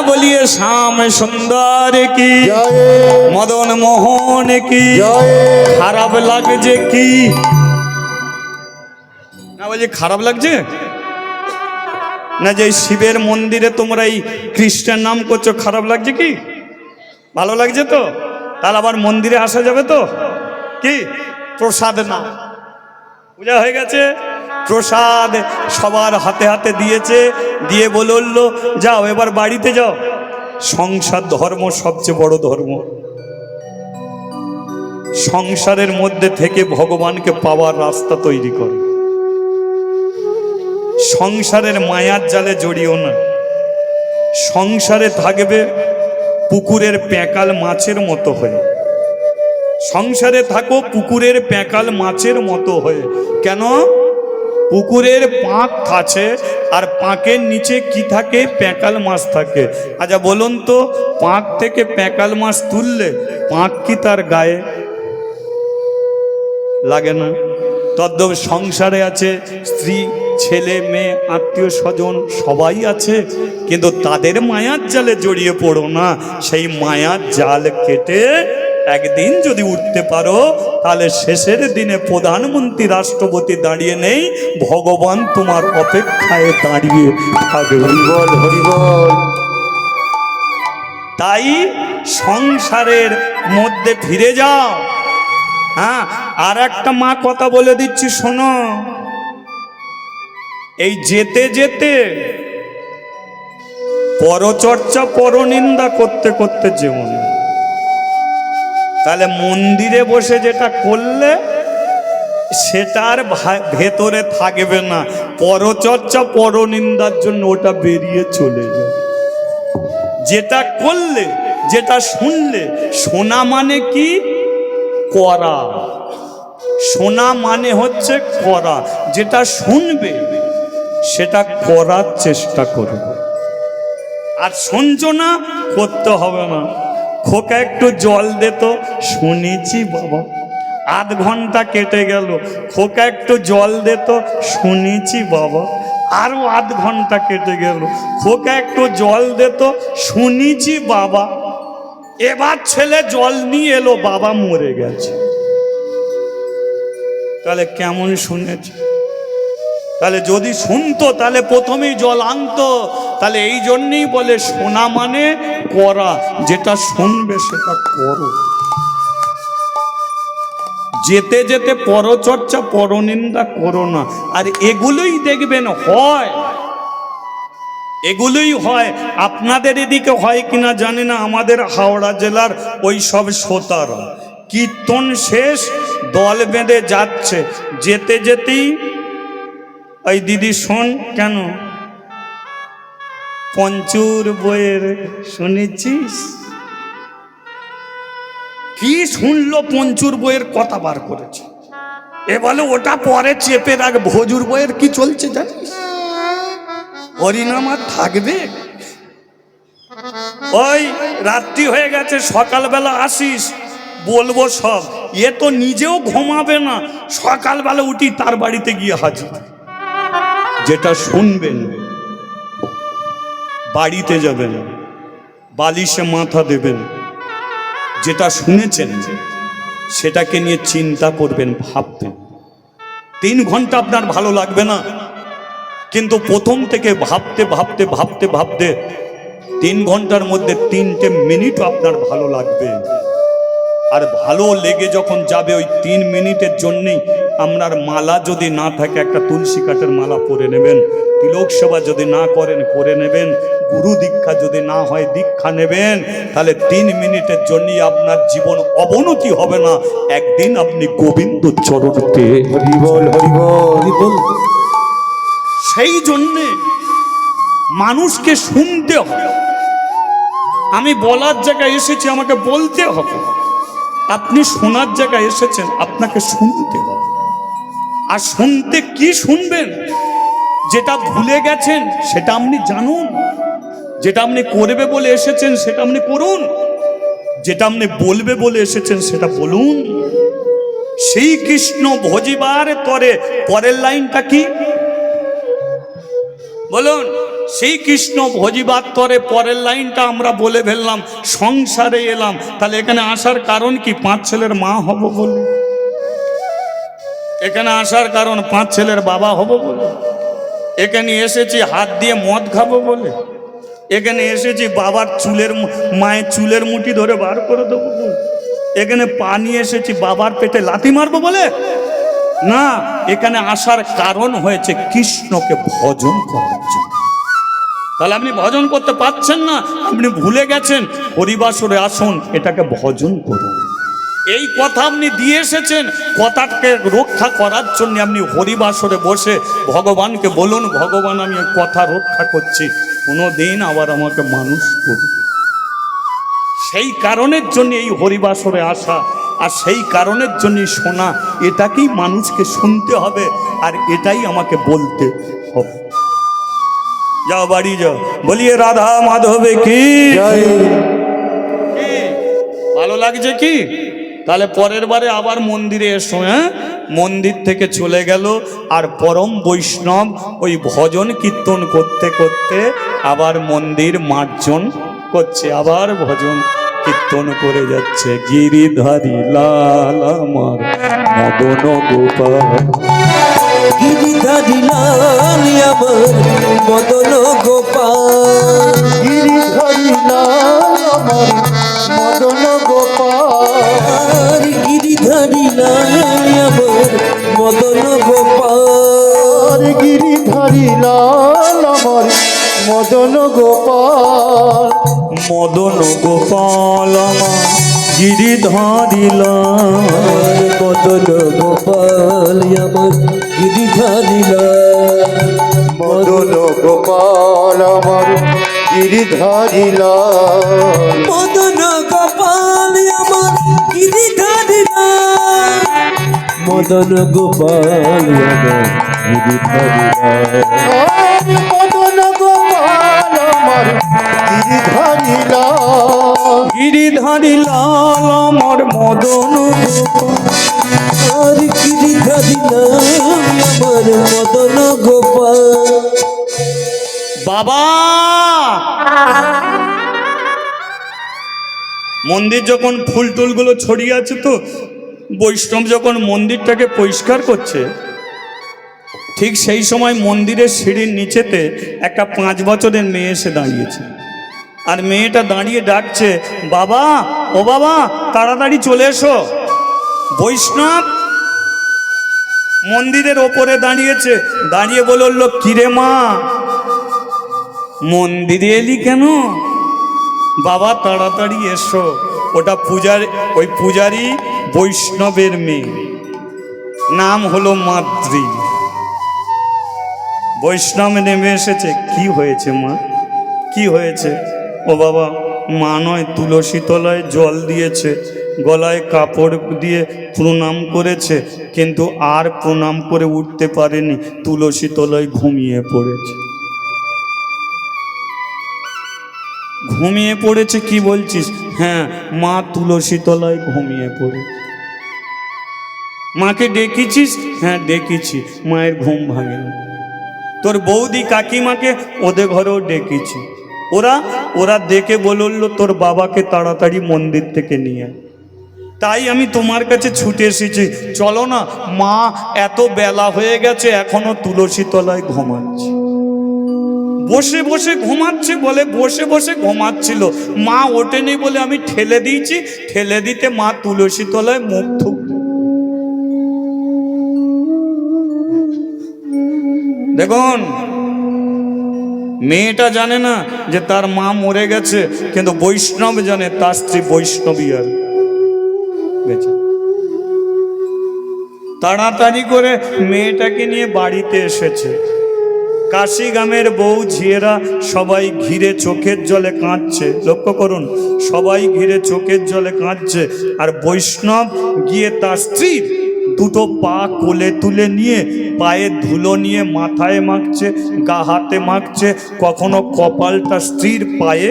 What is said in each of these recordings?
बोलिए श्याम सुंदर की मदन मोहन की খারাপ লাগছে কি না বলি খারাপ লাগছে না যে শিবের মন্দিরে তোমরা এই কৃষ্ণের নাম করছো খারাপ লাগছে কি ভালো লাগছে তো তাহলে আবার মন্দিরে আসা যাবে তো কি প্রসাদ না পূজা হয়ে গেছে প্রসাদ সবার হাতে হাতে দিয়েছে দিয়ে বলল যাও এবার বাড়িতে যাও সংসার ধর্ম সবচেয়ে বড় ধর্ম সংসারের মধ্যে থেকে ভগবানকে পাওয়ার রাস্তা তৈরি করে সংসারের মায়ার জালে জড়িও না সংসারে থাকবে পুকুরের প্যাকাল মাছের মতো হয়ে সংসারে থাকো পুকুরের প্যাকাল মাছের মতো হয়ে কেন পুকুরের পাঁক আছে আর পাঁকের নিচে কি থাকে প্যাকাল মাছ থাকে আচ্ছা বলুন তো পাঁক থেকে প্যাকাল মাছ তুললে পাঁক কি তার গায়ে লাগে না তদ্দব সংসারে আছে স্ত্রী ছেলে মেয়ে আত্মীয় স্বজন সবাই আছে কিন্তু তাদের মায়ার জালে জড়িয়ে পড়ো না সেই মায়ার জাল কেটে একদিন যদি উঠতে পারো তাহলে শেষের দিনে প্রধানমন্ত্রী রাষ্ট্রপতি দাঁড়িয়ে নেই ভগবান তোমার অপেক্ষায় দাঁড়িয়ে থাকবে হরিবল হরিবল তাই সংসারের মধ্যে ফিরে যাও হ্যাঁ আর একটা মা কথা বলে দিচ্ছি শোনো এই যেতে যেতে পরচর্চা পরনিন্দা করতে করতে যেমন তাহলে মন্দিরে বসে যেটা করলে সেটার ভেতরে থাকবে না পরচর্চা পরনিন্দার জন্য ওটা বেরিয়ে চলে যায় যেটা করলে যেটা শুনলে শোনা মানে কি করা শোনা মানে হচ্ছে করা যেটা শুনবে সেটা করার চেষ্টা করবে আর শুনছো না করতে হবে না খোকা একটু জল দে তো শুনেছি বাবা আধ ঘন্টা কেটে গেল খোকা একটু জল দে তো শুনেছি বাবা আরো আধ ঘন্টা কেটে গেল খোকা একটু জল দে তো শুনেছি বাবা এবার ছেলে জল নিয়ে এলো বাবা মরে গেছে তাহলে কেমন শুনেছে তাহলে যদি শুনতো তাহলে প্রথমেই জল আনতো তাহলে এই জন্যই বলে শোনা মানে করা যেটা শুনবে সেটা করো যেতে যেতে পরচর্চা পরনিন্দা করো না আর এগুলোই দেখবেন হয় এগুলোই হয় আপনাদের এদিকে হয় কিনা জানি না আমাদের হাওড়া জেলার ওই সব শ্রোতারা কীর্তন শেষ দল বেঁধে যাচ্ছে যেতে যেতেই ওই দিদি শোন কেন পঞ্চুর বইয়ের শুনেছিস কি শুনলো পঞ্চুর বইয়ের কথা বার করেছে এ বলে ওটা পরে চেপে রাখ ভজুর বইয়ের কি চলছে জানিস হরিনাম আর থাকবে ওই রাত্রি হয়ে গেছে সকালবেলা আসিস বলবো সব এ তো নিজেও ঘুমাবে না সকালবেলা উঠি তার বাড়িতে গিয়ে হাজির যেটা শুনবেন বাড়িতে যাবেন বালিশে মাথা দেবেন যেটা শুনেছেন সেটাকে নিয়ে চিন্তা করবেন ভাববেন 3 ঘন্টা আপনার ভালো লাগবে না কিন্তু প্রথম থেকে ভাবতে ভাবতে ভাবতে ভাবতে 3 ঘন্টার মধ্যে 3টে মিনিট আপনার ভালো লাগবে আর ভালো লেগে যখন যাবে ওই 3 মিনিটের জন্যই আপনার মালা যদি না থাকে একটা তুলসী কাঠের মালা পরে নেবেন তিলক সেবা যদি না করেন করে নেবেন গুরু দীক্ষা যদি না হয় দীক্ষা নেবেন তাহলে 3 মিনিটের জন্যই আপনার জীবন অবনতি হবে না একদিন আপনি গোবিন্দ চরণে হরিবল হরিবল সেই জন্যে মানুষকে শুনতে হবে আমি বলার জায়গায় এসেছি আমাকে বলতে হবে আপনি শোনার জায়গায় এসেছেন আপনাকে শুনতে হবে আর শুনতে কি শুনবেন যেটা ভুলে গেছেন সেটা আপনি জানুন যেটা আপনি করবে বলে এসেছেন সেটা আপনি করুন যেটা আপনি বলবে বলে এসেছেন সেটা বলুন সেই কৃষ্ণ ভজিবার তরে পরের লাইনটা কি বলুন সেই কৃষ্ণ ভোজিবাদ করে পরের লাইনটা আমরা বলে ফেললাম, সংসারে এলাম। তাহলে এখানে আসার কারণ কি? 5 ছেলের মা হব বলে। এখানে আসার কারণ 5 ছেলের বাবা হব বলে। এখানে এসেছি হাত দিয়ে মদ খাবো বলে। এখানে এসেছি বাবার মায়ের চুলের মুঠি ধরে বার করে দেবো বলে। এখানে পা নিয়ে এসেছি বাবার পেটে লাথি মারবো বলে না। এখানে আসার কারণ হয়েছে কৃষ্ণকে ভজন করার জন্য। তাহলে আপনি ভজন করতে পারছেন না, আপনি ভুলে গেছেন, হরিবাসরে আসুন, এটাকে ভজন করুন। এই কথা আপনি দিয়ে এসেছেন, কথাকে রক্ষা করার জন্য আপনি হরিবাসরে বসে ভগবানকে বলুন, ভগবান আমি কথা রক্ষা করছি, কোনোদিন আবার আমাকে মানুষ করুন। সেই কারণের জন্য এই হরিবাসরে আসা, আর সেই কারণের জন্যই শোনা। এটাকেই মানুষকে শুনতে হবে, আর এটাই আমাকে বলতে হবে। যাও বাড়ি যাও, বলিয়ে রাধা মাধবে কি জয়। ভালো লাগছে কি? তাহলে পরের বারে আবার মন্দিরে এসো। হ্যাঁ, মন্দির থেকে চলে গেল, আর পরম বৈষ্ণব ওই ভজন কীর্তন করতে করতে আবার মন্দির মার্জন করছে, আবার ভজন কীর্তন করে যাচ্ছে। গিরিধারী লাল আমার মদন গোপাল, গিরিধারী লাল আমার মদন গোপাল, গিরিধারী লাল আমার মদন গোপাল, গিরিধারী লাল আমার মদন গোপাল, গিরিধারী লাল আমার মদন গোপাল, মদন গোপাল আমার গিরিধারী লাল, মদন গোপাল আমার গিরিধারী লাল, মদন গোপাল আমার গিরিধারী লাল, মদন গোপাল আমার গিরিধারী লাল, মদন গোপাল আমার গিরিধারী লাল, মদন গোপাল আমার গিরিধারী লাল, গিরিধারী লাল আমার মদন আর গিরিধারী লাল আমার মদন গোপাল। বাবা, মন্দির যখন ফুল টুলগুলো ছড়িয়ে আছে, তো বৈষ্ণব যখন মন্দিরটাকে পরিষ্কার করছে, ঠিক সেই সময় মন্দিরের সিঁড়ির নিচেতে একটা 5 বছরের মেয়ে এসে দাঁড়িয়েছে। আর মেয়েটা দাঁড়িয়ে ডাকছে, বাবা, ও বাবা, তাড়াতাড়ি চলে এসো। বৈষ্ণব মন্দিরের ওপরে দাঁড়িয়েছে, দাঁড়িয়ে বলল, কিরে মা, মন্দিরে এলি কেন? বাবা তাড়াতাড়ি এসো। ওটা ওই পূজারি বৈষ্ণবের মেয়ে, নাম হলো মাদ্রি। বৈষ্ণব নেমে এসেছে। কি হয়েছে মা, কি হয়েছে? ও বাবা, মা নয়, তুলসী তলায় জল দিয়েছে, গলায় কাপড় দিয়ে প্রণাম করেছে, কিন্তু আর প্রণাম করে উঠতে পারেনি, তুলসী তলায় ঘুমিয়ে পড়েছে। ঘুমিয়ে পড়েছে? কি বলছিস? হ্যাঁ, মা তুলসী তলায় ঘুমিয়ে পড়েছে। মাকে ডেকেছিস? হ্যাঁ ডেকেছি, মায়ের ঘুম ভাঙেনি। তোর বৌদি কাকিমাকে ওদের ঘরেও ডেকেছি, ওরা দেখে বলল তোর বাবাকে তাড়াতাড়ি মন্দির থেকে নিয়ে। তাই আমি তোমার কাছে ছুটে এসেছি, চলো না, মা এত বেলা হয়ে গেছে এখনো তুলসী তলায় ঘুমাচ্ছে। বসে বসে ঘুমাচ্ছে বলে বসে বসে ঘুমাচ্ছিল, মা ওঠেনি বলে আমি ঠেলে দিয়েছি, ঠেলে দিতে মা তুলসী তলায় মুখ থুক। দেখুন, মেয়েটা জানে না যে তার মা মরে গেছে, কিন্তু বৈষ্ণব জানে তার স্ত্রী বৈষ্ণবী আর বেঁচে। তাড়াতাড়ি করে মেয়েটাকে নিয়ে বাড়িতে এসেছে। কাশি গ্রামের বউ ঝিয়েরা সবাই ঘিরে চোখের জলে কাঁদছে। লক্ষ্য করুন, সবাই ঘিরে চোখের জলে কাঁদছে, আর বৈষ্ণব গিয়ে তার স্ত্রীর দুটো পা কোলে তুলে নিয়ে পায়ে ধুলো নিয়ে মাথায় মাখছে, গা হাতে মাখছে, কখনো কপালটা স্ত্রীর পায়ে।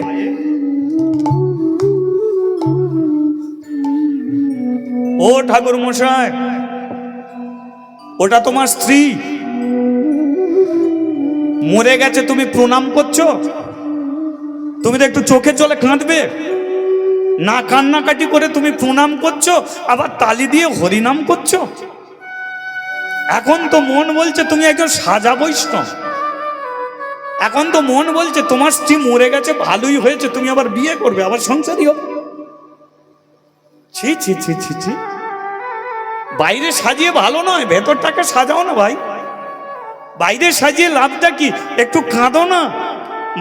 ও ঠাকুর মশাই, ওটা তোমার স্ত্রী? মরে গেছে তুমি প্রণাম করছো? তুমি তো একটু চোখে জলে কাঁদবে না? কান্নাকাটি করে তুমি প্রণাম করছো, আবার তালি দিয়ে হরিনাম করছো। এখন তো মন বলছে তুমি একজন সাজা বৈষ্ণব। এখন তো মন বলছে তোমার স্ত্রী মরে গেছে, ভালোই হয়েছে, তুমি আবার বিয়ে করবে, আবার সংসারী হবে। ছি ছি ছি ছি ছি। বাইরে সাজিয়ে ভালো নয়, ভেতরটাকে সাজাও না ভাই। বাইরে সাজিয়ে লাভটা কি? একটু কাঁদো না।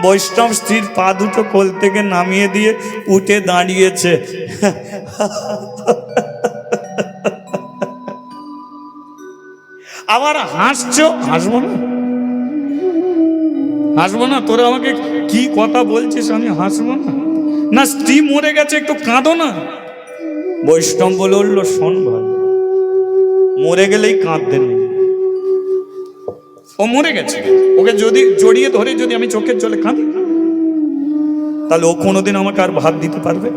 বৈষ্ণব স্ত্রীর পা দুটো কোল থেকে নামিয়ে দিয়ে উঠে দাঁড়িয়েছে, আবার হাসছো। হাসবো না? হাসবো না? তোরা আমাকে কি কথা বলছিস, আমি হাসবো না? না, স্ত্রী মরে গেছে, একটু কাঁদো না। বৈষ্ণব বলে উঠলো, শোন ভাই, মরে গেলেই কাঁদতেন। ও মরে গেছে, ওকে যদি জড়িয়ে ধরে যদি আমি চোখের জলে কাঁদি, তাহলে ও কোনোদিন আমাকে আর ভাত দিতে পারবে?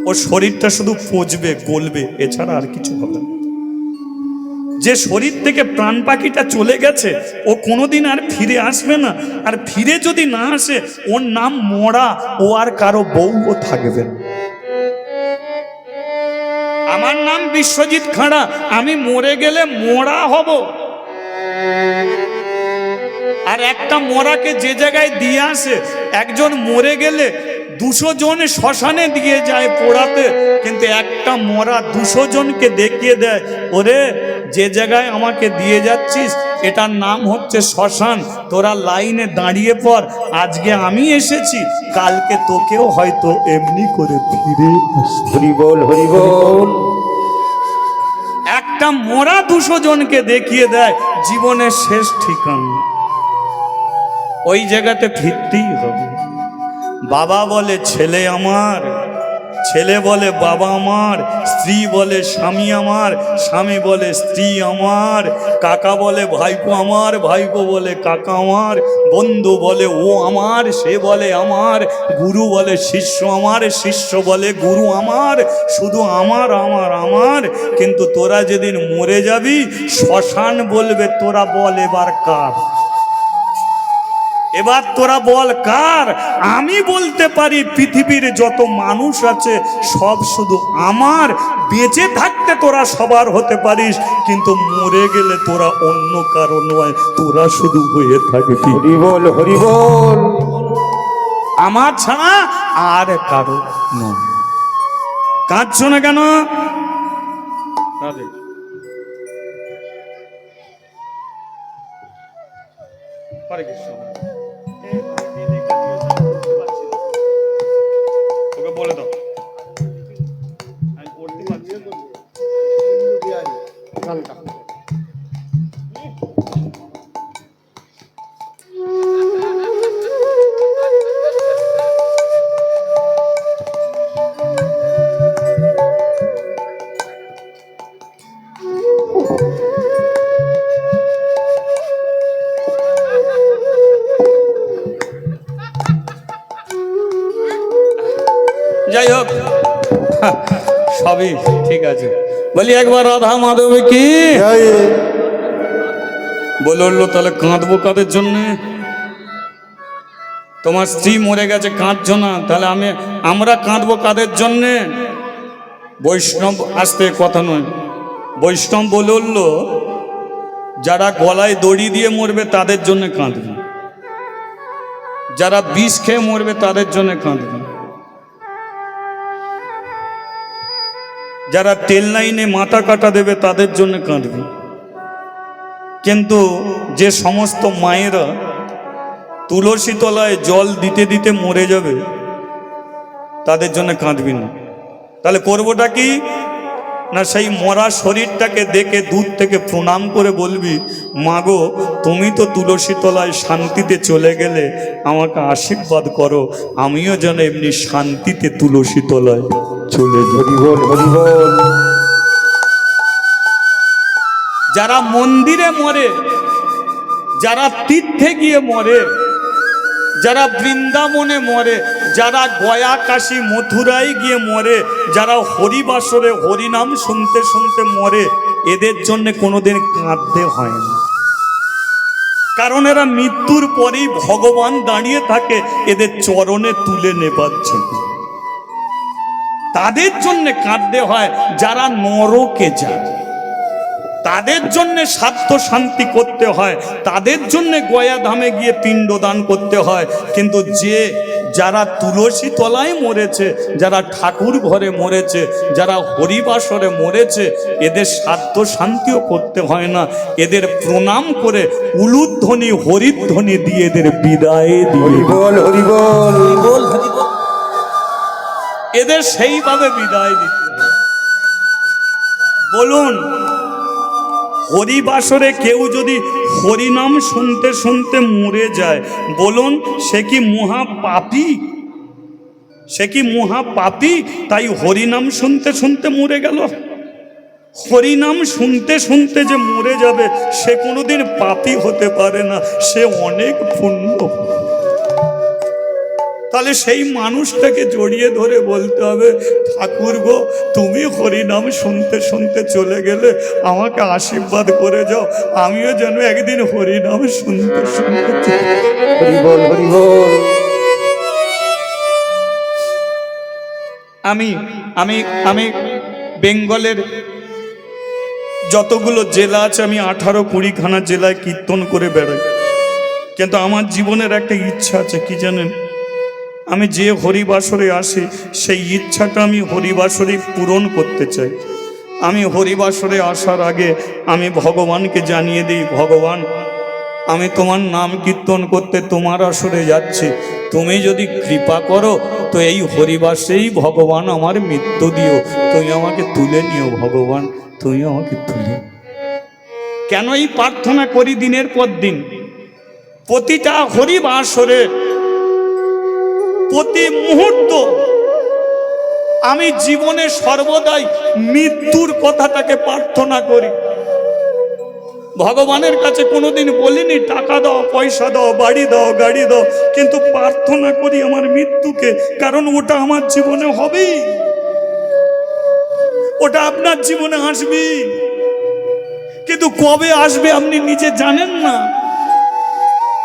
ওর শরীরটা শুধু পচবে, গলবে, এছাড়া আর কিছু হবে না। যে শরীর থেকে প্রাণ পাখিটা চলে গেছে, ও কোনোদিন আর ফিরে আসবে না। আর ফিরে যদি না আসে, ওর নাম মরা, ও আর কারো বউও থাকবে না। আমার নাম বিশ্বজিৎ খাঁড়া, আমি মরে গেলে মরা হব। আর একটা মরাকে যে জায়গায় দিয়ে আসে, একজন মরে গেলে 200 জন শ্মশানে দিয়ে যায় পোড়াতে, কিন্তু একটা মরা 200 জনকে দেখিয়ে দেয়, ওরে যে জায়গায় আমাকে দিয়ে যাচ্ছিস এটার নাম হচ্ছে শ্মশান, তোরা লাইনে দাঁড়িয়ে পড়, আজকে আমি এসেছি, কালকে তোকেও হয়তো এমনি করে ফিরে আসতে। হরি বল, হরি বল। একটা মরা 200 জনকে দেখিয়ে দেয় জীবনের শেষ ঠিকানা। ওই জায়গাতে ফিরতেই হবে। বাবা বলে ছেলে আমার, ছেলে বলে বাবা আমার, স্ত্রী বলে স্বামী আমার, স্বামী বলে স্ত্রী আমার, কাকা বলে ভাইপো আমার, ভাইপো বলে কাকা আমার, বন্ধু বলে ও আমার, সে বলে আমার, গুরু বলে শিষ্য আমার, শিষ্য বলে গুরু আমার, শুধু আমার আমার আমার। কিন্তু তোরা যেদিন মরে যাবি, শ্মশান বলবে তোরা বল এবার কার? এবার তোরা বল কার? আমি বলতে পারি পৃথিবীর যত মানুষ আছে সব শুধু আমার। বেঁচে থাকতে তোরা সবার হতে পারিস, কিন্তু মরে গেলে তোরা অন্য কারো নয়, তোরা শুধু হয়ে থাকবি হরি বল, হরি বল। আমার ছাড়া আর কারো নয়। কাঁদছো না কেন? হরে কৃষ্ণ। ওকে বলে দাও, আমি পড়তে পারছি না। যাই হোক, সবই ঠিক আছে। বলি একবার রাধা মাধব কি জয়। বললো, তাহলে কাঁদবো কাদের জন্য? তোমার স্ত্রী মরে গেছে, কাঁদছো না, তাহলে আমরা কাঁদবো কাদের জন্যে? বৈষ্ণব আসতে কথা নয়, বৈষ্ণব বলল যারা গলায় দড়ি দিয়ে মরবে তাদের জন্য কাঁদবে, যারা বিষ খেয়ে মরবে তাদের জন্য কাঁদবে, যারা তেল লাইনে মাথা কাটা দেবে তাদের জন্য কাঁদবে। কিন্তু যে সমস্ত মায়েরা তুলসী তলায় জল দিতে দিতে মরে যাবে তাদের জন্য কাঁদবি না। তাহলে করবোটা কি? না, সেই মরা শরীরটাকে দেখে দূর থেকে প্রণাম করে বলবি, মাগো তুমি তো তুলসী তলায় শান্তিতে চলে গেলে, আমাকে আশীর্বাদ করো, আমিও যেন এমনি শান্তিতে তুলসী তলায় চলে যাই। হরি বল, হরি বল। যারা মন্দিরে মরে, যারা তীর্থে গিয়ে মরে, যারা বৃন্দাবনে মরে, যারা গয়া কাশী মথুরায় গিয়ে মরে, যারা হরিবাসরে হরিনাম শুনতে শুনতে মরে, এদের জন্য কোনোদিন কাঁদতে হয় না। কারণ এরা মৃত্যুর পরেই ভগবান দাঁড়িয়ে থাকে এদের চরণে তুলে নেবার জন্য। তাদের জন্য কাঁদতে হয় যারা নরকে যায়, তাদের জন্য স্বার্থ শান্তি করতে হয়, তাদের জন্য গয়া ধামে গিয়ে পিণ্ডদান করতে হয়। কিন্তু যারা তুলসী তলায় মরেছে, যারা ঠাকুর ঘরে মরেছে, যারা হরিবাসরে মরেছে, এদের স্বার্থ শান্তিও করতে হয় না। এদের প্রণাম করে উলুধ্বনি হরিধ্বনি দিয়ে এদের বিদায় দিয়ে হরিবল হরিবল বল হরি বল। এদের সেইভাবে বিদায় দিতে হয়। বলুন, হরিবাসরে কেউ যদি হরিনাম শুনতে শুনতে মরে যায়, বলুন সে কি মহা পাপী? সে কি মহা পাপী? তাই হরিনাম শুনতে শুনতে মরে গেল? হরিনাম শুনতে শুনতে যে মরে যাবে সে কোনোদিন পাপী হতে পারে না, সে অনেক পুণ্য। তাহলে সেই মানুষটাকে জড়িয়ে ধরে বলতে হবে, ঠাকুর গো, তুমি হরিনাম শুনতে শুনতে চলে গেলে, আমাকে আশীর্বাদ করে যাও, আমিও যেন একদিন হরিনাম শুনতে শুনতে চলে যাই। হরিবল হরিবল আমি আমি আমি বেঙ্গলের যতগুলো জেলা আছে, আমি 18-20খানা জেলায় কীর্তন করে বেড়াই। কিন্তু আমার জীবনের একটা ইচ্ছা আছে, কি জানেন? আমি যে হরিবাসরে আসি সেই ইচ্ছাটা আমি হরিবাসরে পূরণ করতে চাই। আমি হরিবাসরে আসার আগে আমি ভগবানকে জানিয়ে দিই, ভগবান, আমি তোমার নাম কীর্তন করতে তোমার আসরে যাচ্ছি, তুমি যদি কৃপা করো তো এই হরিবাসেই ভগবান আমার মৃত্যু দিও, তুমি আমাকে তুলে নিও ভগবান, তুমি আমাকে তুলে। কেন এই প্রার্থনা করি দিনের পর দিন? প্রতিটা হরিবাসরে প্রতি মুহূর্ত আমি জীবনে সর্বদাই মৃত্যুর কথাটাকে প্রার্থনা করি। ভগবানের কাছে কোনোদিন বলিনি টাকা দাও, পয়সা দাও, বাড়ি দাও, গাড়ি দাও, কিন্তু প্রার্থনা করি আমার মৃত্যুকে, কারণ ওটা আমার জীবনে হবেই, ওটা আপনার জীবনে আসবেই। কিন্তু কবে আসবে আপনি নিজে জানেন না।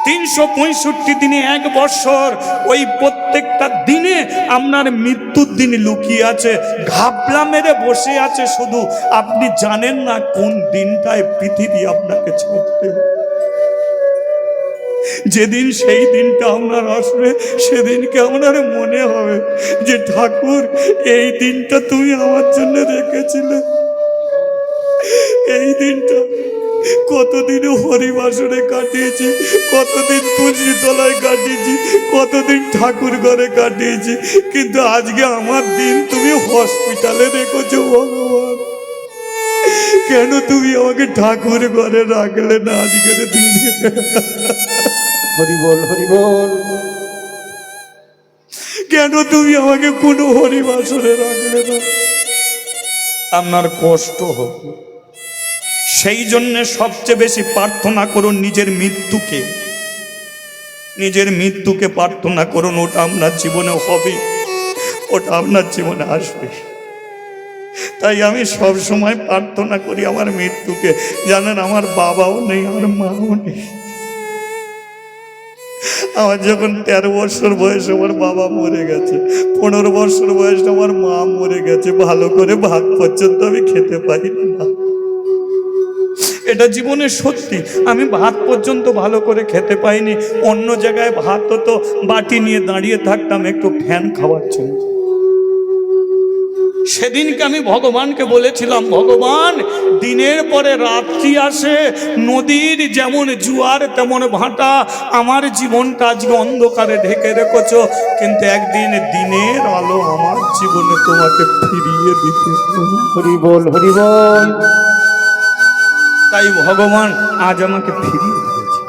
365 দিনে 1 বছর, ওই প্রত্যেকটা দিনে আপনার মৃত্যুর দিন লুকিয়ে আছে, ঘাবলা মেরে বসে আছে, শুধু আপনি জানেন না কোন দিনটায় পৃথিবী আপনাকে ছাড়তে হবে। যেদিন সেই দিনটা আপনার আসবে সেদিনকে আপনার মনে হবে যে ঠাকুর, এই দিনটা তুমি আমার জন্য রেখেছিলে। এই দিনটা কতদিন হরিবাসরে কাটিয়েছি, কতদিন তুলসী তলায় কাটিয়েছি, কতদিন ঠাকুর ঘরে কাটিয়েছি, কিন্তু আজকে আমার দিন তুমি হসপিটালে রেখেছো ভগবান। কেন তুমি আমাকে ঠাকুর ঘরে রাখলে না আজকের দিনে? হরিবল হরিবল কেন তুমি আমাকে কোনো হরিবাসরে রাখলে না? আপনার কষ্ট হবে। সেই জন্য সবচেয়ে বেশি প্রার্থনা করুন নিজের মৃত্যুকে, নিজের মৃত্যুকে প্রার্থনা করুন। ওটা আপনার জীবনে হবে, ওটা আপনার জীবনে আসবে। তাই আমি সব সময় প্রার্থনা করি আমার মৃত্যুকে। জানেন, আমার বাবাও নেই, আমার মাও নেই। আমার যখন 13 বছর বয়স আমার বাবা মরে গেছে, 15 বছর বয়স আমার মা মরে গেছে, ভালো করে ভাত পর্যন্ত আমি খেতে পারিনি না। এটা জীবনে সত্যি, আমি ভাত পর্যন্ত ভালো করে খেতে পাইনি। অন্য জায়গায় ভাত হতো, বাটি নিয়ে দাঁড়িয়ে থাকতাম একটু ফ্যান খাওয়ার জন্য। সেদিনকে আমি ভগবানকে বলেছিলাম, ভগবান, দিনের পরে রাত্রি আসে, নদীর যেমন জোয়ার তেমন ভাটা, আমার জীবনটা আজকে অন্ধকারে ঢেকে রেখেছ, কিন্তু একদিন দিনের আলো আমার জীবনে তোমাকে ফিরিয়ে দিতে হবে। হরিবল হরিবল তাই ভগবান আজ আমাকে ফিরিয়ে দিয়েছে।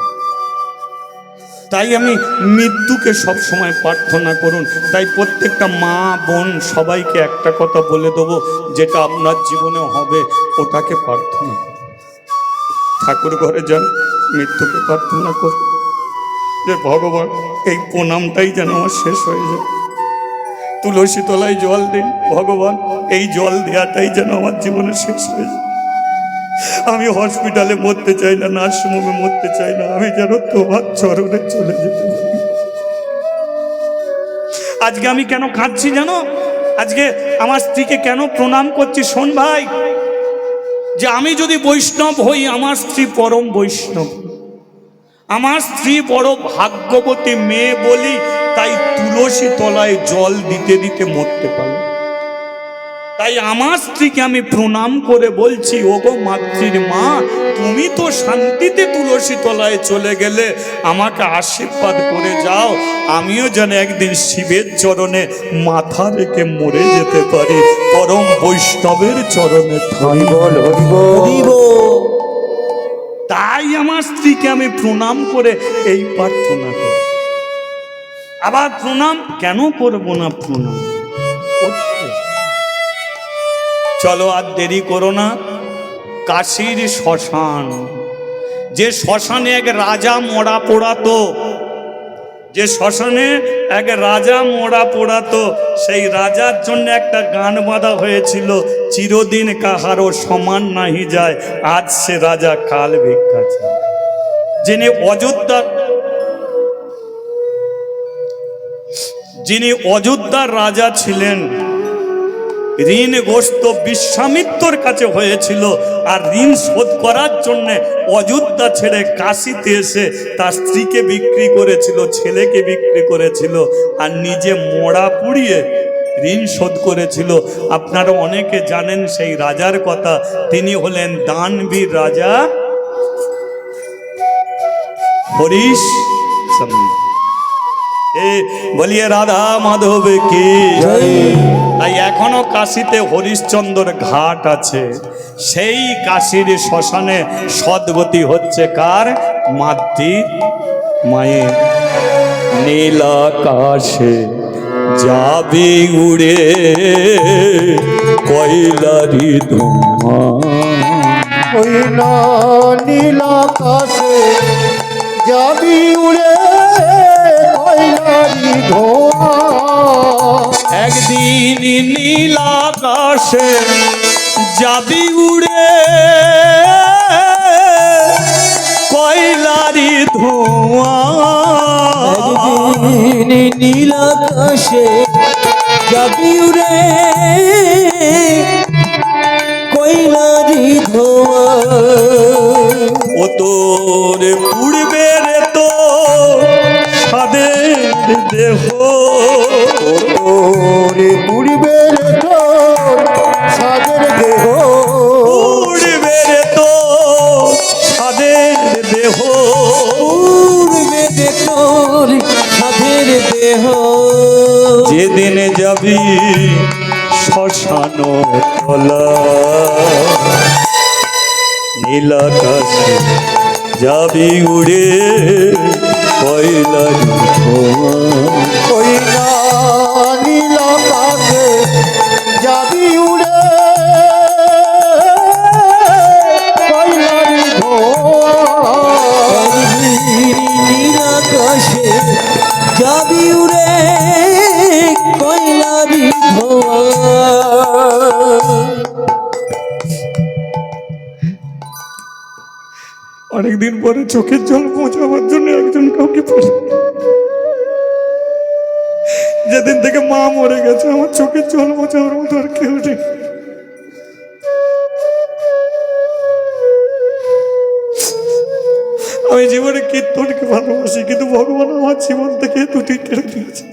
তাই আমি মৃত্যুকে সব সময় প্রার্থনা করুন। তাই প্রত্যেকটা মা বোন সবাইকে একটা কথা বলে দেবো, যেটা আপনার জীবনে হবে ওটাকে প্রার্থনা করুন। ঠাকুর ঘরে যান, মৃত্যুকে প্রার্থনা করুন যে ভগবান, এই প্রণামটাই যেন আমার শেষ হয়ে যায়। তুলসী তলায় জল দিন, ভগবান এই জল দেওয়াটাই যেন আমার জীবনে শেষ হয়ে যায়। আমি হসপিটালে মরতে চাই না, নার্সিংহোমে মরতে চাই না, আমি যেন তোমার চরণে চলে যেতে পারি। আজকে আমি কেন কাঁদছি জানো? আজকে আমার স্ত্রীকে কেন প্রণাম করছি? শোন ভাই, যে আমি যদি বৈষ্ণব হই, আমার স্ত্রী পরম বৈষ্ণব, আমার স্ত্রী বড় ভাগ্যবতী মেয়ে বলি তাই তুলসী তলায় জল দিতে দিতে মরতে পারল। তাই আমার স্ত্রীকে আমি প্রণাম করে বলছি, ওগো মাতৃর মা, তুমি তো শান্তিতে তুলসী তলায় চলে গেলে, আমাকে আশীর্বাদ করে যাও, আমিও যেন একদিন শিবের চরণে মাথা রেখে মরে যেতে পারি, পরম বৈষ্ণবের চরণে ঠাঁই। হরিবল হরিবল হরিব তাই আমার স্ত্রীকে আমি প্রণাম করে এই প্রার্থনা করি। আবার প্রণাম কেন করব না? প্রণাম করতে হবে। চলো আর দেরি করো না। কাশীর শ্মশান, যে শ্মশানে এক রাজা মরা পোড়াতো, যে শ্মশানে এক রাজা মরা পোড়াতো, সেই রাজার জন্য একটা গান বাঁধা হয়েছিল, চিরদিন কাহারও সমান নাহি যায়, আজ সে রাজা কাল ভিক্ষা চায়। যিনি অযোধ্যার রাজা ছিলেন, ঋণগ্রস্ত বিশ্বামিত্রর কাছে হয়েছিল, আর ঋণ শোধ করার জন্য অযোধ্যা ছেড়ে কাশীতে এসে তার স্ত্রীকে বিক্রি করেছিল, ছেলেকে বিক্রি করেছিল, আর নিজে মরা পুড়িয়ে ঋণ শোধ করেছিল। আপনারা অনেকে জানেন সেই রাজার কথা, তিনি হলেন দানবীর রাজা হরিশ চন্দ্র। বলিয়ে রাধা মাধব কি জয়। তাই এখনো কাশীতে হরিশ্চন্দ্র ঘাট আছে। সেই কাশীর শ্মশানে সদ্গতি হচ্ছে কার? মাতৃ মায়ের। নীল আকাশে যাবি উড়ে কয়লারি ধোঁয়া, ওই না নীল আকাশে যাবি উড়ে কয়লারি ধোঁয়া। একদিন নীল আকাশে যাবি উড়ে কয়লারি ধোঁয়া, একদিন নীল আকাশে যাবি উড়ে কয়লারি ধোঁয়া। ও তোর পুড়বে রে তো সাদের দেহ, ওরে পুড়বে রে তোর সাদের দেহ। পুড়বে রে তো সাদের দেহ, উড়বে যে তোর সাধের দেহ। যেদিন যাবি শ্মশান তলা, নীল আকাশে যাবি উড়ে কয়লারি ধোঁয়া। ওই না নীল আকাশে যাবি উড়ে কয়লারি ধোঁয়া। একদিন নীল আকাশে যাবি উড়ে কয়লারি ধোঁয়া। অনেকদিন পরে চোখের জল পৌঁছাবার জন্য একজন কাউকে পাঠাবো। যেদিন থেকে মা মরে গেছে, আমার চোখের জল পৌঁছাবার মতো আর কেউ নেই। আমি জীবনে কীর্তনকে ভালোবাসি, কিন্তু ভগবান আমার জীবন থেকে দুটি কেড়ে নিয়েছে।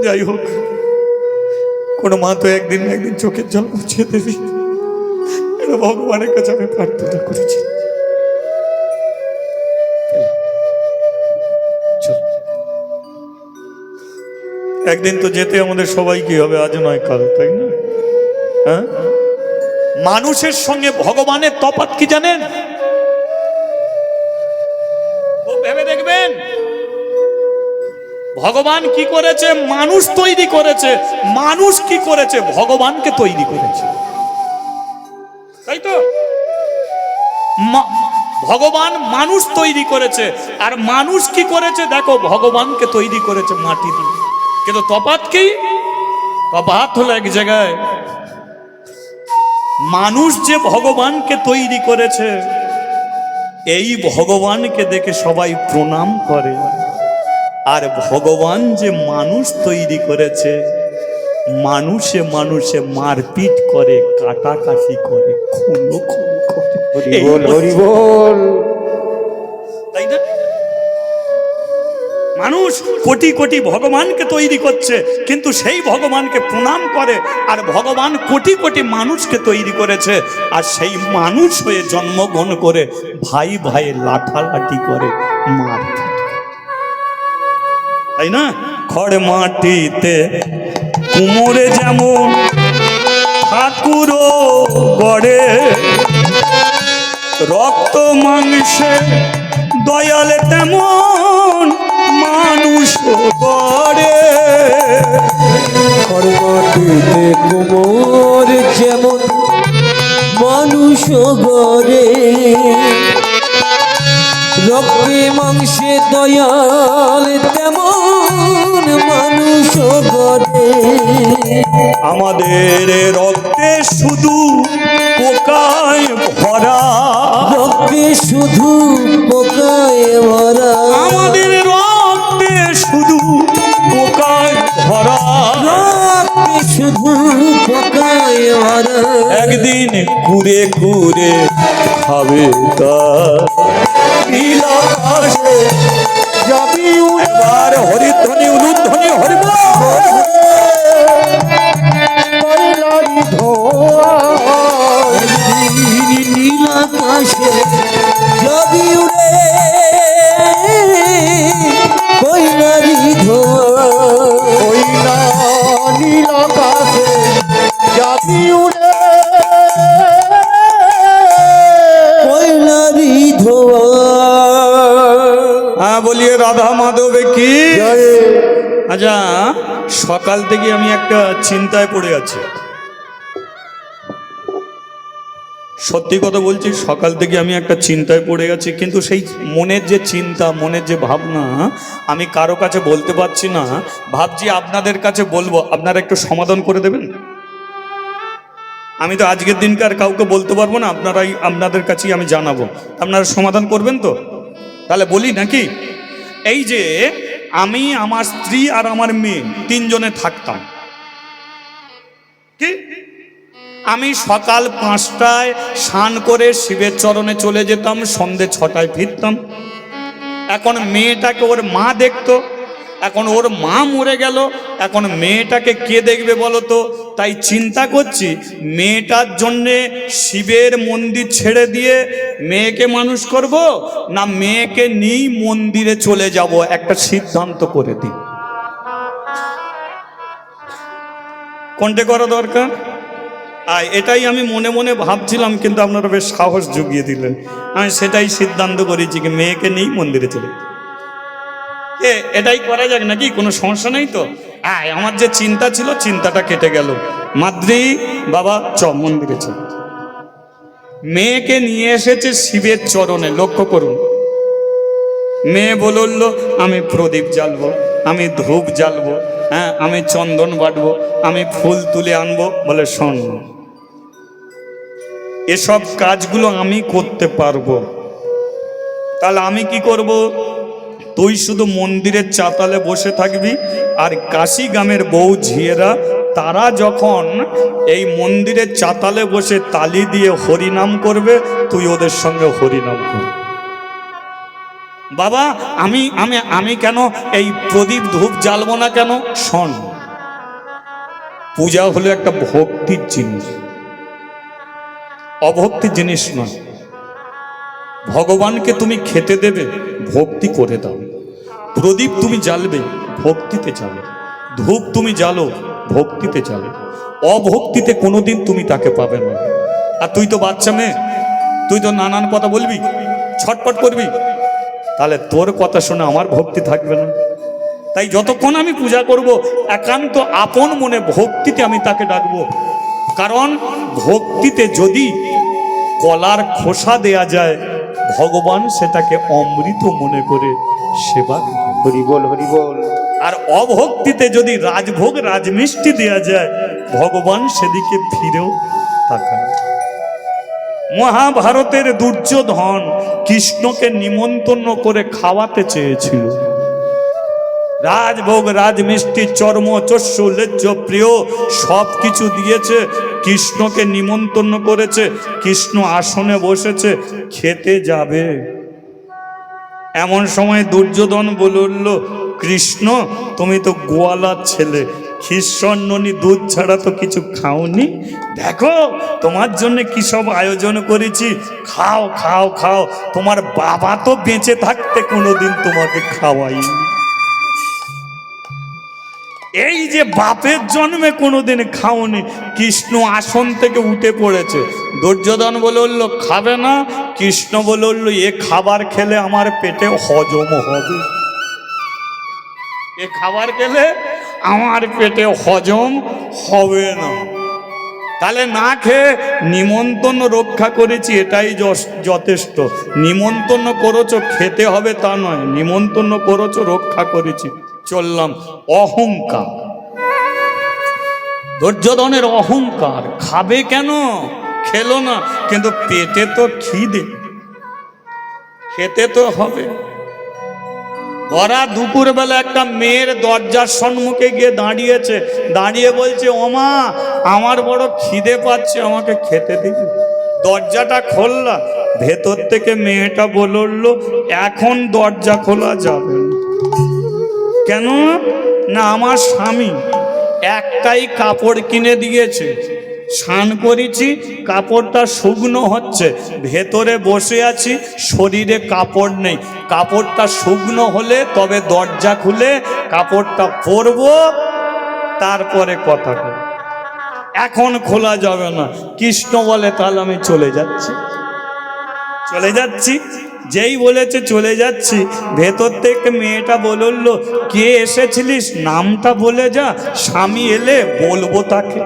যাই হোক, কোনো মা তো একদিন না একদিন চোখের জল মুছিয়ে দেবে, এটা ভগবানের কাছে আমি প্রার্থনা করেছি। চল। একদিন তো যেতে আমাদের সবাইকে হবে, আজ নয় কাল, তাই না? হ্যাঁ, মানুষের সঙ্গে ভগবানের তফাৎ কি জানেন? খুব ভেবে দেখবেন, ভগবান কি করেছে? মানুষ তৈরি করেছে। মানুষ কি করেছে? ভগবানকে তৈরি করেছে, তাই তো? ভগবান মানুষ তৈরি করেছে, আর মানুষ কি করেছে? দেখো, ভগবানকে তৈরি করেছে মাটি দিয়ে। কিন্তু তফাৎ কি? তফাৎ হলো এক জায়গায় মানুষ যে ভগবানকে তৈরি করেছে, এই ভগবানকে দেখে সবাই প্রণাম করে। আর ভগবান যে মানুষ তৈরি করেছে, মানুষে মানুষে মারপিট করে, কাটাকাটি করে, খুনো খুনি করে। এই হরিবল হরিবল। তাই না? মানুষ কোটি কোটি ভগবানকে তৈরি করছে, কিন্তু সেই ভগবানকে প্রণাম করে। আর ভগবান কোটি কোটি মানুষকে তৈরি করেছে, আর সেই মানুষ হয়ে জন্মগ্রহণ করে ভাই ভাই লাঠালাঠি করে, মারপিট করে। তাই না? খড় মাটিতে কুমোরে যেমন ঠাকুরও গড়ে, রক্ত মাংসে দয়ালে তেমন মানুষ গড়ে। খড়মাটিতে কোমর যেমন মানুষ গড়ে, রক্তে মাংসে দয়াল তেমন মানুষ গড়ে। আমাদের রক্তে শুধু পোকায় ভরা, রক্তে শুধু পোকায় ভরা, আমাদের রক্তে শুধু পোকায় ভরা। রক্তে শুধু পোকায় ভরা। একদিন কুরে কুরে খাবে তার নীল আকাশে যাবি উড়ে একবার হরিধ্বনি উলুধ্বনি হরিবল। কয়লারি ধোয়া। নীল আকাশে যাবি উড়ে, কয়লারি ধোয়া। কয়লা নীল আকাশে যাবি উড়ে। কয়লারি ধোয়া। হ্যাঁ, বলিয়ে রাধা মাধবে কি। জয়। আচ্ছা, সকাল থেকে আমি একটা চিন্তায় পড়ে আছি। সত্যি কথা বলছি, সকাল থেকে আমি একটা চিন্তায় পড়ে গেছি, কিন্তু সেই মনের যে চিন্তা, মনের যে ভাবনা, আমি কারো কাছে বলতে পারছি না। ভাবছি আপনাদের কাছে বলবো, আপনারা একটু সমাধান করে দেবেন। আমি তো আজকের দিনকার কাউকে বলতে পারবো না, আপনারাই, আপনাদের কাছেই আমি জানাবো। আপনারা সমাধান করবেন তো? তাহলে বলি নাকি? এই যে আমি, আমার স্ত্রী আর আমার মেয়ে তিনজনে থাকতাম। কি? আমি সকাল 5টায় স্নান করে শিবের চরণে চলে যেতাম, সন্ধে 6টায় ফিরতাম। এখন মেয়েটাকে ওর মা দেখতো, এখন ওর মা মরে গেল, এখন মেয়েটাকে কে দেখবে বলো তো? তাই চিন্তা করছি, মেয়েটার জন্যে শিবের মন্দির ছেড়ে দিয়ে মেয়েকে মানুষ করব, না মেয়েকে নিয়েই মন্দিরে চলে যাব, একটা সিদ্ধান্ত করে দিই। কোনটা করা দরকার? এটাই আমি মনে মনে ভাবছিলাম, কিন্তু আপনারা বেশ সাহস জুগিয়ে দিলেন। আমি সেটাই সিদ্ধান্ত করেছি, কি মেয়েকে নিয়েই মন্দিরে চলে। এটাই করা যাক নাকি? কোনো সমস্যা নেই তো? আমার যে চিন্তা ছিল, চিন্তাটা কেটে গেল। মাদ্রি, বাবা চ মন্দিরে চল। মেয়েকে নিয়ে এসেছে শিবের চরণে, লক্ষ্য করুন। মেয়ে বলল, আমি প্রদীপ জ্বালবো, আমি ধূপ জ্বালবো, হ্যাঁ আমি চন্দন বাটবো, আমি ফুল তুলে আনবো। বলে শোন, এসব কাজগুলো আমি করতে পারবো। তাহলে আমি কি করব? তুই শুধু মন্দিরের চাতালে বসে থাকবি, আর কাশি গ্রামের বউ ঝিয়েরা তারা যখন এই মন্দিরের চাতালে বসে তালি দিয়ে হরিনাম করবে, তুই ওদের সঙ্গে হরিনাম করবি। বাবা, আমি আমি আমি কেন এই প্রদীপ ধূপ জ্বালবো না কেন? শোন, পূজা হলো একটা ভক্তির জিনিস, অভক্তির জিনিস নয়। ভগবানকে তুমি খেতে দেবে, ভক্তি করে দাও। প্রদীপ তুমি জ্বালবে, ভক্তিতে জ্বালো। ধূপ তুমি জ্বালো, ভক্তিতে জ্বালো। অভক্তিতে কোনোদিন তুমি তাকে পাবে না। আর তুই তো বাচ্চা মেয়ে, তুই তো নানান কথা বলবি, ছটপট করবি, তাহলে তোর কথা শুনে আমার ভক্তি থাকবে না। তাই যতক্ষণ আমি পূজা করব, একান্ত আপন মনে ভক্তিতে আমি তাকে ডাকবো। কারণ ভক্তিতে যদি কলার খোসা দেয়া যায়, ভগবান সেটাকে অমৃত মনে করে সেবা করে। হরিবল হরিবল। আর অভক্তিতে যদি রাজভোগ রাজমিষ্টি দেয়া যায়, ভগবান সেদিকে ফিরেও তাকায়। মহাভারতের দুর্যোধন কৃষ্ণকে নিমন্ত্রণ করে খাওয়াতে চেয়েছিল। রাজভোগ, রাজমিষ্টি, চর্ম, চস্যু, লেজ্জ, প্রিয় সব কিছু দিয়েছে, কৃষ্ণকে নিমন্ত্রণ করেছে। কৃষ্ণ আসনে বসেছে, খেতে যাবে। এমন সময় দুর্যোধন বলল, কৃষ্ণ তুমি তো গোয়ালার ছেলে, ক্ষীরসন্ননি দুধ ছাড়া তো কিছু খাওনি, দেখো তোমার জন্য কি সব আয়োজন করেছি, খাও খাও খাও। তোমার বাবা তো বেঁচে থাকতে কোনোদিন তোমাকে খাওয়াইনি। এই যে বাপের জন্মে কোনোদিন খাওনি। কৃষ্ণ আসন থেকে উঠে পড়েছে। দুর্যোধন বলল খাবে না। কৃষ্ণ বলল এ খাবার খেলে আমার পেটে হজম হবে, এ খাবার খেলে আমার পেটে হজম হবে না। তাহলে না খেয়ে নিমন্ত্রণ রক্ষা করেছি, এটাই যথেষ্ট। নিমন্ত্রণ করেছো খেতে হবে তা নয়, নিমন্ত্রণ করেছো রক্ষা করেছি, চললাম। অহংকার, দুর্যোধনের অহংকার। খাবে কেন, খেলো না, কিন্তু পেটে তো খিদে, খেতে তো হবে। ওরা দুপুরবেলা একটা মেয়ের দরজার সম্মুখে গিয়ে দাঁড়িয়েছে, দাঁড়িয়ে বলছে ওমা আমার বড় খিদে পাচ্ছে, আমাকে খেতে দিবি। দরজাটা খোললা, ভেতর থেকে মেয়েটা বলল এখন দরজা খোলা যাবে না। কেন না, আমার স্বামী একটাই কাপড় কিনে দিয়েছে, স্নান করেছি, কাপড়টা শুকনো হচ্ছে, ভেতরে বসে আছি, শরীরে কাপড় নেই। কাপড়টা শুকনো হলে তবে দরজা খুলে কাপড়টা পরবো, তারপরে কথা বলবো, এখন খোলা যাবে না। কৃষ্ণ বলে তাহলে আমি চলে যাচ্ছি, চলে যাচ্ছি। যেই বলেছে চলে যাচ্ছি, ভেতর থেকে মেয়েটা বলল কে এসেছিলিস, নামটা বলে যা, স্বামী এলে বলবো তাকে,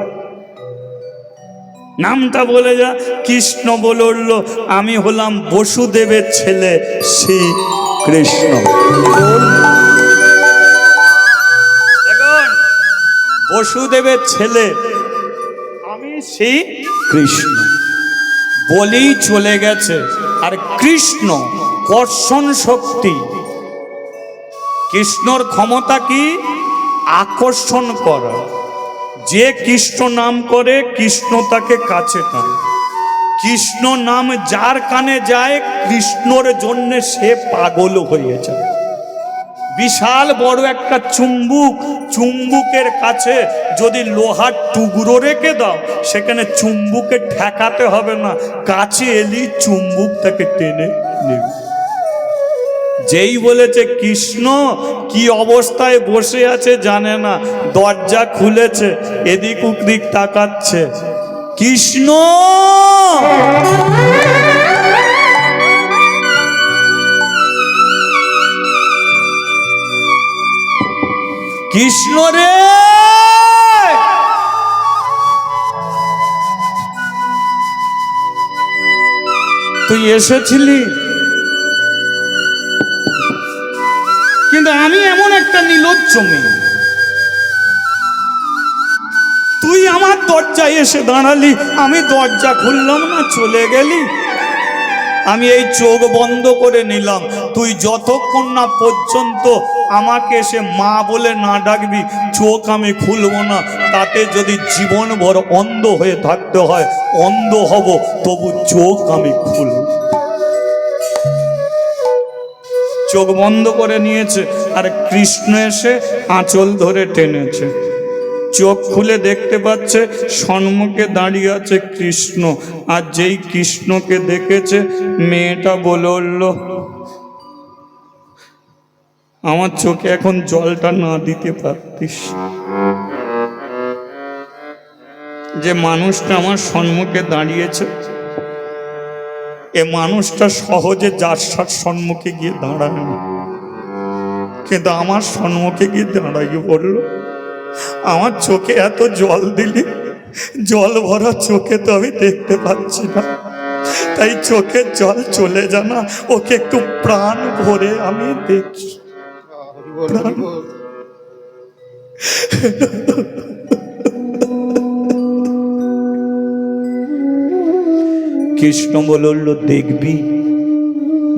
নামটা বলে যা। কৃষ্ণ বলল আমি হলাম বসুদেবের ছেলে শ্রী কৃষ্ণ। দেখুন, বসুদেবের ছেলে আমি শ্রী কৃষ্ণ বলেই চলে গেছে। আর কৃষ্ণ কর্ষণ শক্তি, কৃষ্ণর ক্ষমতা কি, আকর্ষণ করা। যে কৃষ্ণ নাম করে কৃষ্ণ তাকে কাছে টানে। কৃষ্ণ নাম যার কানে যায় কৃষ্ণর জন্য সে পাগল হয়ে যায়। বিশাল বড় একটা চুম্বুক, চুম্বুকের কাছে যদি লোহার টুকরো রেখে দাও, সেখানে চুম্বুকে ঠেকাতে হবে না, কাছে এলি চুম্বুক তাকে টেনে নেবে। যেই বলেছে কৃষ্ণ কি অবস্থায় বসে আছে জানে না, দরজা খুলেছে, এদিক ওদিক তাকাচ্ছে, কৃষ্ণ কৃষ্ণ রে, তুই এসেছিলি, কিন্তু আমি এমন একটা নির্লজ্জ মেয়ে, তুই আমার দরজায় এসে দাঁড়ালি, আমি দরজা খুললাম না, চলে গেলি। আমি এই চোখ বন্ধ করে নিলাম, তুই যতক্ষণ না পর্যন্ত আমাকে এসে মা বলে না ডাকবি, চোখ আমি খুলবো না। তাতে যদি জীবনভর অন্ধ হয়ে থাকতে হয় অন্ধ হব, তবু চোখ আমি খুলব। চোখ বন্ধ করে নিয়েছে, আর কৃষ্ণ এসে আঁচল ধরে টেনেছে। চোখ খুলে দেখতে পাচ্ছে সম্মুখে দাঁড়িয়ে আছে কৃষ্ণ। আর যেই কৃষ্ণকে দেখেছে, মেয়েটা বলল আমার চোখে এখন জলটা না দিতে পারতিস, যে মানুষটা আমার সম্মুখে দাঁড়িয়েছে, এ মানুষটা সহজে যার সম্মুখে গিয়ে দাঁড়ায় না, কিন্তু আমার সম্মুখে গিয়ে দাঁড়াইয়ে বলল আমার চোখে এত জল দিলি, জল ভরা চোখে তো আমি দেখতে পাচ্ছি না, তাই চোখের জল চলে জানা, ওকে একটু প্রাণ ভরে আমি দেখি। কৃষ্ণ বলল, দেখবি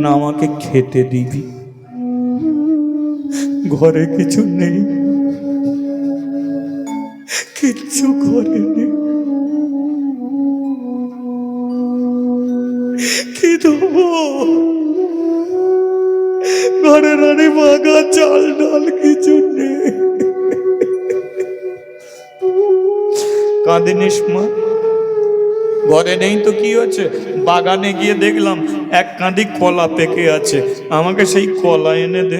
না আমাকে খেতে দিবি? ঘরে কিছু নেই, কিচ্ছু ঘরে নেই, কি দেবো? ঘরে রানি ভাগা চাল ডাল কিছু নেই। কাঁদিনিস মা, ঘরে নেই তো কি হচ্ছে? বাগানে গিয়ে দেখলাম এক কাঁদি কলা পেকে আছে, আমাকে সেই কলা এনে দে।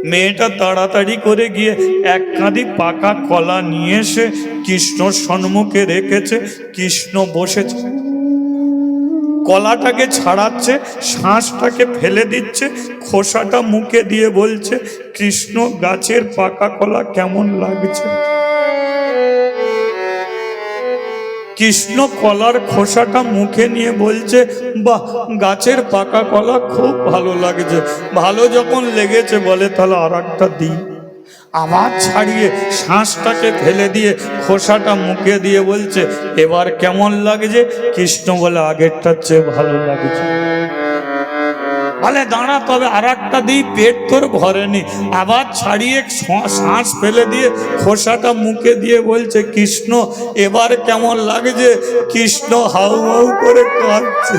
মেয়েটা তাড়াতাড়ি করে গিয়ে এক কাঁদি পাকা কলা নিয়ে এসে কৃষ্ণর সম্মুখে রেখেছে। কৃষ্ণ বসেছে, কলাটাকে ছাড়াচ্ছে, শাঁসটাকে ফেলে দিচ্ছে, খোসাটা মুখে দিয়ে বলছে, কৃষ্ণ গাছের পাকা কলা কেমন লাগছে? কৃষ্ণ কলার খোসাটা মুখে নিয়ে বলছে, বাহ, গাছের পাকা কলা খুব ভালো লাগছে। ভালো যখন লেগেছে বলে, তাহলে আর একটা দিই। আবার ছাড়িয়ে শাঁসটাকে ফেলে দিয়ে খোসাটা মুখে দিয়ে বলছে, এবার কেমন লাগছে? কৃষ্ণ বলে, আগেরটার চেয়ে ভালো লাগছে। বলে, দাঁড়া, তবে আর একটা দিই, পেট তোর ভরে নি। আবার ছাড়িয়ে শ্বাস ফেলে দিয়ে খোসাটা মুখে দিয়ে বলছে, কৃষ্ণ এবার কেমন লাগছে? কৃষ্ণ হাউ হাউ করে কাঁদছে।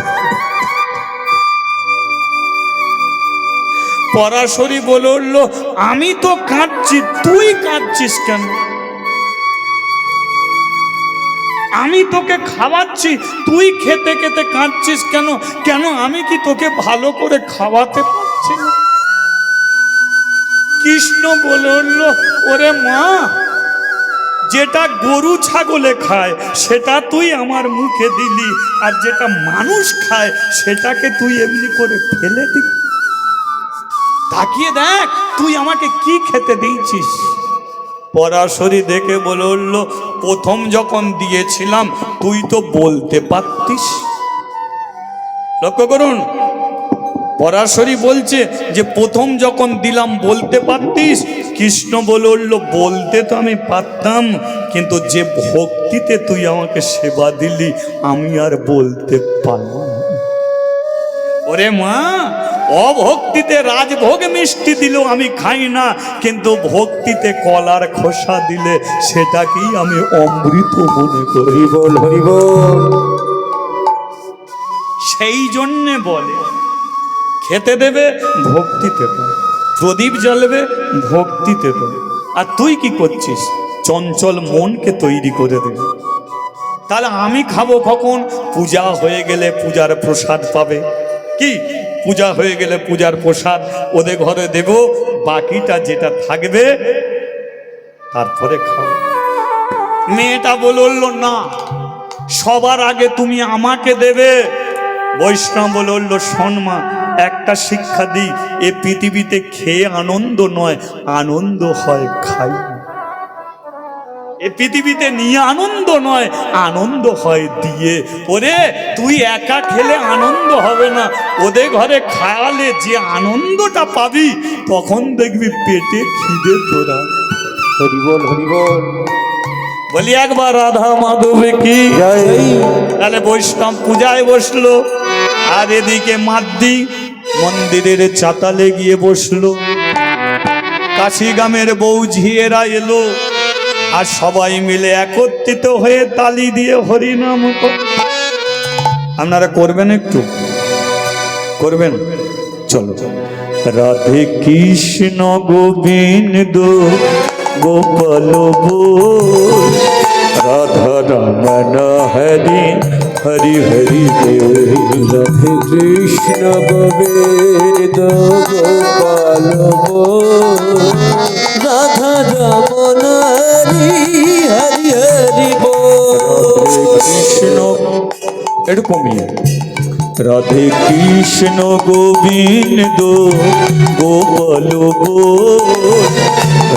পরাশরী বলল, আমি তো কাঁদছি, তুই কাঁদছিস কেন? আমি তোকে খাওয়াচ্ছি, তুই খেতে খেতে কাঁদছিস কেন? কেন আমি কি তোকে ভালো করে খাওয়াতে পারছি না? কৃষ্ণ বলল, ওরে মা, যেটা গরু ছাগলে খায় সেটা তুই আমার মুখে দিলি, আর যেটা মানুষ খায় সেটাকে তুই এমনি করে ফেলে দিলি। তাকিয়ে দেখ তুই আমাকে কি খেতে দিয়েছিস। পরাশরী দেখে বলল, প্রথম যখন দিয়েছিলাম তুই তো বলতে পারতিস। লক্ষ্য করুন, পরাশরী বলছে যে প্রথম যখন দিলাম বলতে পারতিস। কৃষ্ণ বলল, বলতে তো আমি পারতাম, কিন্তু যে ভক্তিতে তুই আমাকে সেবা দিলি আমি আর বলতে পারলাম না। ওরে মা, অভক্তিতে রাজভোগ মিষ্টি দিল আমি খাই না, কিন্তু ভক্তিতে কলার খোসা দিলে সেটাকেই আমি অমৃত মনে করি। হরিবল হরিবল। সেই জন্যে বলে, খেতে দেবে ভক্তিতে তো, প্রদীপ জ্বালবে ভক্তিতে তো। আর তুই কি করছিস? চঞ্চল মনকে তৈরি করে দেবে। তাহলে আমি খাবো কখন? পূজা হয়ে গেলে পূজার প্রসাদ পাবে। কি পূজা হয়ে গেলে পূজার প্রসাদ ওদের ঘরে দেব, বাকিটা যেটা থাকবে তারপরে খাবো। মেয়েটা বলল, না, সবার আগে তুমি আমাকে দেবে। বৈষ্ণব বলল, শোন মা, একটা শিক্ষা দিই, এ পৃথিবীতে খেয়ে আনন্দ নয়, আনন্দ হয় খাই। এ পৃথিবীতে নিয়ে আনন্দ নয়, আনন্দ হয় দিয়ে। ওরে, তুই একা খেলে আনন্দ হবে না, ওদের ঘরে খাওয়ালে যে আনন্দটা পাবি তখন দেখবি পেটে খিদে তোরা। হরিবল হরিবল। বলি একবার রাধা মাধব কি জয়। তাহলে বৈষ্ণব পূজায় বসলো, আর এদিকে মাদ্দি মন্দিরের চাতালে গিয়ে বসলো। কাশিগ্রামের বউ ঝিয়েরা এলো, আর সবাই মিলে একত্রিত হয়ে তালি দিয়ে হরিনাম। আপনারা করবেন, একটু করবেন, চলো। রাধে কৃষ্ণ গোবিন্দ গোপাল বল, রাধা রমন হরি হরি হরি বল। রাধে কৃষ্ণ গোবিন্দ গোপাল বল, রাধা রমন হরি হরি হরি বল। কৃষ্ণ একটু কমিয়ে, রাধে কৃষ্ণ গোবিন্দ গোপাল বল,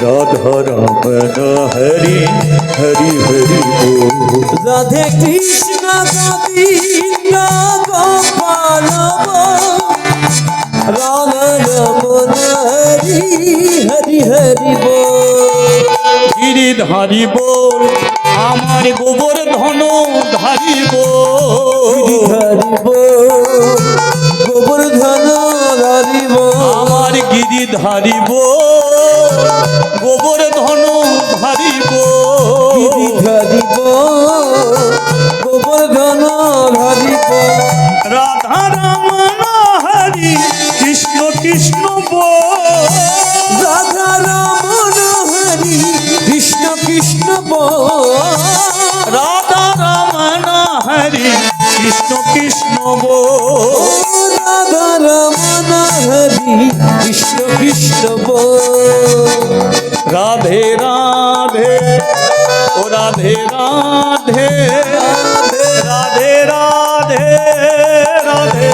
রাধা রমন হরি হরি হরি বল। রাধে কৃষ্ণ গোবিন্দ গোপাল বল, রাধা রমন হরি হরি হরি বল। গিরিধারী বল, আমার গোবর ধন ধারিব, ধারিব গোবর্ধন ধারিব, আমার গিরি ধারিব, গোবর ধন ধারিব, গিরি ধারিব গোবর্ধন ধারিব। রাধা রাম হরি কৃষ্ণ কৃষ্ণ বল, রাধা রমন হরি কৃষ্ণ কৃষ্ণ বল, রাধা রাম হরি কৃষ্ণ কৃষ্ণ বল, রাধা রমন হরি কৃষ্ণ কৃষ্ণ বল। রাধে রাধে ও রাধে রাধে, রাধে রাধে রাধে রাধে,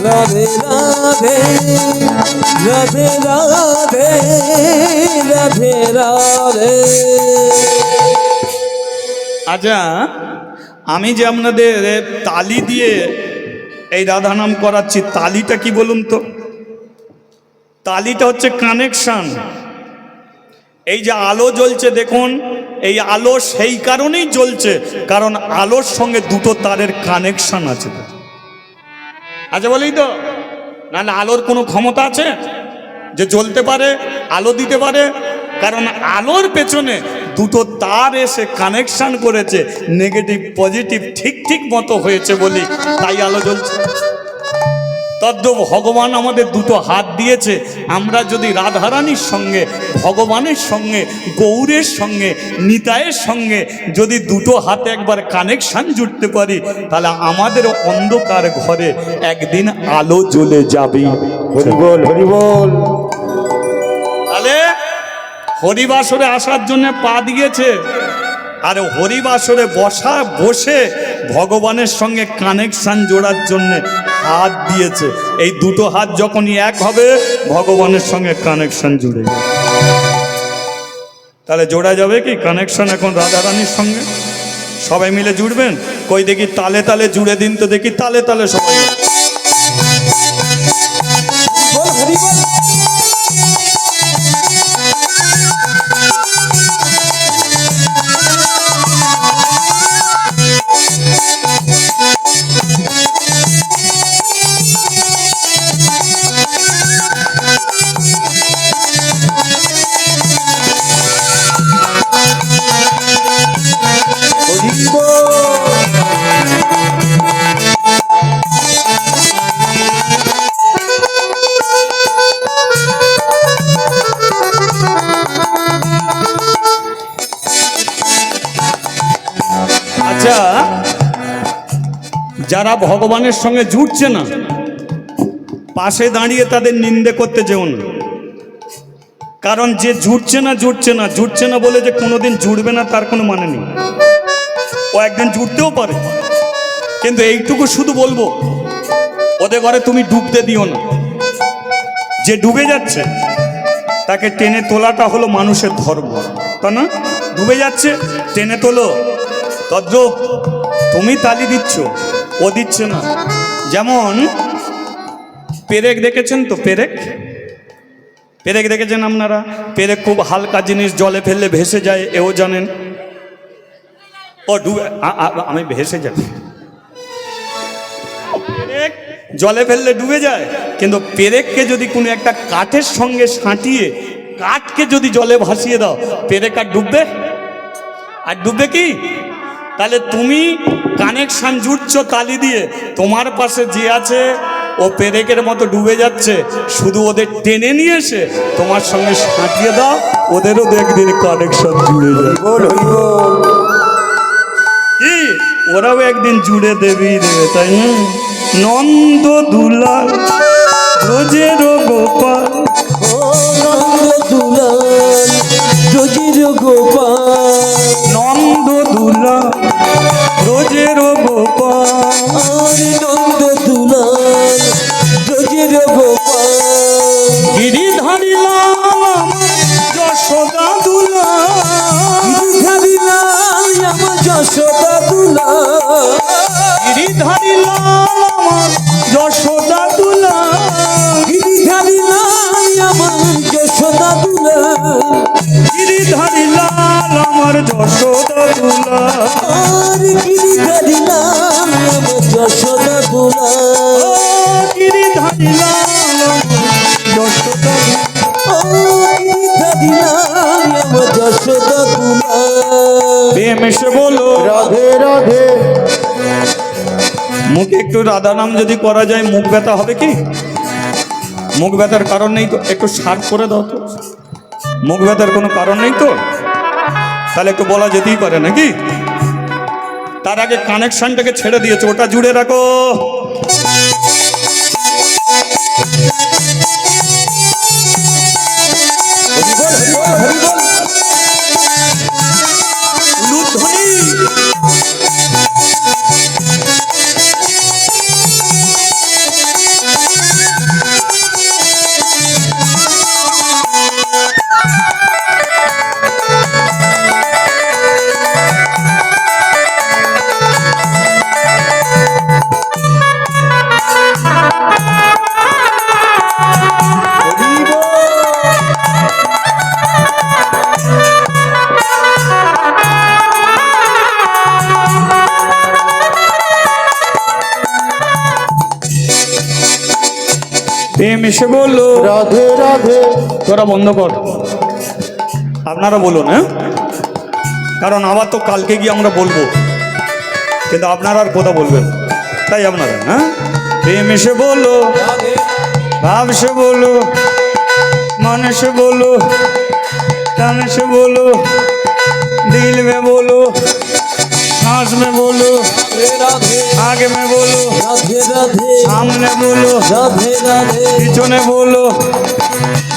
রাধে রাধে রাধে রাধে রাধে রাধে। আচ্ছা, আমি যে আপনাদের তালি দিয়ে এই রাধা নাম করাচ্ছি, তালিটা কি বলুন তো? তালিটা হচ্ছে কানেকশন। এই যে আলো জ্বলছে দেখুন, এই আলো সেই কারণেই জ্বলছে কারণ আলোর সঙ্গে দুটো তারের কানেকশন আছে। আচ্ছা বলেই তো, নাহলে আলোর কোনো ক্ষমতা আছে যে জ্বলতে পারে, আলো দিতে পারে? কারণ আলোর পেছনে দুটো তার এসে কানেকশন করেছে, নেগেটিভ পজিটিভ ঠিক ঠিক মতো হয়েছে বলি তাই আলো জ্বলছে। তদ্রূপ ভগবান আমাদের দুটো হাত দিয়েছে, আমরা যদি রাধারানীর সঙ্গে, ভগবানের সঙ্গে, গৌরের সঙ্গে, নিতাইয়ের সঙ্গে যদি দুটো হাতে একবার কানেকশন জুড়তে পারি, তাহলে আমাদের অন্ধকার ঘরে একদিন আলো জ্বলে যাবে। হরি বল, হরি বল। তাহলে হরিবাসরে আসার জন্য পা দিয়েছে, আর হরিবাসরে বসে ভগবানের সঙ্গে কানেকশন জোড়ার জন্য হাত দিয়েছে। এই দুটো হাত যখনই এক হবে ভগবানের সঙ্গে কানেকশন জুড়ে যাবে। তাহলে জোড়া যাবে কি কানেকশন এখন রাধারানীর সঙ্গে? সবাই মিলে জুড়বেন? কই দেখি তালে তালে জুড়ে দিন তো দেখি, তালে তালে সবাই। বল হরি বল। হরি বল। আচ্ছা, যারা ভগবানের সঙ্গে জুটছে না, পাশে দাঁড়িয়ে তাদের নিন্দে করতে যেও না। কারণ যে জুটছে না বলে যে কোনোদিন জুড়বে না তার কোনো মানে নেই। ও একদিন জুড়তেও পারে, কিন্তু এইটুকু শুধু বলবো, ওদের ঘরে তুমি ডুবতে দিও না। যে ডুবে যাচ্ছে তাকে টেনে তোলাটা হলো মানুষের ধর্ম, তা না? ডুবে যাচ্ছে, টেনে তোলো। তদ্রূপ তুমি তালি দিচ্ছ, ও দিচ্ছে না। যেমন পেরেক দেখেছেন তো? পেরেক দেখেছেন আপনারা? পেরেক খুব হালকা জিনিস, জলে ফেললে ভেসে যায়, এও জানেন। ও ডুবে, আমি ভেসে যাই। পেরেক জলে ফেললে ডুবে যায়, কিন্তু পেরেককে যদি কোনো একটা কাঠের সঙ্গে সাঁটিয়ে কাঠকে যদি জলে ভাসিয়ে দাও, পেরেক আর ডুববে? আর ডুববে কি? তাহলে তুমি কানেকশন জুড়ছো তালি দিয়ে, তোমার পাশে যে আছে ও পেরেকের মতো ডুবে যাচ্ছে, শুধু ওদের টেনে নিয়ে এসে তোমার সঙ্গে সাঁটিয়ে দাও, ওদেরও একদিন কানেকশন জুড়ে যাবে। বল, হরি বল। কি ওরাও একদিন জুড়ে দেবেই দেবে, তাই না? নন্দ দুলাল রোজের গোপাল, ও নন্দ দুলাল রোজের গোপাল, নন্দ দুলাল রোজের গোপাল, নন্দ দুলাল রোজের গোপাল, গিরিধারী লাল যশোদা দুলাল, গিরিধারী লাল আমার যশোদা দুলাল, গিরিধারী লাল আমার যশোদা দুলাল, একটু রাধা নাম যদি করা যায় মুখ ব্যথা হবে কি? মুখ ব্যথার কারণ নেই তো, একটু সার করে দাও তো। মুখ ব্যথার কোনো কারণ নেই তো, তাহলে একটু বলা যেতেই পারে নাকি? তার আগে কানেকশনটাকে ছেড়ে দিয়েছে, ওটা জুড়ে রাখো। লুধ্বনি। প্রেম এসে বললো রাধে রাধে। তোরা বন্ধ কর, আপনারা বলুন। হ্যাঁ, কারণ আবার তো কালকে গিয়ে আমরা বলবো, কিন্তু আপনারা আর কথা বলবেন, তাই আপনারা। হ্যাঁ, প্রেম এসে বললো, ভাব সে বলো, मन से बोलो, तन से बोलो, दिल में बोलो, सांस में बोलो, आगे में बोलो, রাধে রাধে सामने बोलो, রাধে রাধে पीछे बोलो,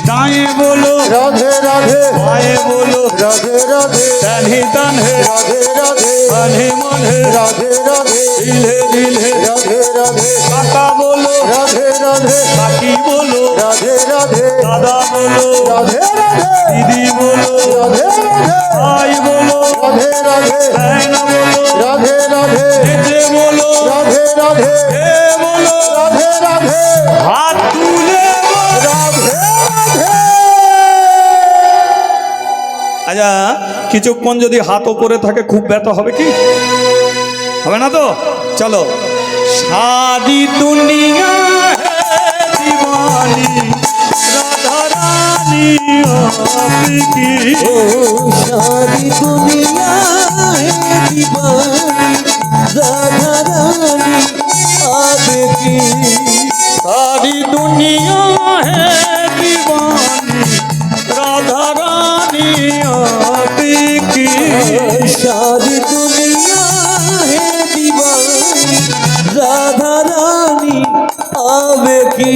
दाएं बोलो, राधे राधे बाएं बोलो, राधे राधे तन ही तन है, राधे राधे मन ही मन है, राधे राधे दिल है दिल है, राधे राधे काका बोलो, राधे राधे काकी बोलो, राधे राधे दादा बोलो, राधे राधे दीदी बोलो, राधे राधे भाई बोलो, राधे राधे बहन बोलो, राधे राधे बेटे बोलो, राधे राधे हे बोलो, राधे राधे हाथ तुले बोलो। राधे राधे আচ্ছা, কিছুক্ষণ যদি হাত ওপরে থাকে খুব ব্যথা হবে কি? হবে না তো? চলো। সারি দুনিয়া है दीवानी, राधा रानी आपकी। ओ सारी दुनिया है दीवानी, राधा रानी आपकी। सारी दुनिया है दीवानी, राधा रानी आपकी। सारी दुनिया है दीवानी, राधा रानी आपकी।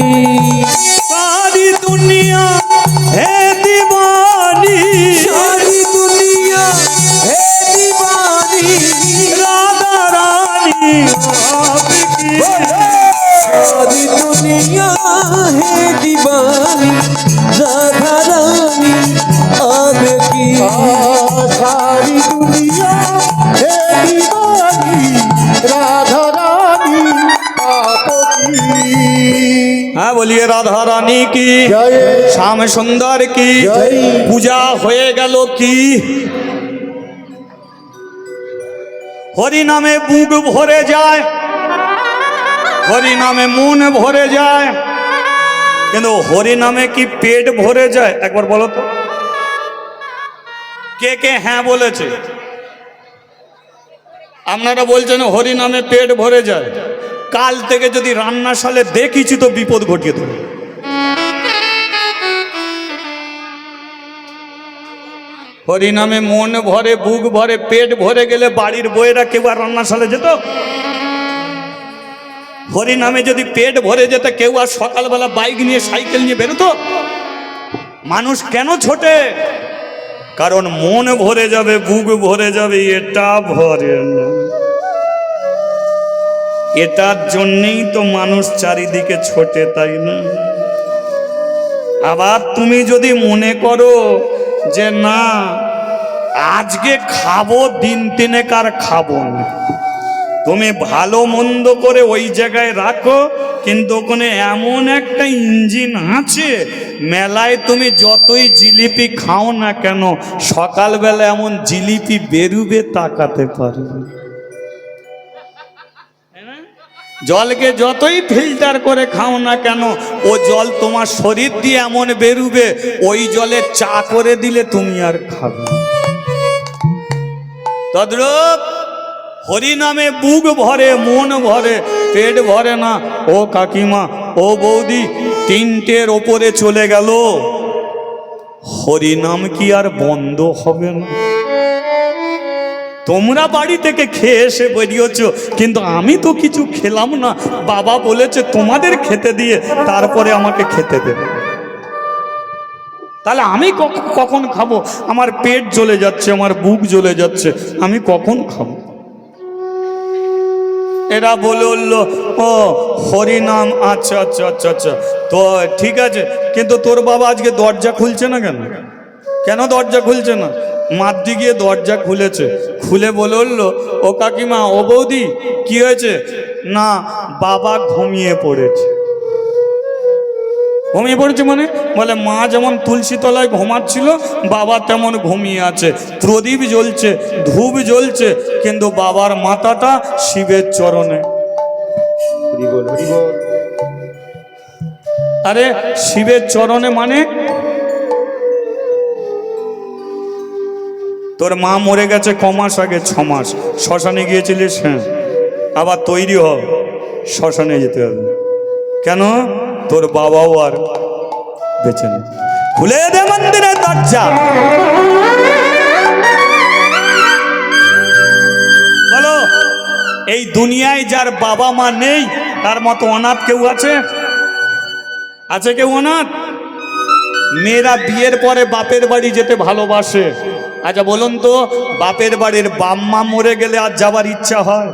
सारी दुनिया है दीवानी, सारी दुनिया है दीवानी, राधा रानी आपकी। सारी दुनिया है दीवानी, राधा रानी आपकी। सारी दुनिया है दीवानी राधा रानी आपकी। हाँ, बोलिए राधा रानी की जय श्याम सुंदर की जय। पूजा হয়ে গেল কি? হরি নামে বুক ভরে যায়, হরি নামে মন ভরে যায়, কিন্তু হরি নামে কি পেট ভরে যায়? একবার বলো তো, কে কে হ্যাঁ বলেছে? আপনারা বলছেন হরি নামে পেট ভরে যায়। কাল থেকে যদি রান্নাশালে দেখিছি তো বিপদ ঘটিয়ে দেবো। হরি নামে মন ভরে, বুক ভরে, পেট ভরে গেলে বাড়ির বউয়েরা কেউ আর রান্নাশালে যেত? হরি নামে যদি পেট ভরে যেত, কেউ আর সকালবেলা বাইক নিয়ে সাইকেল নিয়ে বেরোতো? মানুষ কেন ছোটে? কারণ মন ভরে যাবে, বুক ভরে যাবে, এটা ভরে না। এটার জন্যেই তো মানুষ চারিদিকে ছোটে, তাই না? আবার তুমি যদি মনে করো যে না আজকে খাবো, দিন তিনেক আর খাবো না, তুমি ভালো মন্দ করে ওই জায়গায় রাখো, কিন্তু ওখানে এমন একটা ইঞ্জিন আছে, মেলায় তুমি যতই জিলিপি খাও না কেন, সকালবেলা এমন জিলিপি বেরুবে তাকাতে পারবে। জলকে যতই ফিল্টার করে খাও না কেন, ও জল তোমার শরীর দিয়ে এমন বেরুবে, ওই জলে চা করে দিলে তুমি আর খাবে না। তদ্রূপ হরি নামে বুক ভরে, মন ভরে, পেট ভরে না। ও কাকিমা, ও বৌদি, তিনটের ওপরে চলে গেল, হরিনাম কি আর বন্ধ হবে না? তোমরা বাড়ি থেকে খেয়ে এসে বেরিয়েছ, কিন্তু আমি তো কিছু খেলাম না। বাবা বলেছে তোমাদের খেতে দিয়ে তারপরে আমাকে খেতে দেবে। তাহলে আমি কখন খাবো? আমার পেট জ্বলে যাচ্ছে, আমার বুক জ্বলে যাচ্ছে, আমি কখন খাবো? এরা বলে উঠলো, ও হরিনাম, আচ্ছা আচ্ছা আচ্ছা আচ্ছা, তো ঠিক আছে, কিন্তু তোর বাবা আজকে দরজা খুলছে না কেন? কেন দরজা খুলছে না? মাদ্দি গিয়ে দরজা খুলেছে, খুলে বলে উঠলো, ও কাকিমা, ও বৌদি, কি হয়েছে? না, বাবা ঘুমিয়ে পড়েছে। ঘুমিয়ে পড়েছে মানে? বলে মা যেমন তুলসী তলায় ঘুমাচ্ছিল, বাবা তেমন ঘুমিয়ে আছে। প্রদীপ জ্বলছে, ধূপ জ্বলছে, কিন্তু বাবার মাথাটা শিবের চরণে। হরি বল, হরি বল। আরে শিবের চরণে মানে? তোর মা মরে গেছে কমাস আগে, 6 মাস। শ্মশানে গিয়েছিলিস? হ্যাঁ। আবার তৈরি হ, শ্মশানে যেতে হবে। কেন? তোর বাবাও আর বেঁচে নেই। খুলে দে মন্দিরের দরজা। বলো, এই দুনিয়ায় যার বাবা মা নেই তার মতো অনাথ কেউ আছে? আছে কেউ অনাথ? মেয়েরা বিয়ের পরে বাপের বাড়ি যেতে ভালোবাসে। আচ্ছা বলুন তো, বাপের বাড়ির বাম্মা মরে গেলে আর যাবার ইচ্ছা হয়?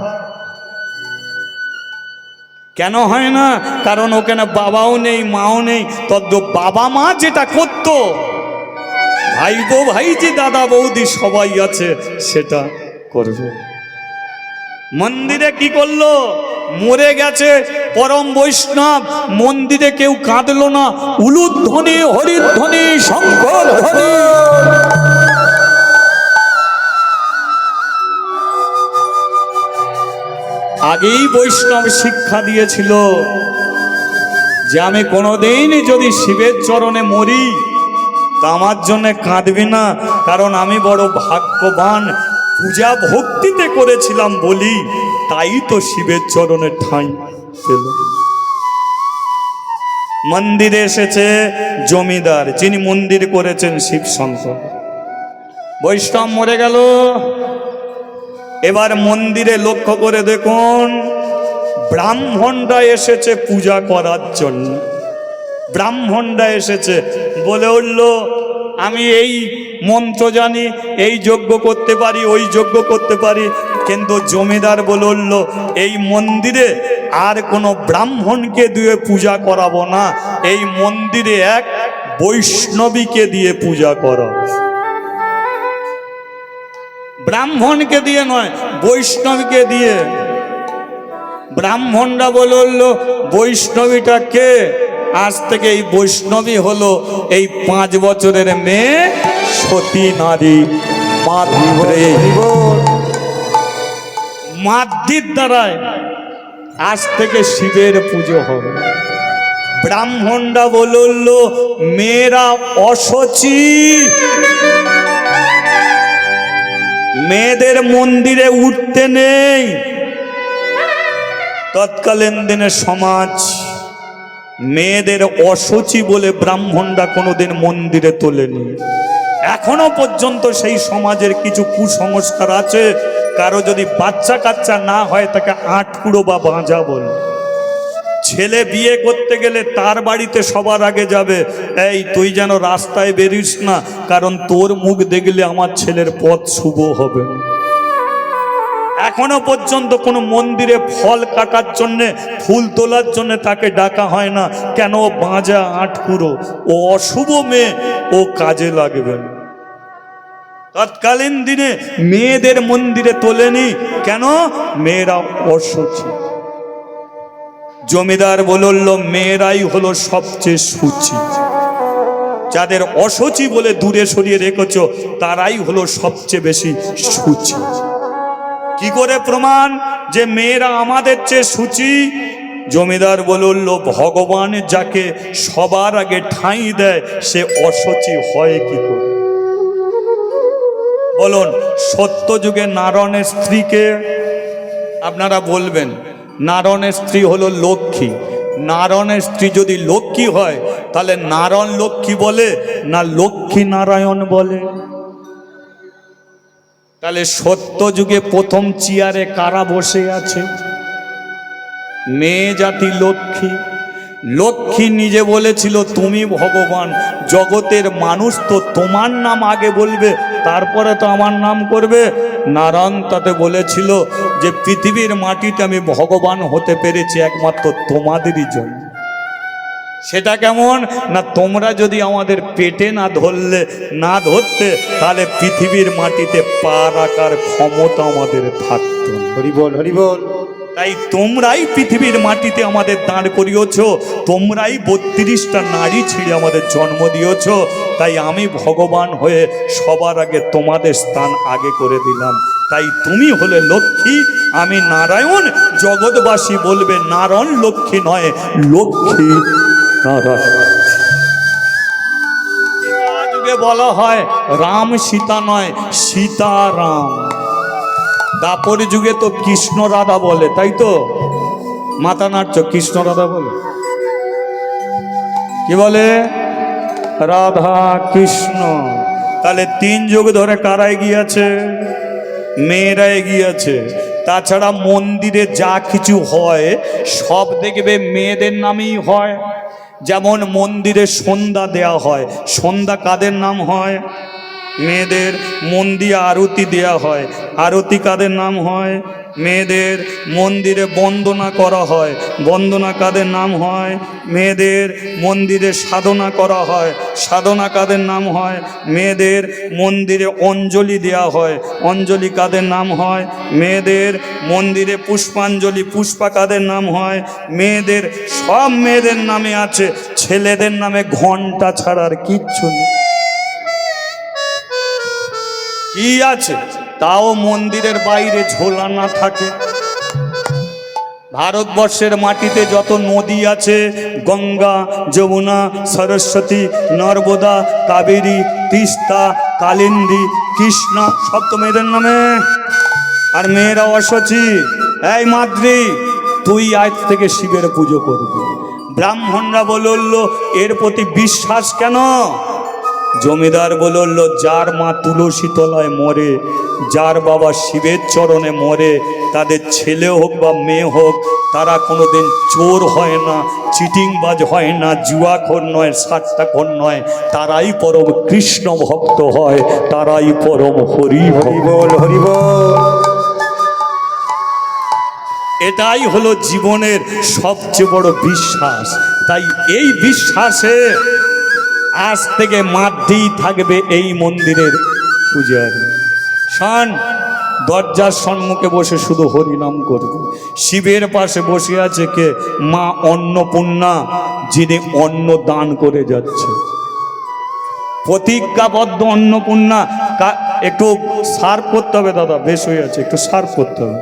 কেন হয় না? কারণ ওখানে বাবাও নেই, মাও নেই। তদ্দ বাবা মা যেটা করত, ভাইবো ভাইজি, দাদা বৌদি সবাই আছে, সেটা করবে। মন্দিরে কি করলো? মরে গেছে পরম বৈষ্ণব, মন্দিরে কেউ কাঁদলো না। উলুধ্বনি, হরিধ্বনি, শঙ্কর ধ্বনি। আগেই বৈষ্ণব শিক্ষা দিয়েছিল যে আমি কোনোদিন যদি শিবের চরণে মরি তা আমার জন্য কাঁদবি না, কারণ আমি বড় ভাগ্যবান, পূজা ভক্তিতে করেছিলাম বলি, তাই তো শিবের চরণে ঠাঁই পেল। মন্দিরে এসেছে জমিদার, যিনি মন্দির করেছেন শিব শঙ্কর। বৈষ্ণব মরে গেল। এবার মন্দিরে লক্ষ্য করে দেখুন, ব্রাহ্মণরা এসেছে পূজা করার জন্য। ব্রাহ্মণরা এসেছে, বলে উঠল, আমি এই মন্ত্র জানি, এই যজ্ঞ করতে পারি, ওই যজ্ঞ করতে পারি। কিন্তু জমিদার বলে উঠল, এই মন্দিরে আর কোনো ব্রাহ্মণকে দিয়ে পূজা করাবো না, এই মন্দিরে এক বৈষ্ণবীকে দিয়ে পূজা করাবো। ব্রাহ্মণকে দিয়ে নয়, বৈষ্ণবীকে দিয়ে। ব্রাহ্মণরা বলে উঠল, বৈষ্ণবীটা কে? আজ থেকে এই বৈষ্ণবী হলো এই 5 বছরের মেয়ে সতী নারী মাদ্রে। মাদ্রির দ্বারায় আজ থেকে শিবের পুজো হবে। ব্রাহ্মণরা বলে উঠল, মেয়েরা অসুচি, মেয়েদের মন্দিরে উঠতে নেই। তৎকালীন দিনে সমাজ মেয়েদের অসুচি বলে ব্রাহ্মণরা কোনোদিন মন্দিরে তোলেনি। এখনো পর্যন্ত সেই সমাজের কিছু কুসংস্কার আছে। কারো যদি বাচ্চা কাচ্চা না হয় তাকে আটকুড়ো বা বাঁজা বলে। ছেলে বিয়ে করতে গেলে তার বাড়িতে সবার আগে যাবে, এই তুই যেন রাস্তায় বেরিস না, কারণ তোর মুখ দেখলে আমার ছেলের পথ শুভ হবে। এখনো পর্যন্ত কোনো মন্দিরে ফল কাটার জন্যে, ফুল তোলার জন্য তাকে ডাকা হয় না। কেন? বাঁজা, আটকুড়ো, ও অশুভ মেয়ে, ও কাজে লাগবে। তৎকালীন দিনে মেয়েদের মন্দিরে তোলেনি। কেন? মেয়েরা অসুচি। জমিদার বলল, মেয়েরাই হলো সবচেয়ে সূচি। যাদের অসুচি বলে দূরে সরিয়ে রেখেছ, তারাই হলো সবচেয়ে বেশি সূচি। কি করে প্রমাণ যে মেয়েরা আমাদের চেয়ে সূচি? জমিদার বলল, ভগবান যাকে সবার আগে ঠাঁই দেয় সে অসুচি হয় কি করে? বলুন, সত্য যুগে নারায়ণের স্ত্রীকে আপনারা বলবেন, নারায়ণের স্ত্রী হলো লক্ষ্মী। নারায়ণের স্ত্রী যদি লক্ষ্মী হয় তাহলে নারায়ণ লক্ষ্মী বলে না লক্ষ্মী নারায়ণ বলে? তাহলে সত্য যুগে প্রথম চেয়ারে কারা বসে আছে? মেয়ে জাতি লক্ষ্মী। লক্ষ্মী নিজে বলেছিল তুমি ভগবান, জগতের মানুষ তো তোমার নাম আগে বলবে, তারপরে তো আমার নাম করবে। নারায়ণ তাতে বলেছিল যে পৃথিবীর মাটিতে আমি ভগবান হতে পেরেছি একমাত্র তোমাদেরই জন্য। সেটা কেমন না, তোমরা যদি আমাদের পেটে না ধরতে তাহলে পৃথিবীর মাটিতে পা রাখার ক্ষমতা আমাদের থাকতো না। হরি বল, হরি বল। তাই তোমরাই পৃথিবীর মাটিতে আমাদের দাঁড় করিয়েছ, তোমরাই 32টা নারী ছিঁড়ে আমাদের জন্ম দিয়েছ। তাই আমি ভগবান হয়ে সবার আগে তোমাদের স্থান আগে করে দিলাম। তাই তুমি হলে লক্ষ্মী, আমি নারায়ণ। জগৎবাসী বলবে নারায়ণ লক্ষ্মী নয়, লক্ষ্মী নারায়ণ। যুগে বলা হয় রাম সীতা নয়, সীতা রাম। দাপর যুগে তো কৃষ্ণ রাধা বলে, তাই তো? মাথা নাড়ছ, কৃষ্ণ রাধা বলে কি বলে? রাধা কৃষ্ণ। তাহলে 3 যুগ ধরে কারা এগিয়েছে? মেয়েরা এগিয়েছে। তাছাড়া মন্দিরে যা কিছু হয় সব দেখবে মেয়েদের নামেই হয়। যেমন মন্দিরে সন্ধ্যা দেয়া হয়, সন্ধ্যা কাদের নাম হয়? মেয়েদের। মন্দিরে আরতি দেয়া হয়, আরতি কাদের নাম হয়? মেয়েদের। মন্দিরে বন্দনা করা হয়, বন্দনা কাদের নাম হয়? মেয়েদের। মন্দিরে সাধনা করা হয়, সাধনা কাদের নাম হয়? মেয়েদের। মন্দিরে অঞ্জলি দেয়া হয়, অঞ্জলি কাদের নাম হয়? মেয়েদের। মন্দিরে পুষ্পাঞ্জলি, পুষ্পা কাদের নাম হয়? মেয়েদের। সব মেয়েদের নামে আছে, ছেলেদের নামে ঘন্টা ছাড়ার কিচ্ছু নেই। কি আছে? তাও মন্দিরের বাইরে ঝোলা না থাকে। ভারতবর্ষের মাটিতে যত নদী আছে, গঙ্গা, যমুনা, সরস্বতী, নর্মদা, কাবেরী, তিস্তা, কালিন্দী, কৃষ্ণা, সব তো মেয়েদের নামে। আর মেয়েরা অসচি। এই মাদ্রি, তুই আজ থেকে শিবের পুজো করবি। ব্রাহ্মণরা বলল এর প্রতি বিশ্বাস কেন? জমিদার বলল যার মা তুলসী তলায় মরে, যার বাবা শিবের চরণে মরে, তাদের ছেলে হোক বা মেয়ে হোক, তারা কোনোদিন চোর হয় না, চিটিংবাজ হয় না, জুয়াখোর নয়, সাট্টাখোর নয়। তারাই পরম কৃষ্ণ ভক্ত হয়, তারাই পরম হরি বল, হরি বল। এটাই হলো জীবনের সবচেয়ে বড় বিশ্বাস। তাই এই বিশ্বাসে আজ থেকে মাধ্যেই থাকবে এই মন্দিরের পূজারী। শান দরজার সম্মুখে বসে শুধু হরিনাম করবে। শিবের পাশে বসে আছে কে? মা অন্নপূর্ণা, যিনি অন্ন দান করে যাচ্ছে। প্রতিজ্ঞাবদ্ধ অন্নপূর্ণা। একটু সার্ভ করতে হবে দাদা, বেশ হয়ে আছে, একটু সার্ভ করতে হবে,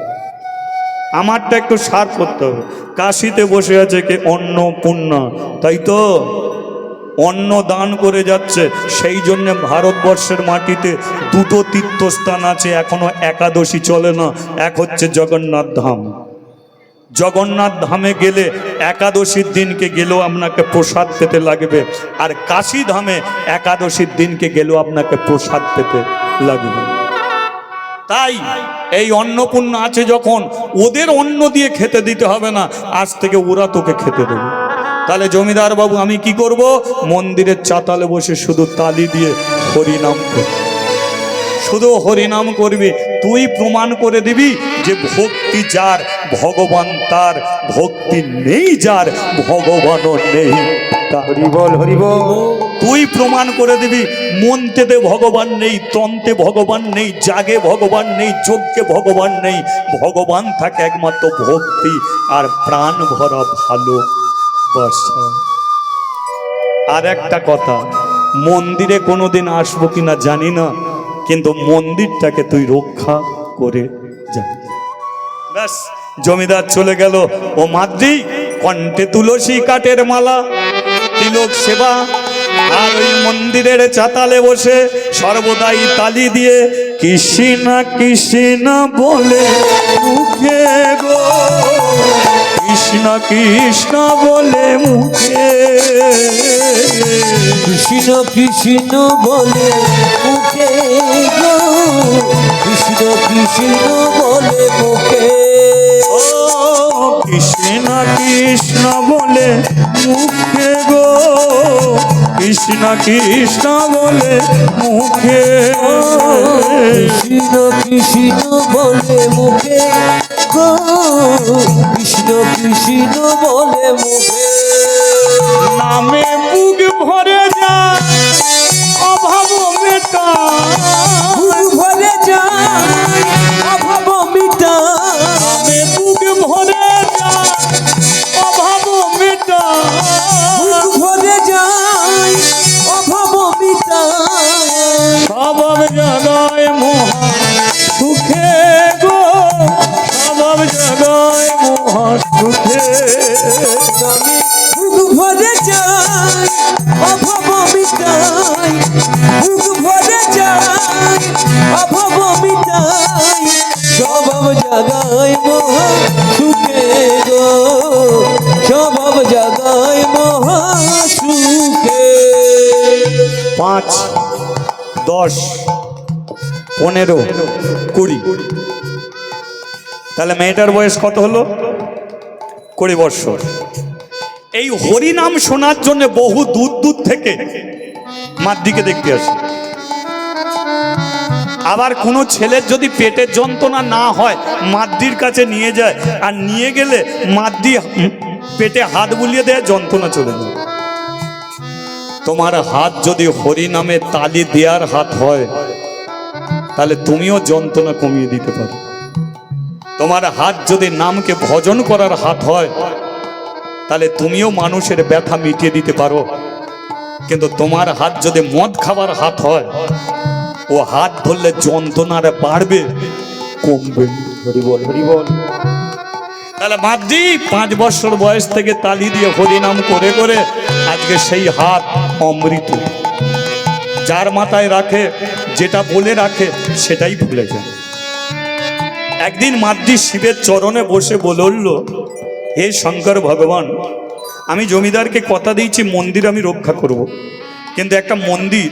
আমারটা একটু সার্ভ করতে হবে। কাশিতে বসে আছে কে? অন্নপূর্ণা, তাই তো? অন্ন দান করে যাচ্ছে। সেই জন্য ভারতবর্ষের মাটিতে 2টো তীর্থস্থান আছে, এখনো একাদশী চলে না। এক হচ্ছে জগন্নাথ ধাম। জগন্নাথ ধামে গেলে একাদশীর দিনকে গেলেও আপনাকে প্রসাদ পেতে লাগবে, আর কাশী ধামে একাদশীর দিনকে গেলেও আপনাকে প্রসাদ পেতে লাগবে। তাই এই অন্নপূর্ণা আছে যখন, ওদের অন্ন দিয়ে খেতে দিতে হবে না, আজ থেকে ওরা তোকে খেতে দেবে। তাহলে জমিদার বাবু আমি কি করব? মন্দিরের চাতালে বসে শুধু তালি দিয়ে হরিনাম কর, শুধু হরিনাম করবি। তুই প্রমাণ করে দিবি যে ভক্তি যার ভগবান তার, ভক্তি নেই যার ভগবানও নেই। হরি বল, হরি বল। তুই প্রমাণ করে দিবি মন্ত্রেতে ভগবান নেই, তন্ত্রে ভগবান নেই, জাগে ভগবান নেই, যজ্ঞে ভগবান নেই। ভগবান থাকে একমাত্র ভক্তি আর প্রাণ ভরা ভালোবাসা। আর একটা কথা, মন্দিরে কোনোদিন আসবো কিনা জানি না, কিন্তু মন্দিরটাকে তুই রক্ষা করে যাবি। ব্যাস, জমিদার চলে গেল। ও মাদ্রি, কণ্ঠে তুলসী কাঠের মালা, তিলক সেবা, আর ওই মন্দিরের চাতালে বসে সর্বদাই তালি দিয়ে কৃষ্ণ কৃষ্ণ বলে মুখে গো কৃষ্ণ কৃষ্ণ বলে মুখে, কৃষ্ণ কৃষ্ণ বলে মুখে গো, কৃষ্ণ কৃষ্ণ বলে মুখে। ও কৃষ্ণ কৃষ্ণ বলে মুখে গো, কৃষ্ণ কৃষ্ণ বলে মুখে, কৃষ্ণ কৃষ্ণ বলে মুখে গো, কৃষ্ণ কৃষ্ণ বলে মুখে। নামে বুক ভরে যায় অভাব মেটা, বুক ভরে যায় অভাব মিটা, নামে বুক ভরে যায় অভাব মেটা, বুক ভরে যায় অভাব মিটা, স্বভাব জাগায় মহা সুখে গো, স্বভাব জাগায় মহা সুখে। নামে বুক ভরে যায় অভাব মিটাই, বুক ভরে যায় অভাব মিটাই, স্বভাব জাগায় মহা সুখে গো, স্বভাব জাগায় মহা সুখে। 5, 10, 15, 20, তাহলে মেয়েটার বয়স কত হলো? 20 বছর। এই হরিনাম শোনার জন্য বহু দূর দূর থেকে মাদ্দিকে দেখতে আসে। আবার কোনো ছেলের যদি পেটের যন্ত্রণা না হয় মাদ্দির কাছে নিয়ে যায়, আর নিয়ে গেলে মাদ্দি পেটে হাত বুলিয়ে দেয়, যন্ত্রণা চলে যায়। তোমার হাত যদি হরিনামে তালি দেওয়ার হাত হয় তাহলে তুমিও যন্ত্রণা কমিয়ে দিতে পারো। তোমার হাত যদি নামকে ভজন করার হাত হয় তাহলে তুমিও মানুষের ব্যথা মিটিয়ে দিতে পারো। কিন্তু তোমার হাত যদি মদ খাবার হাত হয়, ও হাত ধরলে যন্ত্রণা বাড়বে, কমবে। হরি বল হরি বল। তাহলে মাদ্দি 5 বছর বয়স থেকে তালি দিয়ে হরিনাম করে করে আজকে সেই হাত অমৃত। যার মাথায় রাখে, যেটা বলে রাখে সেটাই ভুলে যায়। একদিন মাদ্দি শিবের চরণে বসে বলল, হে শঙ্কর ভগবান, আমি জমিদারকে কথা দিয়েছি মন্দির আমি রক্ষা করব। কিন্তু একটা মন্দির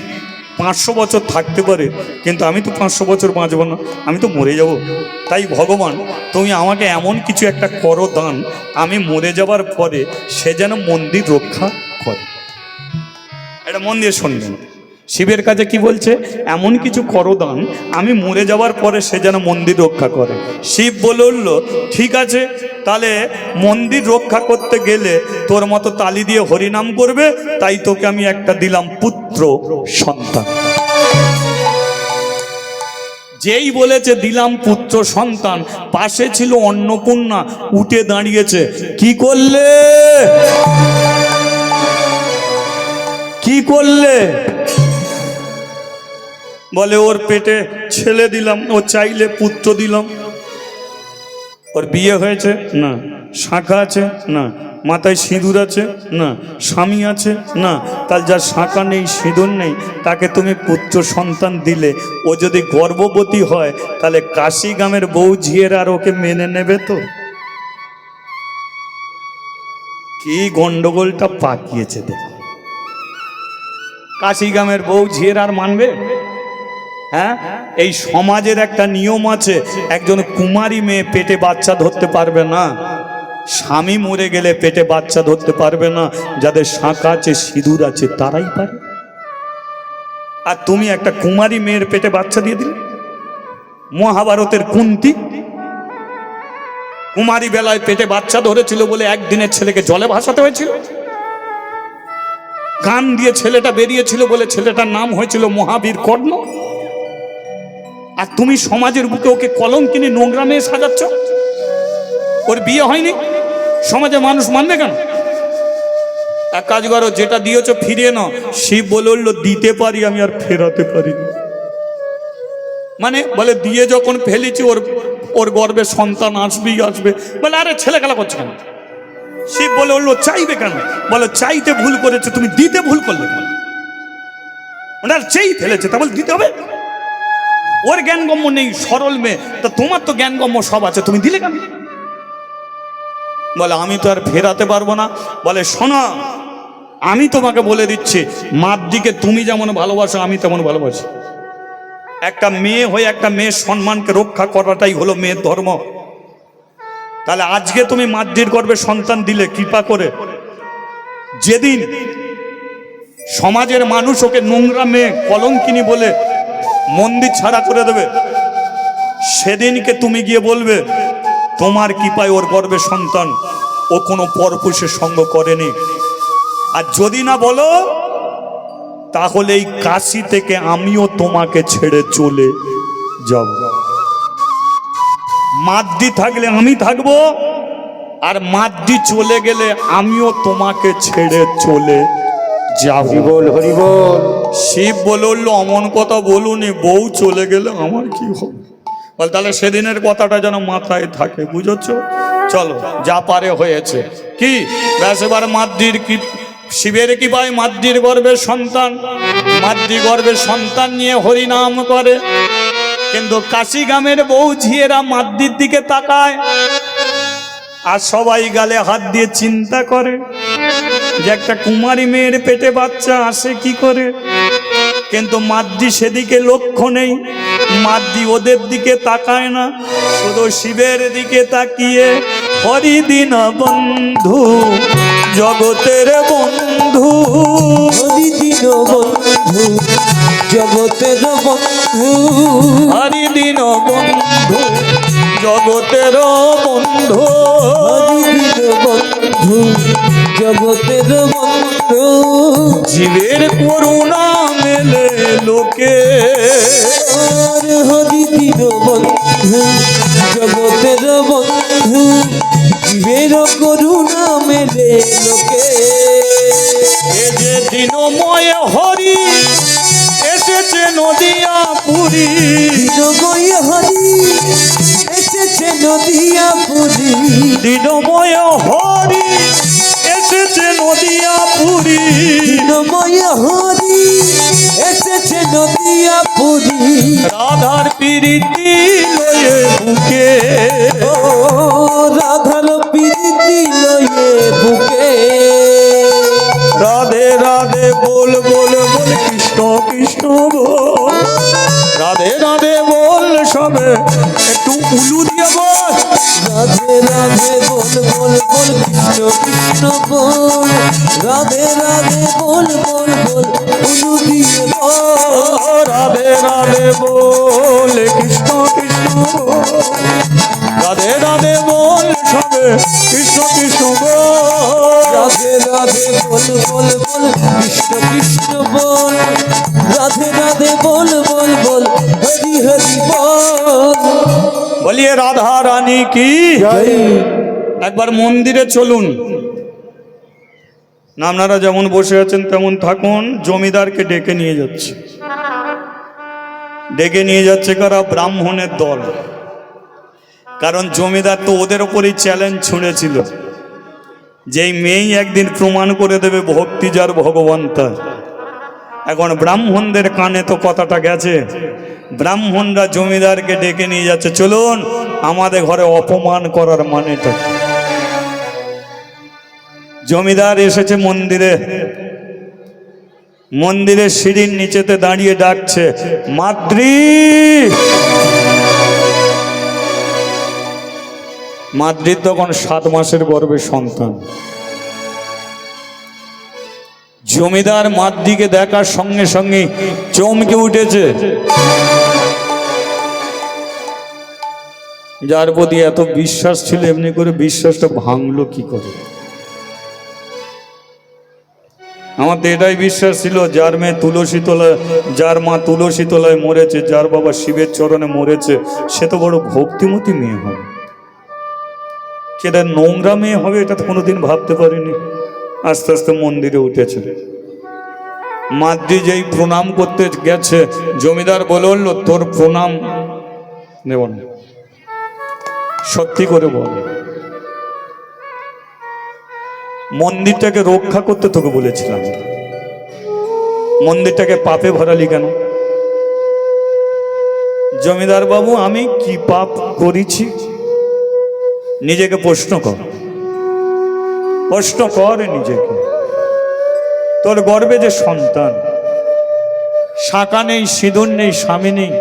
500 বছর থাকতে পারে, কিন্তু আমি তো 500 বছর বাঁচব না, আমি তো মরে যাব। তাই ভগবান তুমি আমাকে এমন কিছু একটা করো দান, আমি মরে যাবার পরে সে যেন মন্দির রক্ষা করে। এটা মন দিয়ে শুনবেন। শিবের কাছে কি বলছে? এমন কিছু করো দান, আমি মরে যাওয়ার পরে সে যেন মন্দির রক্ষা করে। শিব বলল, ঠিক আছে, তাহলে মন্দির রক্ষা করতে গেলে তোর মতো তালি দিয়ে হরিনাম করবে, তাই তোকে আমি একটা দিলাম পুত্র সন্তান। যেই বলেছে দিলাম পুত্র সন্তান, পাশে ছিল অন্নপূর্ণা, উঠে দাঁড়িয়েছে। কি করলে, কি করলে? বলে ওর পেটে ছেলে দিলাম, ও চাইলে পুত্র দিলাম। ওর বিয়ে হয়েছে না, শাঁখা আছে না, মাথায় সিঁদুর আছে না, স্বামী আছে না, তার যার শাঁখা নেই সিঁদুর নেই তাকে তুমি পুত্র সন্তান দিলে, ও যদি গর্ভবতী হয় তাহলে কাশি গ্রামের বউ ঝিয়ের আর ওকে মেনে নেবে তো? কি গন্ডগোলটা পাকিয়েছে দেখো। কাশি গ্রামের বউ ঝিয়ের আর মানবে? হ্যাঁ, এই সমাজের একটা নিয়ম আছে, একজন কুমারী মেয়ে পেটে বাচ্চা ধরতে পারবে না, স্বামী মরে গেলে পেটে বাচ্চা ধরতে পারবে না, যাদের শাঁখা আছে সিঁদুর আছে তারাই পারে। আর তুমি একটা কুমারী মেয়ের পেটে বাচ্চা দিয়ে দিলে। মহাভারতের কুন্তী কুমারী বেলায় পেটে বাচ্চা ধরেছিল বলে একদিনের ছেলেকে জলে ভাসাতে হয়েছিল। কান দিয়ে ছেলেটা বেরিয়েছিল বলে ছেলেটার নাম হয়েছিল মহাবীর কর্ণ। আর তুমি সমাজের বুকে ওকে কলঙ্কিনী নোংরা মেয়ে সাজাচ্ছ। ওর বিয়ে হয়নি, সমাজে মানুষ মানবে কেন? এক কাজ করো, যেটা দিয়েছ ফিরিয়ে নাও। শিব বলল, দিতে পারি আমি, আর ফেরাতে পারি না। মানে বলে দিয়ে যখন ফেলেছি ওর গর্ভে সন্তান আসবেই আসবে। বলে আরে ছেলে খেলা করছো কেন? শিব বলল, চাইবে কেন? বলে চাইতে ভুল করেছে, তুমি দিতে ভুল করলে কেন? ওনার চেয়ে ফেলেছে, তা বলে দিতে হবে? ওর জ্ঞানগম্য নেই, সরল মেয়ে, তা তোমার তো জ্ঞানগম্য সব আছে, তুমি দিলে কেন? বলে আমি তো আর ফেরাতে পারবো না। বলে শোনো, আমি তোমাকে বলে দিচ্ছি, মাদ্রিকে তুমি যেমন ভালোবাসো আমি তেমন ভালোবাসি। একটা মেয়ে হয়ে একটা মেয়ের সম্মানকে রক্ষা করাটাই হলো মেয়ের ধর্ম। তাহলে আজকে তুমি মাদ্রির গর্ভে সন্তান দিলে কৃপা করে, যেদিন সমাজের মানুষ ওকে নোংরা মেয়ে কলঙ্কিনী বলে মন্দির ছাড়া করে দেবে, সেদিনকে তুমি গিয়ে বলবে তোমার কৃপায় ওর গর্ভে সন্তান, ও কোনো পরপুরুষের সঙ্গ করেনি। আর যদি না বলো, তাহলে এই কাশি থেকে আমিও তোমাকে ছেড়ে চলে যাব। মাদ্রি থাকলে আমি থাকবো, আর মাদ্রি চলে গেলে আমিও তোমাকে ছেড়ে চলে যাব। হরিবোল হরিবোল। শিব বলল অমন কথা বলুনি, বউ চলে গেলে আমার কি হবে? বল তাহলে সেদিনের কথাটা যেন মাথায় থাকে, বুঝেছো? চলো, যা পারে হয়েছে। কি ব্যাস, এবার মাদ্রির কি শিবের কি পায়, মাদ্রির গর্ভের সন্তান, মাদ্রি গর্ভের সন্তান নিয়ে হরিনাম করে। কিন্তু কাশি গ্রামের বউ ঝিয়েরা মাদ্রির দিকে তাকায়, আর সবাই গালে হাত দিয়ে চিন্তা করে যে একটা কুমারী মেয়ের পেটে বাচ্চা আসে কি করে। কিন্তু মাদ্রি সেদিকে লক্ষ্য নেই, মাদ্রি ওদের দিকে তাকায় না, শুধু শিবের দিকে তাকিয়ে হরিদিন বন্ধু জগতের বন্ধু, হরিদিন বন্ধু জগতের বন্ধু, হরিদিন বন্ধু জগতের বন্ধু, হরিদিন বন্ধু জগতের বন্ধু, জীবের করুণা মেলে লোকে, আর হরিদিন বন্ধু জগতের বন্ধু, জীবের করুণা মেলে লোকে। এ যে দিনময় হরি এসেছে নদিয়া পুরী, দিনময় হরি এসেছে নদিয়া পুরী, দিনময় হরি এসেছে নদিয়া পুরী, দিনময় হরি এসেছে নদিয়া পুরী, রাধার প্রীতি লয়ে বুকে, ও রাধার প্রীতি লয়ে বুকে, রাধে রাধে বল বল বল কৃষ্ণ কৃষ্ণ বল, রাধে রাধে বল সবে একটু উলু দিয়ে বল, রাধে রাধে বল বল বল কৃষ্ণ কৃষ্ণ বল, রাধে রাধে বল বল বল উলু দিয়ে বল, রাধে রাধে বল কৃষ্ণ কৃষ্ণ বল, রাধে রাধে বল সবে কৃষ্ণ কৃষ্ণ বল, রাধে রাধে বল বল বল কৃষ্ণ কৃষ্ণ বল, রাধে রাধে বল বল বল হরি হরি বল। বলিয়ে রাধা রানী কি। জয়। একবার মন্দিরে চলুন না, আপনারা যেমন বসে আছেন তেমন থাকুন। জমিদারকে ডেকে নিয়ে যাচ্ছে, ডেকে নিয়ে যাচ্ছে কারা? ব্রাহ্মণের দল। কারণ জমিদার তো ওদের ওপরই চ্যালেঞ্জ ছুঁড়েছিল, যেই মেয়েই একদিন প্রমাণ করে দেবে ভক্তি যার ভগবান তার। এখন ব্রাহ্মণদের কানে তো কথাটা গেছে, ব্রাহ্মণরা জমিদারকে ডেকে নিয়ে যাচ্ছে, চলুন আমাদের ঘরে অপমান করার মানেটা। জমিদার এসেছে মন্দিরে, মন্দিরের সিঁড়ির নিচেতে দাঁড়িয়ে ডাকছে, মাদ্রি। মাদ্রির তখন 7 মাসের গর্ভে সন্তান। জমিদার মাদ্রিকে দেখার সঙ্গে সঙ্গে চমকে উঠেছে, যার প্রতি এত বিশ্বাস ছিল এমনি করে বিশ্বাসটা ভাঙলো কি করে? আমার তো এটাই বিশ্বাস ছিল, যার মেয়ে তুলসী তলায়, যার মা তুলসী তলায় মরেছে, যার বাবা শিবের চরণে মরেছে, সে তো বড় ভক্তিমতী মেয়ে হবে। সেটা নোংরা মেয়ে হবে এটা তো কোনোদিন ভাবতে পারিনি। আস্তে আস্তে মন্দিরে উঠেছে। মাদ্রি যেই প্রণাম করতে গেছে, জমিদার বলল তোর প্রণাম নেব না, সত্যি করে বল, মন্দিরটাকে রক্ষা করতে তোকে বলেছিলাম, মন্দিরটাকে পাপে ভরালি কেন? জমিদার বাবু আমি কি পাপ করেছি নিজেকে প্রশ্ন কর। প্রশ্ন কর নিজেকে, তোর গর্বে যে সন্তান, শাঁকা নেই, সিঁদুর নেই, স্বামী নেই,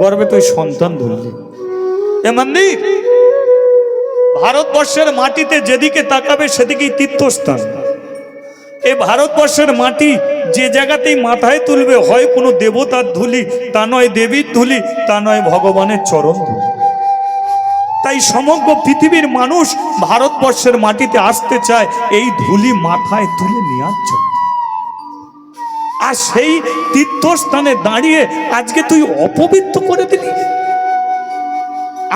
গর্বে তুই সন্তান ধরলি। এ মন্দির ভারতবর্ষের মাটিতে যেদিকে তাকাবে সেদিকেই তীর্থস্থান। এ ভারতবর্ষের মাটি যে জায়গাতেই মাথায় তুলবে, হয় কোনো দেবতার ধুলি, তা নয় দেবীর ধুলি, তা নয় ভগবানের চরণ ধুলি। তাই সমগ্র পৃথিবীর মানুষ ভারতবর্ষের মাটিতে আসতে চায় এই ধুলি মাথায় তুলে নেওয়ার জন্য। আর সেই তীর্থস্থানে দাঁড়িয়ে আজকে তুই অপবিত্র করে দিলি।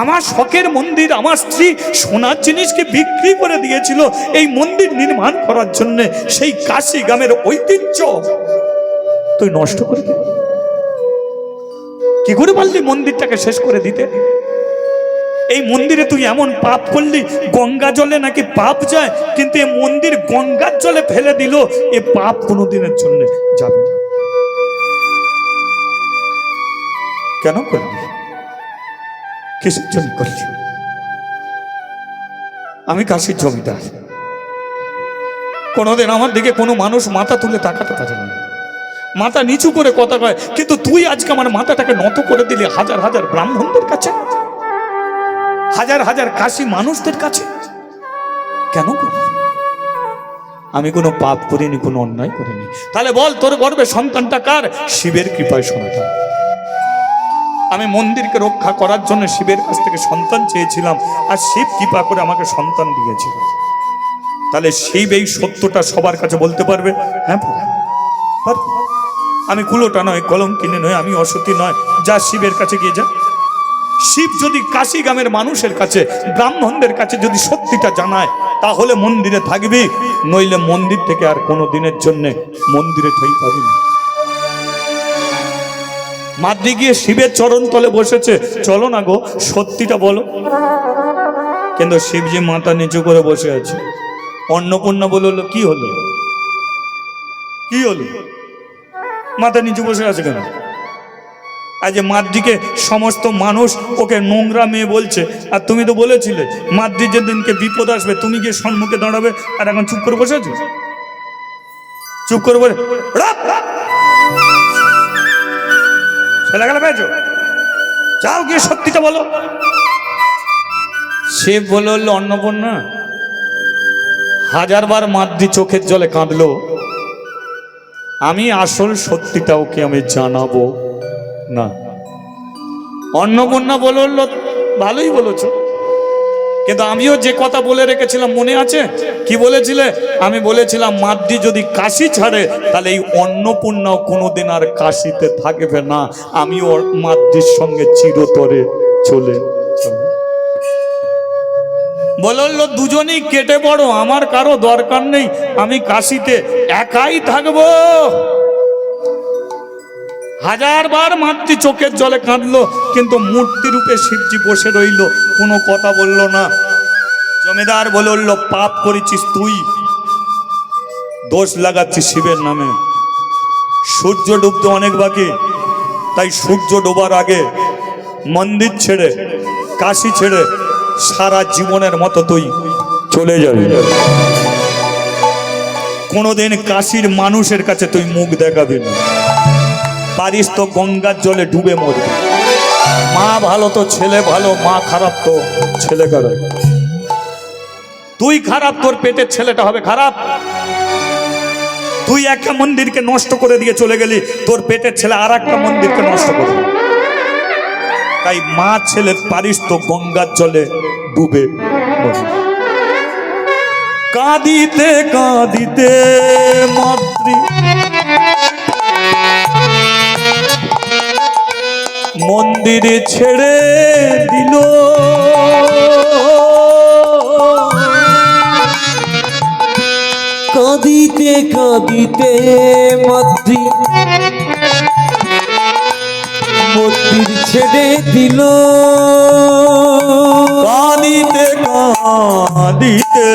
আমার শখের মন্দির, আমার স্ত্রী সোনার জিনিসকে বিক্রি করে দিয়েছিল এই মন্দির নির্মাণ করার জন্য। সেই কাশী গ্রামের ঐতিহ্য তুই নষ্ট করে দিলি। কি করে পারলি মন্দিরটাকে শেষ করে দিতে? এই মন্দিরে তুই এমন পাপ করলি, গঙ্গা জলে নাকি পাপ যায়, কিন্তু এই মন্দির গঙ্গার জলে ফেলে দিল। এ পাপ কোনোদিনের জন্য যাবে না। কেন করলি? কিসের জন্য করলি? আমি কাশীর জমিদার, কোনোদিন আমার দিকে কোনো মানুষ মাথা তুলে তাকাতে পারে না, মাথা নিচু করে কথা কয়, কিন্তু তুই আজকে আমার মাথাটাকে নত করে দিলি হাজার হাজার ব্রাহ্মণদের কাছে, হাজার হাজার কাশী মানুষদের কাছে। কেন করলি? আমি কোনো পাপ করিনি, কোনো অন্যায় করিনি। তাহলে বল, তোর গর্বে সন্তানটা কার? শিবের কৃপায় সন্তান। আমি মন্দিরকে রক্ষা করার জন্য শিবের কাছ থেকে সন্তান চেয়েছিলাম, আর শিব কৃপা করে আমাকে সন্তান দিয়েছিল। তাহলে শিব এই সত্যটা সবার কাছে বলতে পারবে? হ্যাঁ পারবে। আমি কুলোটা নয়, কলঙ্কিনী নয়, আমি অসতী নয়। যা শিবের কাছে গিয়ে যা। শিব যদি কাশী গ্রামের মানুষের কাছে, ব্রাহ্মণদের কাছে যদি সত্যিটা জানায়, তাহলে মন্দিরে থাকবি, নইলে মন্দির থেকে আর কোনো দিনের জন্য মন্দিরে ঠাঁই পাবি না। মাদ্রি গিয়ে শিবের চরণ তলে বসেছে, চলো না গো সত্যিটা বলো। কিন্তু শিবজি মাথা নিচু করে বসে আছে। অন্নপূর্ণা বলল, কি হলো? কি হলো? মাথা নিচু বসে আছে কেন? আজ মাদ্রিকে সমস্ত মানুষ ওকে নোংরা মেয়ে বলছে, আর তুমি তো বলেছিলে মাদ্রি যেদিনকে বিপদ আসবে তুমি গিয়ে সম্মুখে দাঁড়াবে, আর এখন চুপ করে বসে আছো। চুপ করে বলে ছেলেগুলো পেয়েছো, যাও গিয়ে সত্যিটা বলো। সে বলল, অন্নপূর্ণা, হাজারবার মাদ্রি চোখের জলে কাঁদলো, আমি আসল সত্যিটা ওকে আমি জানাবো না। অন্নপূর্ণা বলল, ভালোই বলেছ, কিন্তু আমিও যে কথা বলে রেখেছিলাম মনে আছে? কি বলেছিলে? আমি বলেছিলাম মাদ্রি যদি কাশি ছাড়ে তাহলে এই অন্নপূর্ণাও কোনোদিন আর কাশিতে থাকবে না, আমিও মাদ্রির সঙ্গে চিরতরে চলে যাব। বলল, দুজনেই কেটে পড়ো, আমার কারো দরকার নেই, আমি কাশিতে একাই থাকবো। হাজারবার মাতৃ চোখের জলে কাঁদলো, কিন্তু মূর্তি রূপে শিবজি বসে রইল, কোনো কথা বলল না। জমিদার বলল, পাপ করেছিস তুই, দোষ লাগাচ্ছিস শিবের নামে। সূর্য ডুবতে অনেক বাকি, তাই সূর্য ডোবার আগে মন্দির ছেড়ে, কাশি ছেড়ে সারা জীবনের মতো তুই চলে যাবি। কোনোদিন কাশীর মানুষের কাছে তুই মুখ দেখাবি না। পারিস তো গঙ্গার জলে ডুবে মরবি। মা ভালো তো ছেলে ভালো, মা খারাপ তো ছেলে খারাপ। তুই খারাপ, তোর পেটের ছেলেটা হবে খারাপ। তুই একটা মন্দিরকে নষ্ট করে দিয়ে চলে গেলি, তোর পেটের ছেলে আর একটা মন্দিরকে নষ্ট করবে। তাই মা ছেলে পারিস তো গঙ্গার জলে ডুবে মরবি। কাঁদিতে কাঁদিতে মাতৃ মন্দিরে ছেড়ে দিল, কাঁদিতে কাঁদিতে মাতৃ মন্দির ছেড়ে দিল, কাঁদিতে কাঁদিতে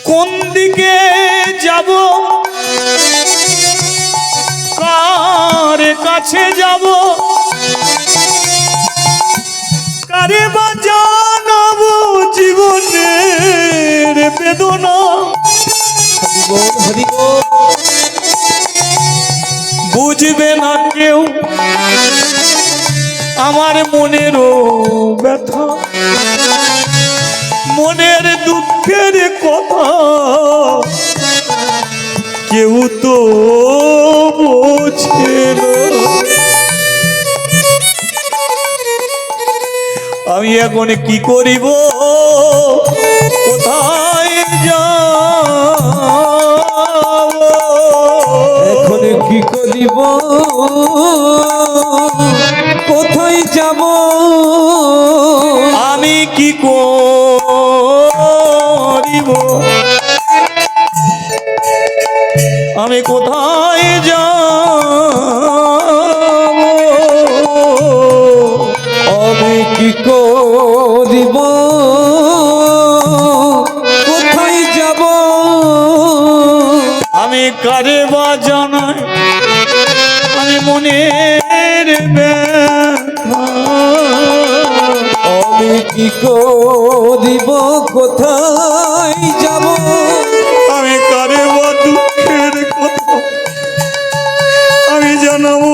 কোন দিকে যাব, কার কাছে যাব, কারে বা বেদনা হরি বল হরি বল। বুঝবে না কেউ আমার মনেরও ব্যথা, মনের দুঃখের কথা কেউ তো বোঝে না। আমি এখন কি করিব, কোথায় যাব? এখন কি করিব, কোথায় যাব? আমি কি করিব, আমি কোথায় যাব? আমি কি করিব, কোথায় যাব? আমি কারে বা জানাই আমি মনের ব্যথা। আমি কি করিব, কোথায় যাব? আমি কারে বা দুঃখের কথা আমি জানাবো,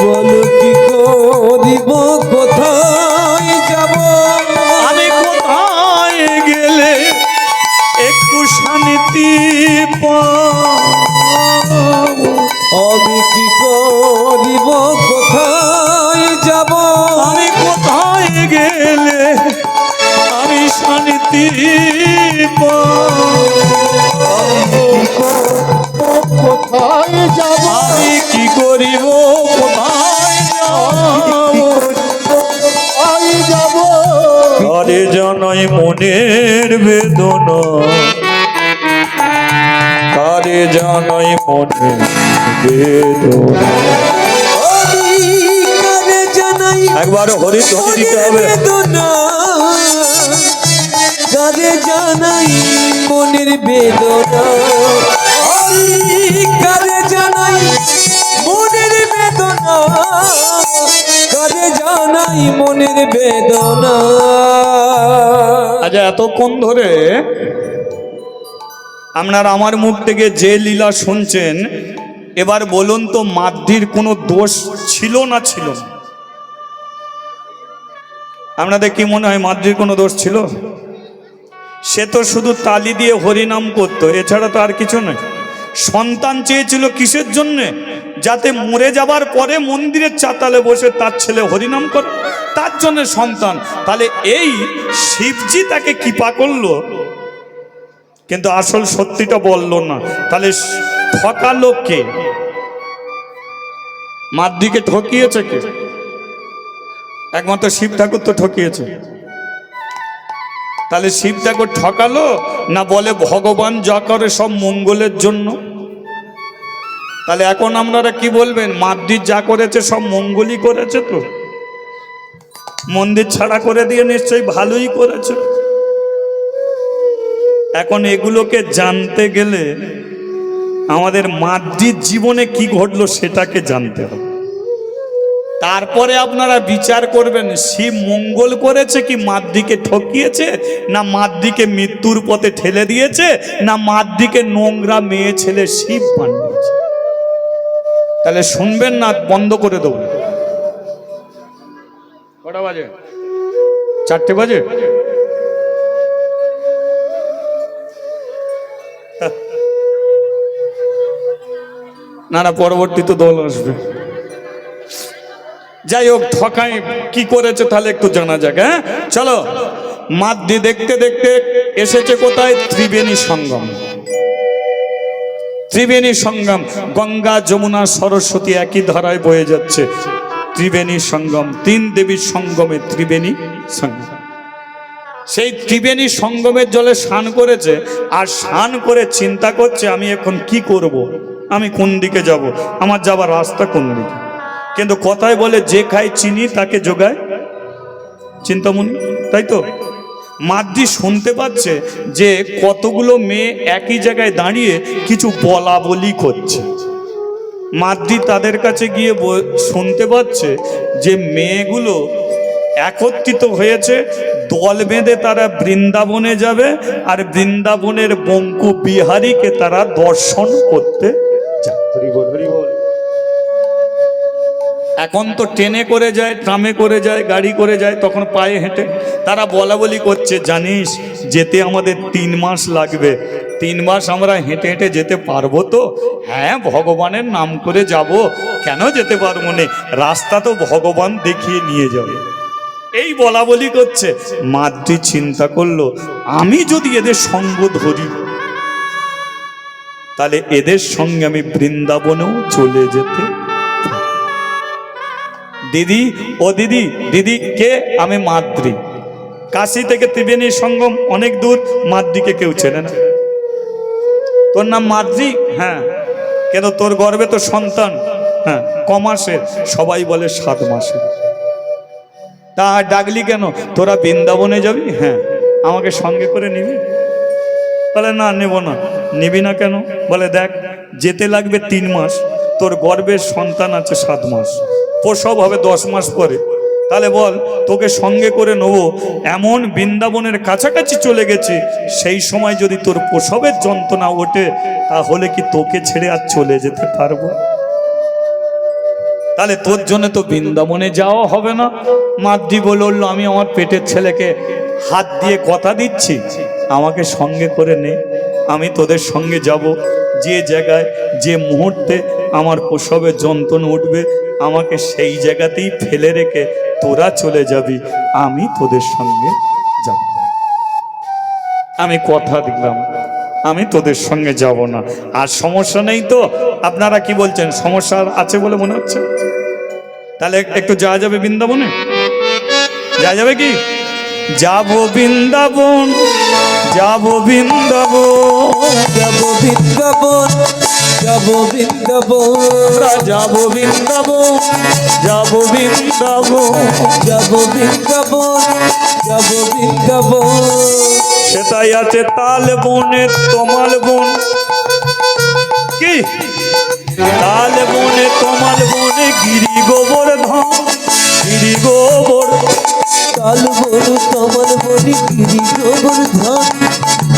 বলো কি করিব, কোথায় যাব? আমি কোথায় গেলে একটু শান্তি পাবো? আমি কি করিব, কোথায় যাব? আমি কোথায় গেলে আমি শান্তি পাবো? কোথায় যাব আমি কি করিব, কোথায় যাব? কোথায় যাব আরে জানাই মনের বেদনা, আরে জানাই মনের বেদনা। আমি কারে জানাই একবার হরি ধ্বনি দিতে হবে। বেদনা, কারে জানাই মনের বেদনা? আমি কারে জানাই মনের বেদনা, কারে জানাই মনের বেদনা? আচ্ছা, এতক্ষণ ধরে আপনারা আমার মুখ থেকে যে লীলা শুনছেন, এবার বলুন তো মাদ্রির কোনো দোষ ছিল না ছিল না? আপনাদের কি মনে হয় মাদ্রির কোনো দোষ ছিল? সে তো শুধু তালি দিয়ে হরিনাম করতো, এছাড়া তো আর কিছু নয়। সন্তান চেয়েছিল কিসের জন্যে? যাতে মরে যাবার পরে মন্দিরের চাতালে বসে তার ছেলে হরিনাম করে, তার জন্য সন্তান। তাহলে এই শিবজি তাকে কৃপা করলো, কিন্তু আসল সত্যিটা বলল না। তাহলে ঠকালো কে? মাদ্রিকে ঠকিয়েছে কে? একমাত্র শিব ঠাকুর তো ঠকিয়েছে। তাহলে শিব ঠাকুর ঠকালো না বলে ভগবান যা করে সব মঙ্গলের জন্য? তাহলে এখন আপনারা কি বলবেন? মাদ্রি যা করেছে সব মঙ্গলই করেছে তো? মন্দির ছাড়া করে দিয়ে নিশ্চয়ই ভালোই করেছে। এখন এগুলোকে জানতে গেলে আমাদের মাদ্রির জীবনে কি ঘটলো সেটাকে জানতে হবে। তারপরে আপনারা বিচার করবেন শিব মঙ্গল করেছে কি মাদ্রিকে ঠকিয়েছে, না মাদ্রিকে মৃত্যুর পথে ঠেলে দিয়েছে, না মাদ্রিকে নোংরা মেয়ে ছেলে শিব বানিয়েছে। তাহলে শুনবেন না বন্ধ করে দেবো। কটা বাজে? 4টে বাজে। না না, পরবর্তী তো দল আসবে। যাই হোক, ঠকাই কি করেছে তাহলে একটু জানা যাক। হ্যাঁ, চলো। মাদ্রি দেখতে দেখতে এসেছে কোথায়? ত্রিবেণী সঙ্গম। ত্রিবেণী সঙ্গম, গঙ্গা যমুনা সরস্বতী একই ধারায় বয়ে যাচ্ছে। ত্রিবেণী সঙ্গম, 3 দেবীর সঙ্গমে ত্রিবেণী সঙ্গম। সেই ত্রিবেণী সঙ্গমের জলে স্নান করেছে, আর স্নান করে চিন্তা করছে আমি এখন কি করব, আমি কোন দিকে যাব, আমার যাবার রাস্তা কোন দিকে। কিন্তু কথায় বলে যে খায় চিনি তাকে যোগায় চিন্তামণি, তাই তো? মাদ্রি শুনতে পাচ্ছে যে কতগুলো মেয়ে একই জায়গায় দাঁড়িয়ে কিছু বলা বলি করছে। মাদ্রি তাদের কাছে গিয়ে শুনতে পাচ্ছে যে মেয়েগুলো একত্রিত হয়েছে, দল বেঁধে তারা বৃন্দাবনে যাবে, আর বৃন্দাবনের বঙ্কু বিহারীকে তারা দর্শন করতে যাবে। এখন তো ট্রেনে করে যায়, ট্রামে করে যায়, গাড়ি করে যায়, তখন পায়ে হেঁটে। তারা বলা বলি করছে, জানিস যেতে আমাদের 3 মাস লাগবে, 3 মাস আমরা হেঁটে হেঁটে যেতে পারবো তো? হ্যাঁ, ভগবানের নাম করে যাব, কেন যেতে পারবো না, রাস্তা তো ভগবান দেখিয়ে নিয়ে যাবে। এই বলা বলি করছে। মাদ্রি চিন্তা করলো, আমি যদি এদের সঙ্গ ধরি তাহলে এদের সঙ্গে আমি বৃন্দাবনেও চলে যেতে। দিদি, ও দিদি, দিদি কে? আমি মাদ্রি। কাশী থেকে ত্রিবেণী সঙ্গম অনেক দূর, মাদ্রিকে কেউ চেনে না। তোর নাম মাদ্রি? হ্যাঁ। কেন, তোর গর্ভে তো সন্তান? হ্যাঁ। ক মাসের? সবাই বলে 7 মাসের। তা ডাকলি কেন? তোরা বৃন্দাবনে যাবি? হ্যাঁ। আমাকে সঙ্গে করে নিবি? বলে না, নেব না। নিবি না কেন? বলে দেখ, যেতে লাগবে 3 মাস, তোর গর্ভের সন্তান আছে 7 মাস, প্রসব হবে 10 মাস পরে, তাহলে বল তোকে সঙ্গে করে নেবো, এমন বৃন্দাবনের কাছাকাছি চলে গেছে, সেই সময় যদি তোর প্রসবের যন্ত্রণা ওঠে, তাহলে কি তোকে ছেড়ে আর চলে যেতে পারবো? তাহলে তোর জন্য তো বৃন্দাবনে যাওয়া হবে না। মাদ্রি বলল, আমি আমার পেটের ছেলেকে হাত দিয়ে কথা দিচ্ছি, আমাকে সঙ্গে করে নে, আমি তোদের সঙ্গে যাব। যে জায়গায়, যে মুহূর্তে আমার প্রসবের যন্ত্রণা উঠবে, আমাকে সেই জায়গাতেই ফেলে রেখে তোরা চলে যাবি, আমি তোদের সঙ্গে যাব। আমি কথা দিলাম, আমি তোদের সঙ্গে যাব না। আর সমস্যা নেই তো? আপনারা কি বলছেন, সমস্যা আছে বলে মনে হচ্ছে? তাহলে একটু যাওয়া যাবে বৃন্দাবনে? যাওয়া যাবে কি? যাব বৃন্দাবন, যাব বৃন্দাবন, যাব বৃন্দাবন, যাব বৃন্দাবন, যাব বৃন্দাবন, যাব বৃন্দাবন, যাব বৃন্দাবন, যাব বৃন্দাবন। সেটাই আছে তাল বনে তমাল বন। কি? তাল বনে তমাল বনে গিরি গোবর্ধন, গিরি গোবর। তাল বনু তমাল বনি গিরি গোবর্ধন,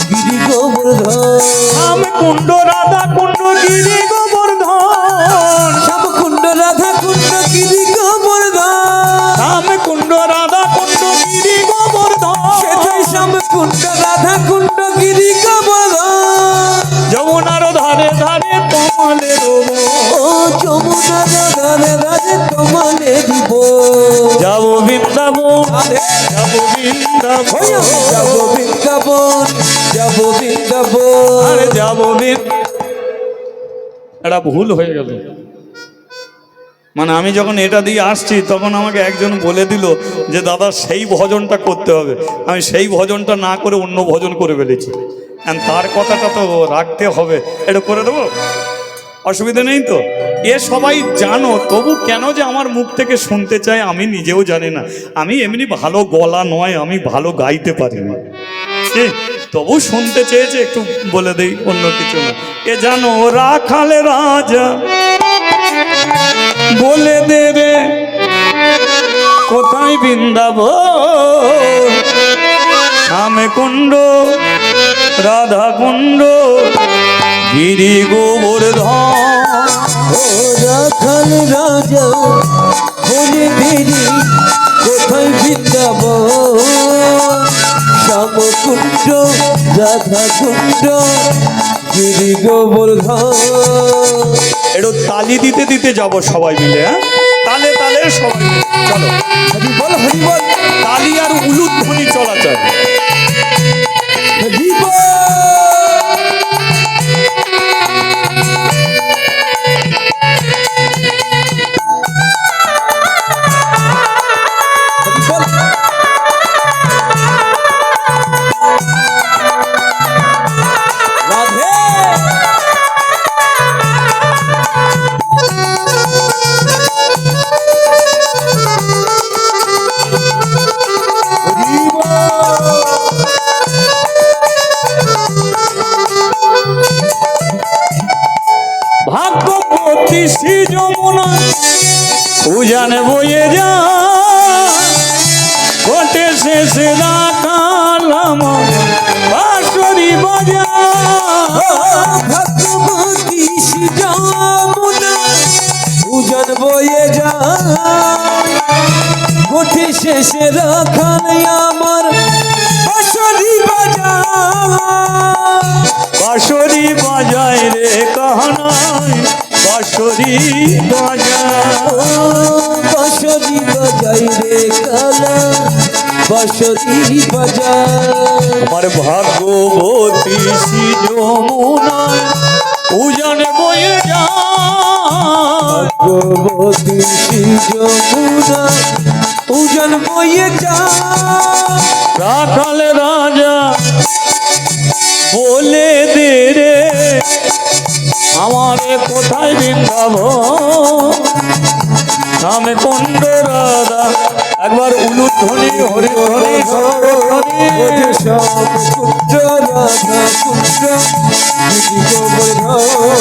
গিরি গোবর্ধন। শ্যাম কুণ্ড রাধা কুণ্ড গিরি গোবর্ধন, শ্যাম কুণ্ড রাধা কুণ্ড গিরি গোবর্ধন, শ্যাম কুণ্ড রাধা কুণ্ড গিরি গোবর্ধন। সেটাই শ্যাম কুণ্ড রাধা কুণ্ড গিরি গোবর্ধন। যমুনার ধারে ধারে তমালের বন। ও যমুনার ধারে ধারে তমালে দিব। যাব বৃন্দাবন, যাব বৃন্দাবন, যাব বৃন্দাবন, যাব বৃন্দাবন। আরে যাব এটা ভুল হয়ে গেল। মানে আমি যখন এটা দিয়ে আসছি, তখন আমাকে একজন বলে দিল যে দাদা সেই ভজনটা করতে হবে। আমি সেই ভজনটা না করে অন্য ভজন করে ফেলেছি। তার কথাটা তো রাখতে হবে, এটা করে দেবো, অসুবিধা নেই তো? এ সবাই জানো, তবু কেন যে আমার মুখ থেকে শুনতে চায় আমি নিজেও জানি না। আমি এমনি ভালো গলা নয়, আমি ভালো গাইতে পারি না, তবু শুনতে চেয়েছে, একটু বলে দেই, অন্য কিছু না। এ জানো রাখালে রাজা বলে দেবে কোথায় বৃন্দাবন, শ্যামে কুণ্ড রাধা কুণ্ড গিরি গোবর্ধন। ও রাখাল রাজা বলে দেরি কোথায় বৃন্দাবন, শ্যাম কুণ্ড রাধা কুণ্ড গিরি গোবর্ধন। একটু তালি দিতে দিতে যাব সবাই মিলে, হ্যাঁ? তালে তালে সবাই মিলে। চলো, হরি বল, হরি বল, তালি আর উলুধ্বনি চলাচল। হরি বল। ভাগ্যবতী শ্রী যমুনা উজানে বয়ে যায়, বলছি শেষে রাখাল আমার বাঁশরি বাজা, বাঁশরি বাজায় রে কাহানাই, বাঁশরি বাজায়। বাঁশরি বাজাই রে কালা, বাঁশরি বাজাই। আমার ভাগ্যবতী শ্রী যমুনায় উজান বয়ে যায়, ভগবতী শ্রী যমুনা উজান বয়ে যায়। রাখাল রাজা বলে দে রে আমারে কোথায় বৃন্দাবন, নামে কুণ্ড রাধা। একবার উলুধ্বনি হরিধ্বনি সর্বধ্বনি। ওরে সব কুণ্ড রাধা কুণ্ড গিরি গোবর্ধন,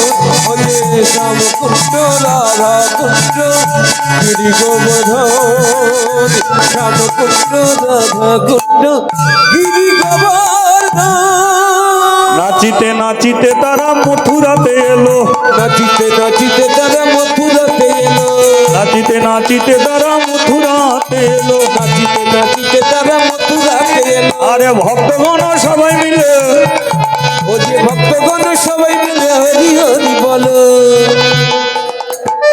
ওরে সব কুণ্ড রাধা কুণ্ড গিরি গোবর্ধন, সব কুণ্ড রাধা কুণ্ড গিরি গোবর্ধন। নাচিতে নাচিতে তারা মথুরাতে এলো, নাচিতে নাচিতে তারা মথুরাতে এলো, নাচিতে নাচিতে তারা মথুরাতে এলো, নাচিতে নাচিতে তারা মথুরাতে এলো। আরে ভক্তগণ সবাই মিলে, ও যে ভক্তগণ সবাই মিলে হরি হরি বলো,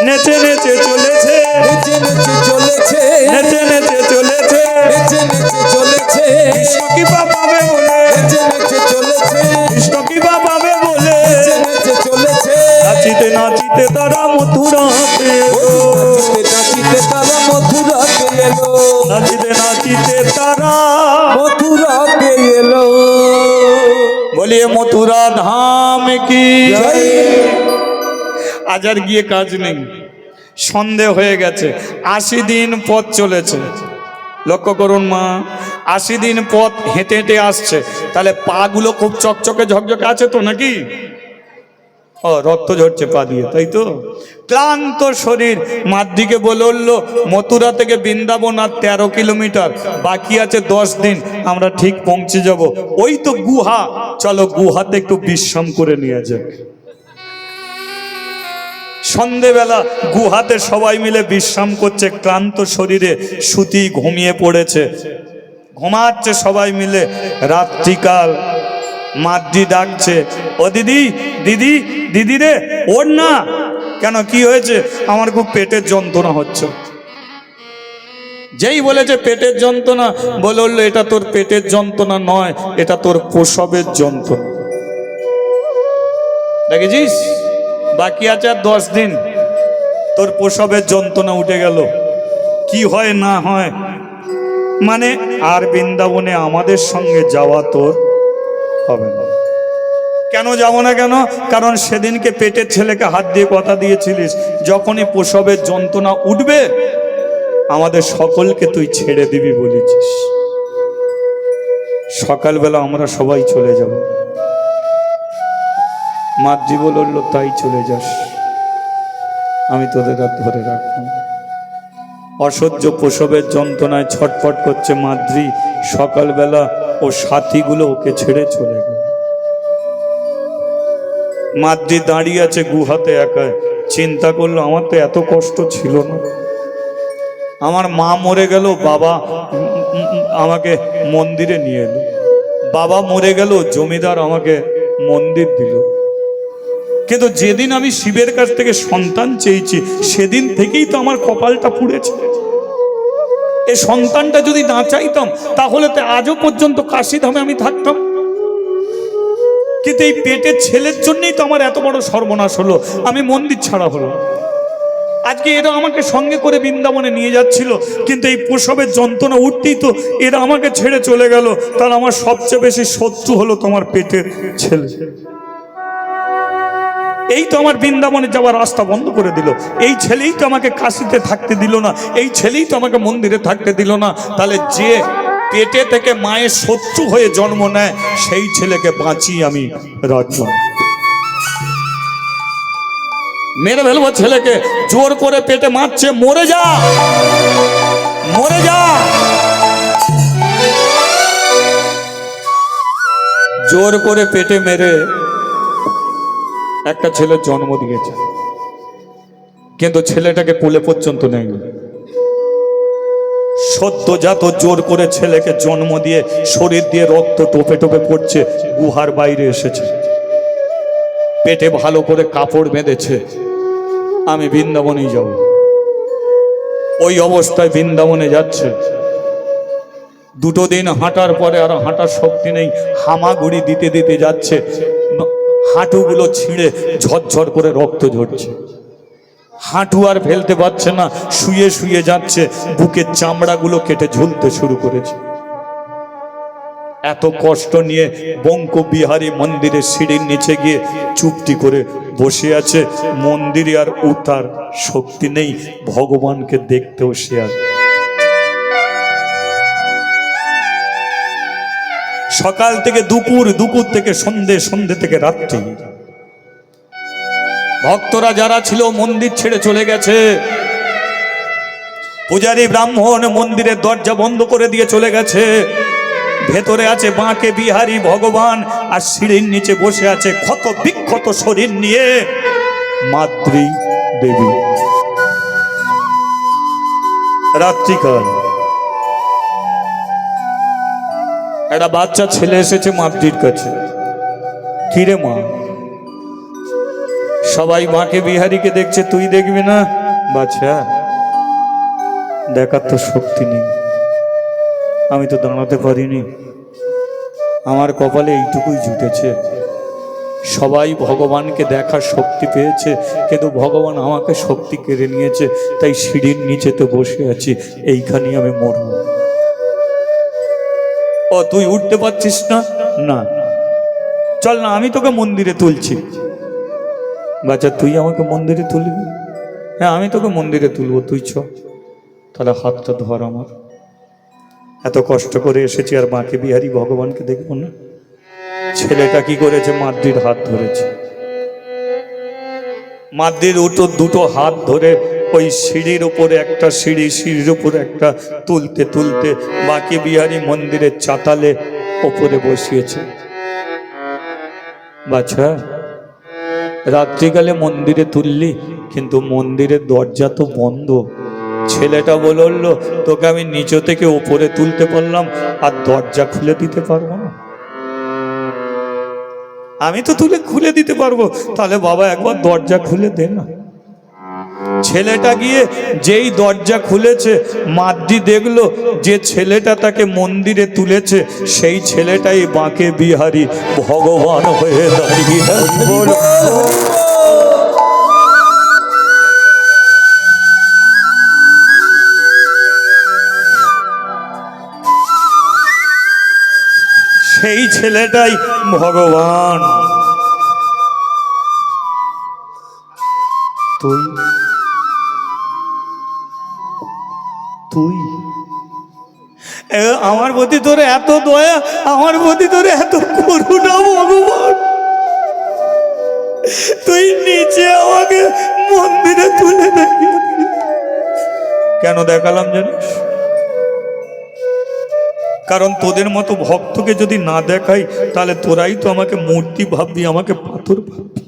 নেচে নেচে চলেছে, নেচে নেচে চলেছে, নেচে নেচে চলেছে। নেচে নেচে চলেছে, কৃষ্ণ কি বা পাবে বলে, নেচে নেচে চলেছে, কৃষ্ণ কি বা পাবে বলে, নেচে নেচে চলেছে। নাচিতে নাচিতে তারা মথুরাতে এলো, নাচিতে নাচিতে তারা মথুরাতে এলো, নাচিতে নাচিতে তারা মথুরাতে এলো। বলিয়ে মথুরা ধাম কি জয়। আজ আর গিয়ে কাজ নেই, সন্দেহ হয়ে গেছে। 80 দিন পথ চলেছে, লক্ষ্য করুন মা, 80 দিন পথ হেঁটে হেঁটে আসছে, তাহলে পা গুলো খুব চকচকে ঝকঝকে আছে তো নাকি? ও রক্ত ঝরছে পা দিয়ে, তাই তো? ক্লান্ত শরীর মাদ্রিকে বলে উঠলো মথুরা থেকে বৃন্দাবন আর 13 কিলোমিটার, বাকি আছে 10 দিন, আমরা ঠিক পৌঁছে যাব। ওই তো গুহা, চলো গুহাতে একটু বিশ্রাম করে নিয়ে যাক। সন্ধেবেলা গুহাতে সবাই মিলে বিশ্রাম করছে, ক্লান্ত শরীরে সুতি ঘুমিয়ে পড়েছে, ঘুমাচ্ছে সবাই মিলে। রাত্রিকাল মাদ্রি ডাকছে, ও দিদি দিদি দিদি রে ওর না। কেন, কি হয়েছে? আমার খুব পেটের যন্ত্রণা হচ্ছে। যেই বলেছে পেটের যন্ত্রণা, বলে উঠলো এটা তোর পেটের যন্ত্রণা নয়, এটা তোর প্রসবের যন্ত্রণা। দেখেছিস, বাকি আছে আর 10 দিন, তোর প্রসবের যন্ত্রণা উঠে গেল। কি হয় না হয়, মানে আর বৃন্দাবনে আমাদের সঙ্গে যাওয়া তোর হবে না। কেন যাব না কেন? কারণ সেদিনকে পেটের ছেলেকে হাত দিয়ে কথা দিয়েছিলিস, যখনই প্রসবের যন্ত্রণা উঠবে আমাদের সকলকে তুই ছেড়ে দিবি বলেছিস। সকালবেলা আমরা সবাই চলে যাব। মাদ্রি বলল তাই চলে যাস, আমি তোদের আর ধরে রাখব না। অসহ্য প্রসবের যন্ত্রণায় ছটফট করছে মাদ্রি। সকালবেলা ও সাথীগুলো ওকে ছেড়ে চলে গেল। মাদ্রি দাঁড়িয়ে আছে গুহাতে একা, চিন্তা করলো আমার তো এত কষ্ট ছিল না। আমার মা মরে গেল, বাবা আমাকে মন্দিরে নিয়ে এলো, বাবা মরে গেল, জমিদার আমাকে মন্দির দিল। কিন্তু যেদিন আমি শিবের কাছ থেকে সন্তান চেয়েছি সেদিন থেকেই তো আমার কপালটা পুড়েছে। এই সন্তানটা যদি না চাইতাম তাহলে তো আজও পর্যন্ত কাশীধামে আমি থাকতাম। কিন্তু এই পেটের ছেলের জন্যই তো আমার এত বড় সর্বনাশ হলো, আমি মন্দির ছাড়া হলো। আজকে এরা আমাকে সঙ্গে করে বৃন্দাবনে নিয়ে যাচ্ছিল, কিন্তু এই প্রসবের যন্ত্রণা উঠতেই তো এরা আমাকে ছেড়ে চলে গেল। তার আমার সবচেয়ে বেশি শত্রু হলো তোমার পেটের ছেলে। এই তো আমার বৃন্দাবনে যাওয়ার রাস্তা বন্ধ করে দিল। এই ছেলেই তো আমাকে কাশিতে থাকতে দিল না, এই ছেলেই তো আমাকে মন্দিরে থাকতে দিল না। তাহলে যে পেটে থেকে মায়ের শত্রু হয়ে জন্ম নেয় সেই ছেলেকে বাঁচিয়ে আমি রাখলাম। মেরে ফেলবো ছেলেকে, জোর করে পেটে মারছে, মরে যা মরে যা। জোর করে পেটে মেরে একটা ছেলের জন্ম দিয়েছে, কিন্তু ছেলেটাকে কোলে পর্যন্ত নেয়নি। সদ্যজাত জোর করে ছেলেকে জন্ম দিয়ে শরীর দিয়ে রক্ত টোপে টোপে পড়ছে, গুহার বাইরে এসেছে, পেটে ভালো করে কাপড় বেঁধেছে, আমি বৃন্দাবনেই যাব। ওই অবস্থায় বৃন্দাবনে যাচ্ছে। 2 দিন হাঁটার পরে আর হাঁটার শক্তি নেই, হামাগুড়ি দিতে দিতে যাচ্ছে, হাঁটুগুলো ছিঁড়ে ঝরঝর করে রক্ত ঝরছে, হাঁটু আর ফেলতে পারছে না, শুয়ে শুয়ে যাচ্ছে, বুকের চামড়াগুলো কেটে ঝুলতে শুরু করেছে। এত কষ্ট নিয়ে বঙ্ক বিহারী মন্দিরের সিঁড়ির নিচে গিয়ে চুপটি করে বসে আছে। মন্দিরে আর উঠার শক্তি নেই, ভগবানকে দেখতেও সে আর। সকাল থেকে দুপুর, দুপুর থেকে সন্ধে, সন্ধে থেকে রাত্রি, ভক্তরা যারা ছিল মন্দির ছেড়ে চলে গেছে। পূজারী ব্রাহ্মণ মন্দিরের দরজা বন্ধ করে দিয়ে চলে গেছে। ভেতরে আছে বাঁকে বিহারী ভগবান, আর সিঁড়ির নিচে বসে আছে ক্ষত বিক্ষত শরীর নিয়ে মাদ্রী দেবী। রাত্রিকাল একটা বাচ্চা ছেলে এসেছে মাদ্রির কাছে। কিরে মা? সবাই মাকে বিহারীকে দেখছে, তুই দেখবি না? বাচ্চা, দেখার তো শক্তি নেই, আমি তো দাঁড়াতে পারিনি, আমার কপালে এইটুকুই জুটেছে। সবাই ভগবানকে দেখার শক্তি পেয়েছে, কিন্তু ভগবান আমাকে শক্তি কেড়ে নিয়েছে, তাই সিঁড়ির নিচেতে বসে আছি, এইখানেই আমি মরব। ও, তুই উঠতে পারছিস না? না, চল না, আমি তোকে মন্দিরে তুলছি। বাচ্চা, তুই আমাকে মন্দিরে তুলবি? হ্যাঁ, আমি তোকে মন্দিরে তুলবো, তুই চ। তাহলে হাতটা ধর আমার, এত কষ্ট করে এসেছি আর বাঁকে বিহারী ভগবানকে দেখবো না? ছেলেটা কি করেছে? মাদ্রির হাত ধরেছে। মাদ্রির দুটো হাত ধরে ওই সিঁড়ির উপরে একটা সিঁড়ি, সিঁড়ির উপরে একটা, তুলতে তুলতে বাঁকে বিহারী মন্দিরের চাতালে ওপরে বসিয়েছে। বাচ্চা, রাত্রিকালে মন্দিরে তুললি, কিন্তু মন্দিরের দরজা তো বন্ধ। ছেলেটা বলল, তোকে আমি নিচে থেকে উপরে তুলতে পারলাম, আর দরজা খুলে দিতে পারবো না? আমি তো খুলে দিতে পারবো, তাহলে বাবা একবার দরজা খুলে দে না। ছেলেটা গিয়ে যেই দরজা খুলেছে, মাদ্রি দেখলো যে ছেলেটা তাকে মন্দিরে তুলেছে, সেই ছেলেটাই বাঁকে বিহারী ভগবান হয়ে দাঁড়িয়ে। সেই ছেলেটাই ভগবান। তুই তুই আমার প্রতি তোর এত দয়া, আমার প্রতি তোর এত করুণা ভগবান, তুই নিচে আমাকে মন্দিরে তুলে দেখিয়ে দিলি। কেন দেখালাম জানিস? কারণ তোদের মতো ভক্তকে যদি না দেখাই, তাহলে তোরাই তো আমাকে মূর্তি ভাববি, আমাকে পাথর ভাববি।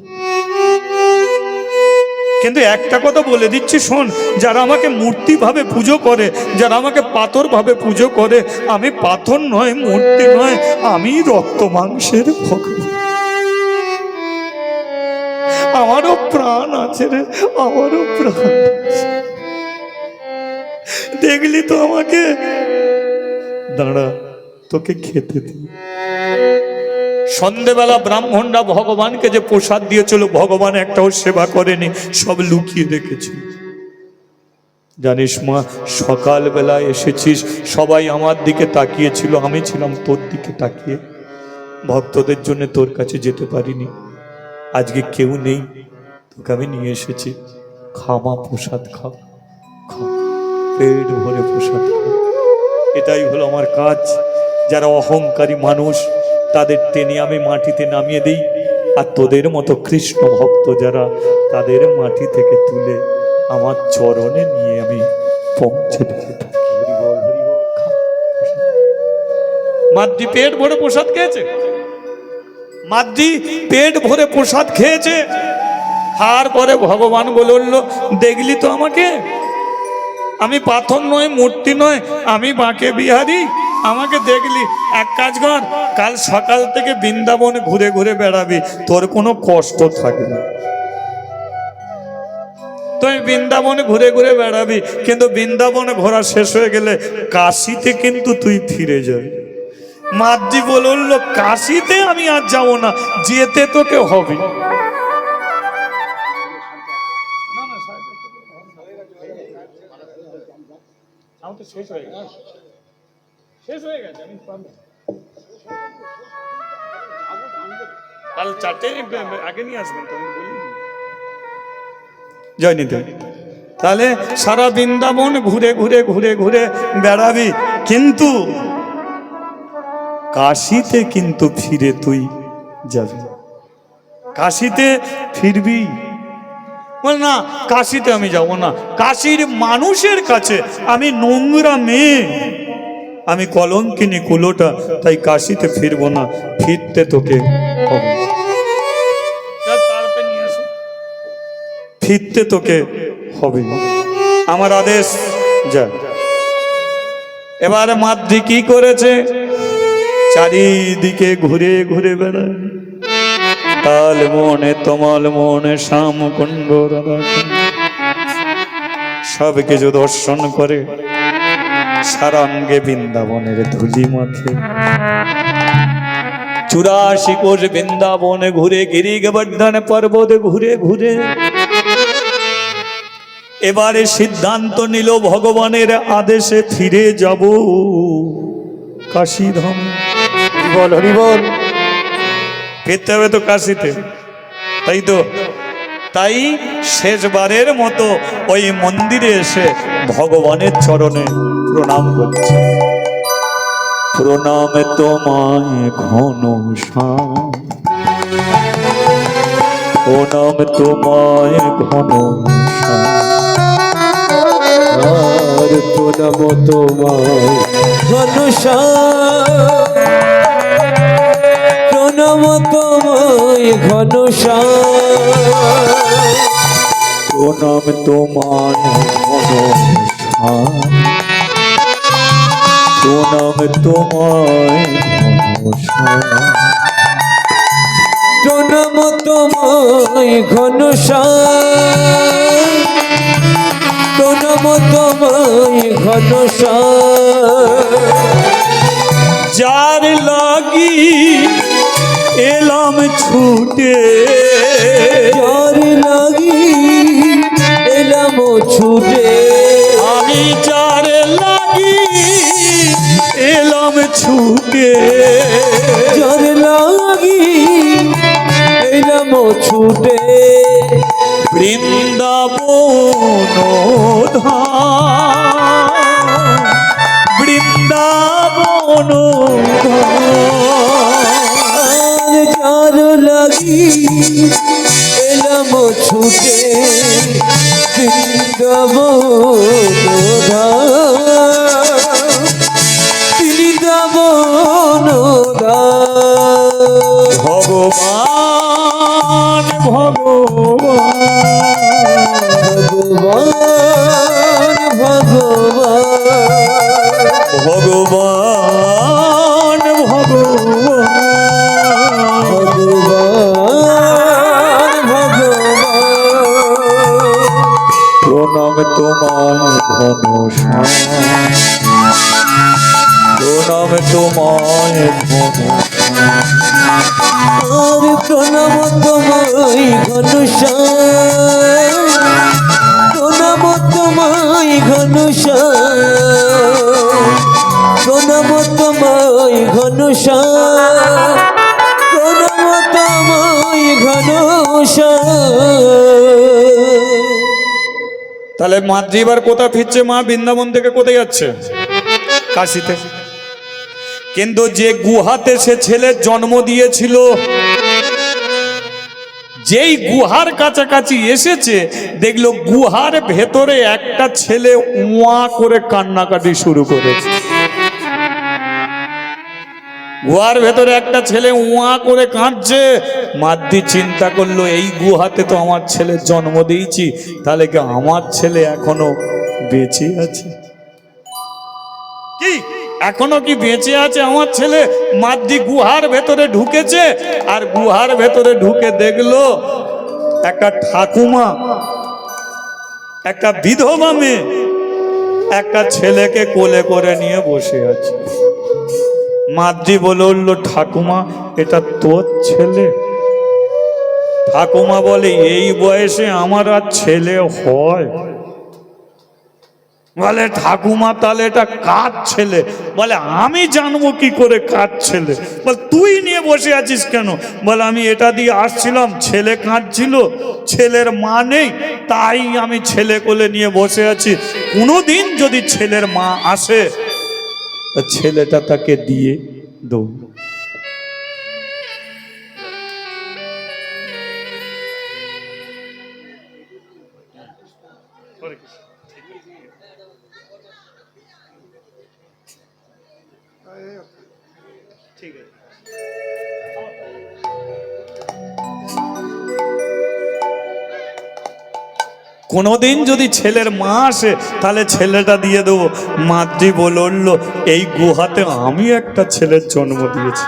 কিন্তু একটা কথা বলে দিচ্ছি, শোন, যারা আমাকে মূর্তি ভাবে পুজো করে, যারা আমাকে পাথর ভাবে পুজো করে, আমি পাথর নয়, মূর্তি নয়, আমি রক্ত মাংসের ভগবান। আমারও প্রাণ আছে রে, আমারও প্রাণ আছে। দেখলি তো আমাকে? দাঁড়া, তোকে খেতে দিই। সন্ধেবেলা ব্রাহ্মণরা ভগবানকে যে প্রসাদ দিয়েছিল, ভগবান একটাও সেবা করেনি, সব লুকিয়ে রেখেছে। জানিস মা, সকালবেলা এসেছিস, সবাই আমার দিকে তাকিয়েছিল, আমি ছিলাম তোর দিকে তাকিয়ে। ভক্তদের জন্য তোর কাছে যেতে পারিনি, আজকে কেউ নেই, তোকে আমি নিয়ে এসেছি। খামা প্রসাদ, খা, খা, পেট ভরে প্রসাদ খা। এটাই হলো আমার কাজ। যারা অহংকারী মানুষ, তাদের টেনে আমি মাটিতে নামিয়ে দিই, আর তোদের মতো কৃষ্ণ ভক্ত যারা, তাদের মাটি থেকে তুলে আমার চরণে নিয়ে আমি পৌঁছে দিতে থাকি। মাদ্রি পেট ভরে প্রসাদ খেয়েছে, মাদ্রি পেট ভরে প্রসাদ খেয়েছে। তারপরে ভগবান বলল, দেখলি তো আমাকে? আমি পাথর নয়, মূর্তি নয়, আমি বাঁকে বিহারি। আমাকে দেখলি, এক কাজ কর, কাল সকাল থেকে বৃন্দাবন ঘুরে ঘুরে বেড়াবি, তোর কোনো কষ্ট থাকবে না। তুই বৃন্দাবনে ঘুরে ঘুরে বেড়াবি, কিন্তু বৃন্দাবনে ঘোরা শেষ হয়ে গেলে কাশিতে কিন্তু তুই ফিরে যাবি। মাদ্রি বলল, কাশিতে আমি আর যাবো না, যেতে তোকে হবে। কাল 4টে আগে নিয়ে আসবেন তো, আমি বলি জয়নীতে। তাহলে সারা বৃন্দাবন ঘুরে ঘুরে ঘুরে ঘুরে বেড়াবি, কিন্তু কাশিতে কিন্তু ফিরে তুই যাবি। কাশিতে ফিরবি। বল না, কাশিতে আমি যাব না। কাশির মানুষের কাছে আমি নোংরা মেয়ে, আমি কলঙ্কিনী কুলোটা, তাই কাশিতে ফিরবো না। ফিরতে তোকে হবে। ফিরতে তোকে হবে, আমার আদেশ। যা। এবার মাদ্রি কি করেছে? চারিদিকে ঘুরে ঘুরে বেড়ায়, তাল মনে তমাল মনে শ্যাম কুণ্ড রাধাকুণ্ড সব কিছু দর্শন করে, সারাঙ্গে বৃন্দাবনের ধুলি মাখে। 84 কোষ বৃন্দাবনে ঘুরে, গিরি গোবর্ধন পর্বতে ঘুরে ঘুরে এবারে সিদ্ধান্ত নিল, ভগবানের আদেশে ফিরে যাব কাশীধাম। বল হরি বল। ফিরতে হবে তো কাশীতে, তাই তো। তাই শেষবারের মতো ওই মন্দিরে এসে ভগবানের চরণে প্রণাম করছে। প্রণাম তোমায় ঘন শ্যাম, প্রণাম তোমায় ঘন শ্যাম, আর প্রণাম তোমায় ঘনশ্যাম, প্রণাম তোমায় ঘনশ্যাম, প্রণাম তোমায় ঘন শ্যাম, প্রণাম তোমায় ঘন শ্যাম, প্রণাম তোমায় ঘনশ্যাম, প্রণাম তোমায় ঘনশ্যাম। যার লাগি এলাম ছুটে, যার লাগি এলাম ছুটে, আমি যার লাগি এলাম ছুটে, যার লাগি এলাম ছুটে, বৃন্দাবন ধাম, বৃন্দাবন ধাম। যার লাগি এলাম ছুটে, বৃন্দাবন ধাম, বৃন্দাবন ধাম। ভগবান ভগবান ভগবান ভগবান ভগবান ভগবান ভগবান। প্রণাম তোমায় ঘন শ্যাম, প্রণাম তোমায় ঘন আর প্রণাম তোমায় ঘনশ্যাম, প্রণাম তোমায় ঘনশ্যাম, প্রণাম তোমায় ঘনশ্যাম, প্রণাম তোমায় ঘনশ্যাম। তাহলে মাদ্রি এবার কোথায় ফিরছে? মা বৃন্দাবন থেকে কোথায় যাচ্ছে? কাশীতে। কিন্তু যে গুহাতে সে ছেলের জন্ম দিয়েছিল, যেই গুহার কাছাকাছি এসেছে, দেখলো গুহার ভেতরে একটা ছেলে উয়া করে কান্নাকাটি শুরু করেছে। গুহার ভেতরে একটা ছেলে উয়া করে কাঁদছে। মাদ্রি চিন্তা করলো, এই গুহাতে তো আমার ছেলের জন্ম দিয়েছি, তাহলে কি আমার ছেলে এখনো বেঁচে আছে কি? এখনো কি বেঁচে আছে আমার ছেলে? মাদ্রি গুহার ভেতরে ঢুকেছে, আর গুহার ভেতরে ঢুকে দেখলো একটা ঠাকুমা, একটা বিধবা মেয়ে একটা ছেলেকে কোলে করে নিয়ে বসে আছে। মাদ্রি বলে উঠলো, ঠাকুমা এটা তোর ছেলে? ঠাকুমা বলে, এই বয়সে আমার আর ছেলে হয়? বলে, ঠাকুমা তাহলে এটা কার ছেলে? বলে, আমি জানবো কি করে কার ছেলে? বল, তুই নিয়ে বসে আছিস কেন? বলে, আমি এটা দিয়ে আসছিলাম, ছেলে কাঁদছিল, ছেলের মা নেই, তাই আমি ছেলে কোলে নিয়ে বসে আছি। কোনোদিন যদি ছেলের মা আসে তা ছেলেটা তাকে দিয়ে দেবো। কোনোদিন যদি ছেলের মা আসে তাহলে ছেলেটা দিয়ে দেবো। মাদ্রি বলল, এই গুহাতে আমি একটা ছেলের জন্ম দিয়েছি।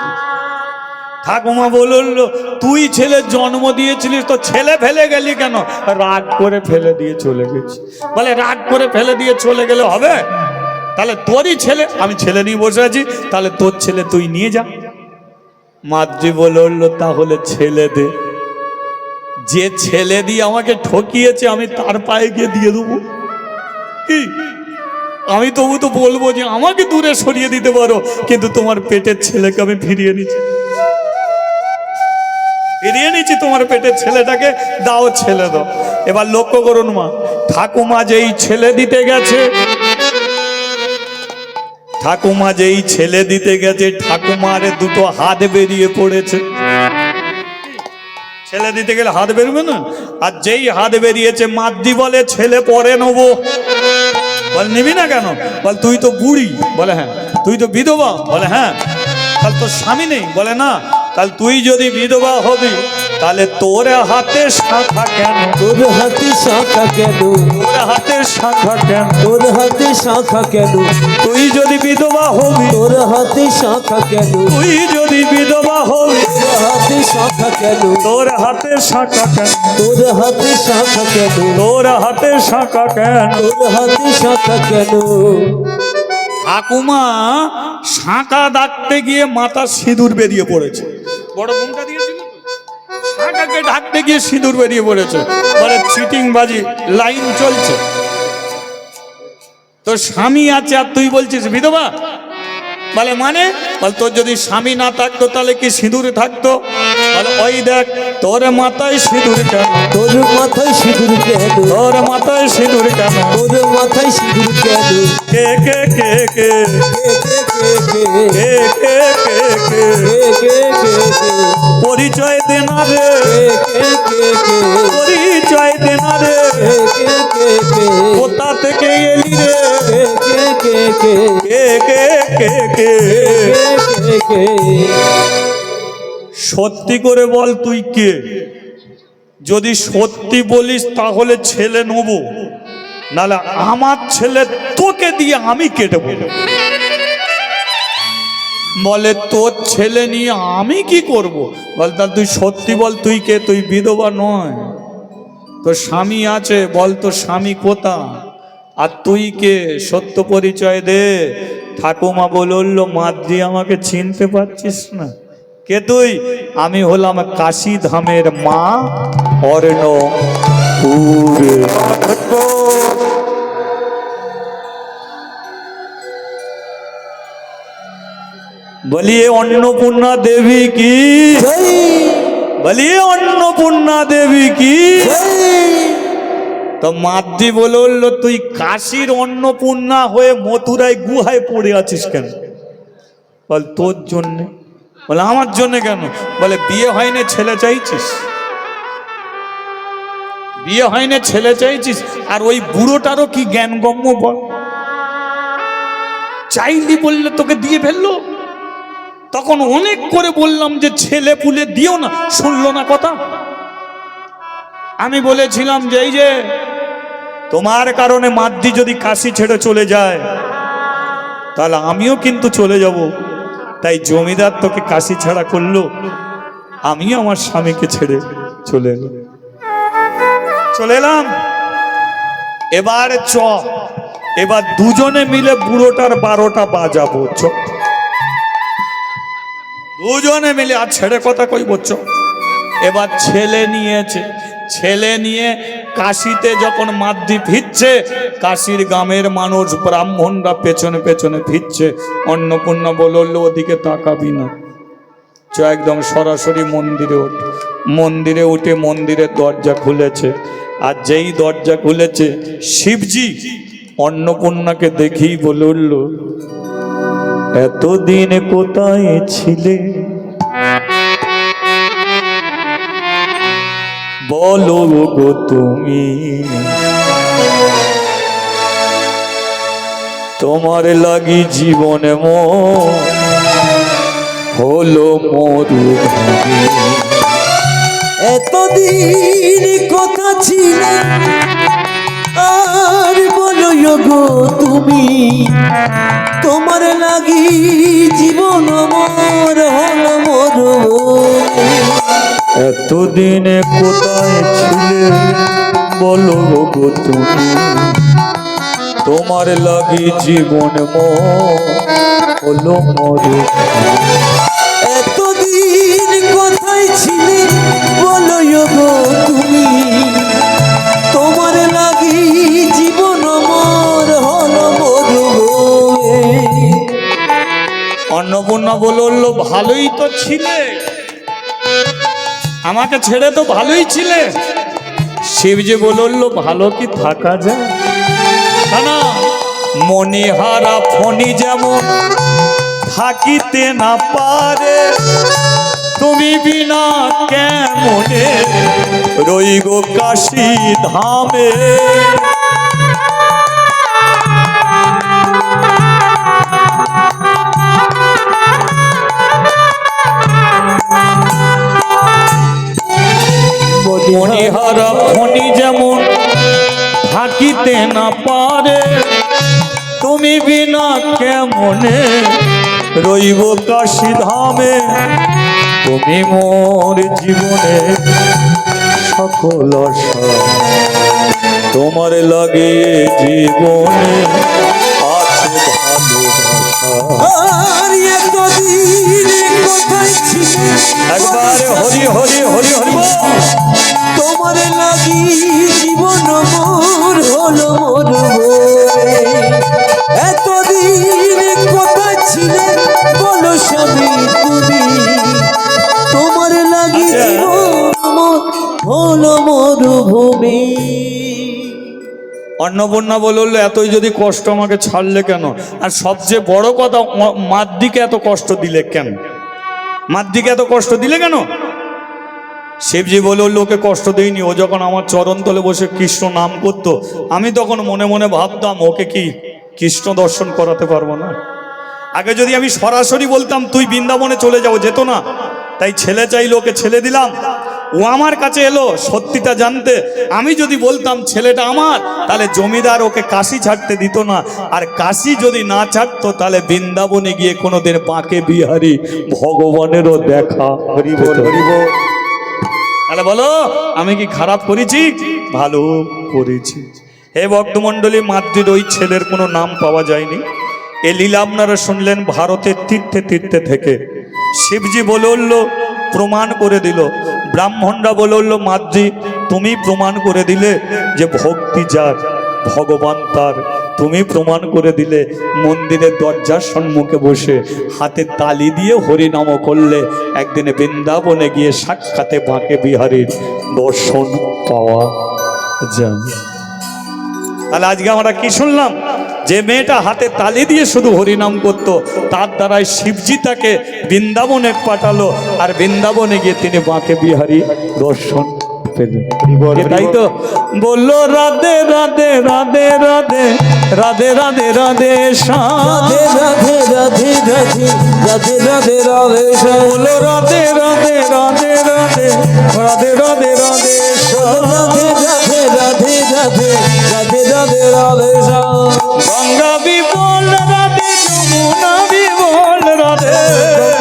ঠাকুমা বলল, তুই ছেলের জন্ম দিয়েছিলিস তো ছেলে ফেলে গেলি কেন? রাগ করে ফেলে দিয়ে চলে গেছি। বলে, রাগ করে ফেলে দিয়ে চলে গেলে হবে? তাহলে তোরই ছেলে, আমি ছেলে নিয়ে বসে আছি, তাহলে তোর ছেলে তুই নিয়ে যা। মাদ্রি বলল, তাহলে ছেলে দে। যে ছেলে দিয়ে আমাকে ঠকিয়েছে আমি তার পায়ে গিয়ে দিয়ে দেবো কি? আমি তবু তো বলবো যে আমাকে দূরে সরিয়ে দিতে পারো, কিন্তু তোমার পেটের ছেলেকে আমি ফিরিয়ে নিচ্ছি, তোমার পেটের ছেলেটাকে দাও, ছেলে দাও। এবার লক্ষ্য করুন মা, ঠাকুমা যেই ছেলে দিতে গেছে, ঠাকুমার দুটো হাত বেরিয়ে পড়েছে। ছেলে দিতে গেলে হাত বেরোবে না? আর যেই হাত বেরিয়েছে, মাদ্রি বলে, ছেলে পরে নেবো। বল, নিবি না কেন? বল, তুই তো বুড়ি। বলে, হ্যাঁ। তুই তো বিধবা। বলে, হ্যাঁ। তাহলে তোর স্বামী নেই? বলে, না। তাহলে তুই যদি বিধবা হবি তাহলে তোর হাতে শাখা কেন? তোর হাতে শাখা কেন? তোর হাতে শাখা কেন? তোর হাতে শাখা কেন? তুই যদি বিধবা হবি, তোর হাতে শাখা কেন? তুই যদি বিধবা হবি, তোর হাতে শাখা কেন? তোর হাতে শাখা কেন? তোর হাতে শাখা কেন? তোর হাতে শাখা কেন? তোর হাতে শাখা কেন? ঠাকুমা শাঁখা ডাকতে গিয়ে মাথা সিঁদুর বেরিয়ে পড়েছে। বড় ঘুমটা দিয়েছিল, শাঁখাকে ঢাকতে গিয়ে সিঁদুর বেরিয়ে পড়েছে। বলে, চিটিং বাজি, লাইন চলছে। তোর স্বামী আছে আর তুই বলছিস বিধবা? বলে, মানে? বল, তোর যদি স্বামী না থাকতো তাহলে কি সিঁদুর থাকতো? বলে, ওই দেখ, তোর মাথায় সিঁদুর কেন? তোর মাথায় সিঁদুর কেন? তোর মাথায় সিঁদুর কেন? তোর মাথায় সিঁদুর কেন? কে কে কে কে কে কে কে কে পরিচয় দে না রে, পরিচয় দে না রে, কোথা থেকে এলি রে? কে কে কে কে সত্যি করে বল, তুই কে? যদি সত্যি বলিস তাহলে ছেলে নেব, নাহলে আমার ছেলে তোকে দিয়ে আমি কেটে বলবো। বলে, তোর ছেলে নিয়ে আমি কি করব? বল, তাহলে তুই সত্যি বল, তুই কে? তুই বিধবা নয়, তোর স্বামী আছে, বল তোর স্বামী কোথা, আর তুই কে? সত্য পরিচয় দে। ঠাকুমা বলল, মাদ্রি আমাকে চিনতে পারছিস না? কে তুই? আমি হলাম কাশী ধামের মা অর্ণপুরে। বলিয়ে অন্নপূর্ণা দেবী কি? বলিয়ে অন্নপূর্ণা দেবী কি? তো মাদ্রি বলল, তুই কাশীর অন্নপূর্ণা হয়ে মথুরায় গুহায় পড়ে আছিস কেন? বল, তোর জন্যে। বলে, আমার জন্য কেন? বলে, বিয়ে হয়নি, ছেলে চাইছিস? বিয়ে হয়নি, ছেলে চাইছিস? আর ওই বুড়োটারও কি জ্ঞানগম্য? বল, চাইলি বললে তোকে দিয়ে ফেললো। তখন অনেক করে বললাম যে ছেলে পুলে দিও না, শুনলো না কথা। আমি বলেছিলাম যে এই যে তোমার কারণে মাদ্দি যদি কাশি ছেড়ে চলে যায় তাহলে আমিও কিন্তু চলে যাব। তাই জমিদার তোকে কাশি ছাড়া করলো, আমিও আমার স্বামীকে ছেড়ে চলে এলাম। এবার এবার দুজনে মিলে বুড়োটার 12টা বাজাবো। দুজনে মিলে, আর ছেড়ে কথা কই বলছো। এবার ছেলে নিয়ে কাশিতে যখন মাদ্দি ফিরছে, কাশির গ্রামের মানুষ ব্রাহ্মণরা পেছনে পেছনে ফিরছে। অন্নপূর্ণা বলল ওদিকে তাকাবি না, একদম সরাসরি মন্দিরে উঠে মন্দিরের দরজা খুলেছে। আর যেই দরজা খুলেছে, শিবজি অন্নপূর্ণাকে দেখেই বলে উঠল, এতদিন কোথায় ছিলে বলো গো তুমি, তোমার লাগি জীবনে হলো মরুভূমি। এতদিন কথা ছিল আর বলো গো তুমি, তোমার লাগি জীবন মোর হলো মরুভূমি। এতদিনে কোথায় ছিলে বলো গো তুমি, তোমার লাগি জীবন হলো মরুভূমি। এতদিন কোথায় ছিলে বলো গো তুমি, তোমার লাগি জীবন মোর হলো মরুভূমি। অন্নপূর্ণা বলল, ভালোই তো ছিলে, আমাকে ছেড়ে তো ভালোই ছিলে। শিবজি বলল, ভালো কি থাকা যায় না, মণিহারা ফণি যেমন থাকিতে না পারে, তুমি বিনা কেমনে রই গো কাশী ধামে। মণিহারা ফণি যেমন থাকিতে না পারে, তুমি বিনা কেমনে রইব কাশী ধামে। তুমি মোর জীবনে সকল আশা, তোমার লাগে জীবনে আছে ভালোবাসা। আর এতদিন কোথায় ছিলে একবারে হরি হরি হরি হরি বল। তোমার লাগি জীবন মোর হলো মরুভূমি। এতদিন কোথায় ছিলে বলো স্বামী তুমি, তোমার লাগি জীবন মোর হলো মরুভূমি। অন্নপূর্ণা বলল, এতই যদি কষ্ট আমাকে ছাড়লে কেন? আর সবচেয়ে বড় কথা, মাদ্দিকে এত কষ্ট দিলে কেন? মাদ্দিকে এত কষ্ট দিলে কেন? শিবজি বলল, ওকে কষ্ট দেইনি। ও যখন আমার চরণ তলে বসে কৃষ্ণ নাম করত, আমি তখন মনে মনে ভাবতাম, ওকে কি কৃষ্ণ দর্শন করাতে পারবো না? আগে যদি আমি সরাসরি বলতাম তুই বৃন্দাবনে চলে যাও, যেত না। তাই ছেলে চাইলো, ওকে ছেলে দিলাম। ও আমার কাছে এলো সত্যিটা জানতে। আমি যদি বলতাম ছেলেটা আমার, তাহলে জমিদার ওকে কাশি ছাড়তে দিত না। আর কাশি যদি না ছাড়তো, তাহলে বৃন্দাবনে গিয়ে কোনোদিন বাঁকে বিহারী ভগবানেরও দেখা তাহলে বলো, আমি কি খারাপ করেছি? ভালো করেছি। হে ভক্তমণ্ডলী, মাদ্রির ওই ছেলের কোনো নাম পাওয়া যায়নি। এ লীলা আপনারা শুনলেন ভারতের তীর্থে তীর্থে থেকে। শিবজি বলে উঠল, প্রমাণ করে দিল। ব্রাহ্মণরা বলে উঠল, মাদ্রি তুমি প্রমাণ করে দিলে যে ভক্তি যার ভগবান তার। তুমি প্রমাণ করে দিলে মন্দিরের দরজার সম্মুখে বসে হাতে তালি দিয়ে হরিনাম করলে একদিনে বৃন্দাবনে গিয়ে সাক্ষাতে বাঁকে বিহারীর দর্শন পাওয়া যায়। তাহলে আজকে আমরা কি শুনলাম? যে মেয়েটা হাতে তালি দিয়ে শুধু হরিনাম করত, তার দ্বারাই শিবজি তাকে বৃন্দাবনে পাঠালো। আর বৃন্দাবনে গিয়ে তিনি বাঁকে বিহারী দর্শন পেলেন। তাই তো বললো, রাধে রাধে রাধে রাধে রাধে রাধে রাধে রাধে রাধে রাধে রাধে রাধে রাধে রাধে বলো রাধে রাধে রাধে রাধে রাধে রাধে রাধে রাধে রাধে রাধে রাধে রাধে রাধে শ্যাম গঙ্গা বিমল রাধে যমুনা বিমল রাধে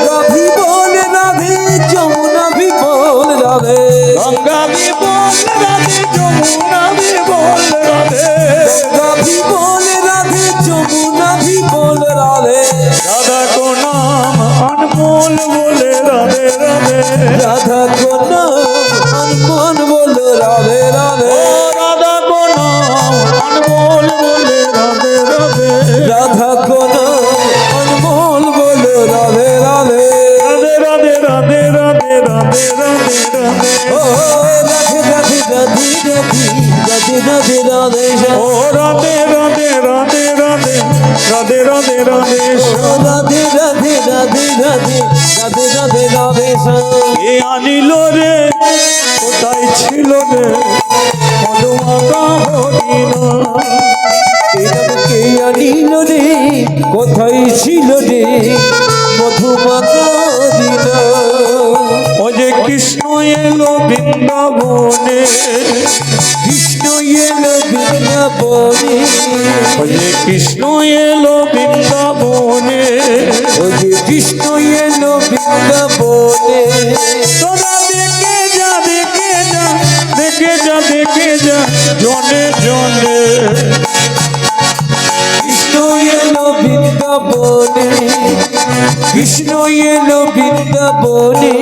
গঙ্গা বিমল রাধে যমুনা বিমল রাধে গঙ্গা বিমল রাধে যমুনা বিমল রাধে গঙ্গা বিমল রাধে যমুনা বিমল রাধে রাধা কো নাম অনমোল বলে রাধে রাধে রাধা কো নাম হনুমান বলো রাধে রাধে রাধা কো নাম অনমোল বলে রাধে রাধে রাধা কো নাম হনুমান বলো রাধে রাধে রাধে রাধে রাধে রাধে রাধে রাধে ও রাধে রাধে রাধে রাধে রাধে রাধে রাধে শ্যাম ও রাধে রাধে রাধে রাধে রাধে রাধে রাধে ও রাধে রাধে রাধে রাধে রাধে রাধে রাধে শ্যাম এ আনিল রে কোথায় ছিল রে মধুমাখা হরিণ কে আনিল রে কোথায় ছিল রে মধুমাতা দিল ও যে কৃষ্ণ এলো বৃন্দাবনে কৃষ্ণ এলো বৃন্দাবনে ও যে কৃষ্ণ এলো বৃন্দাবনে ও যে কৃষ্ণ এলো বৃন্দাবনে তোরা দেখে যা দেখে যা দেখে যা দেখে যা জনে জনে কৃষ্ণ এলো বৃন্দাবনে কৃষ্ণ এলো বৃন্দাবনে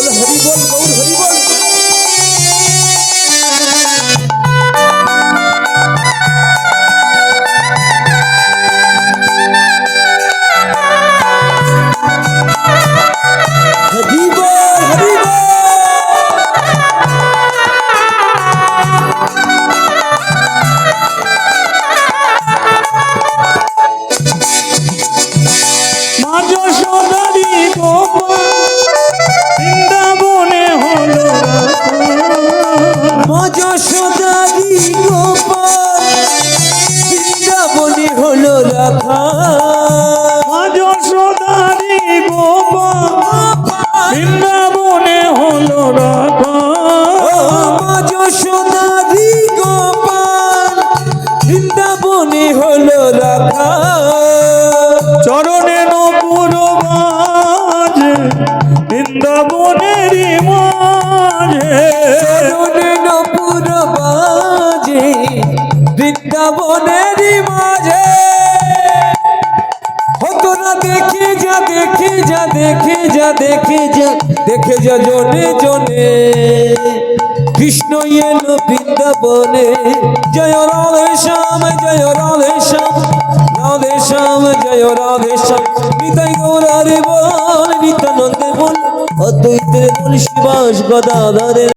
হরি বল গৌর হরি বল হরি বল হরি বল মা যশোদারি গোপাল বৃন্দাবনে হলো মজ সদারি গোপাল বৃন্দাবনে হলো রাখা মা যশোদারি গোপাল বৃন্দাবনে হলো রাধা মজ সদারি গোপাল বৃন্দাবনে হলো রাখা চরণে নপুর বাজে বৃন্দাবনেরই মাঝে চরণে নপুর বাজে বৃন্দাবনেরই মাঝে হতো না দেখে যা দেখে যা দেখে যা দেখে যা দেখে যা জনে জনে কৃষ্ণ এলো বৃন্দাবনে জয় রাধে শ্যাম জয় রাধে শ্যাম রাধে শ্যাম জয় রাধে শ্যাম নিতাই গৌরারে বল নিত্যানন্দের বল অদ্বৈতের বল শিবাস গদাধরের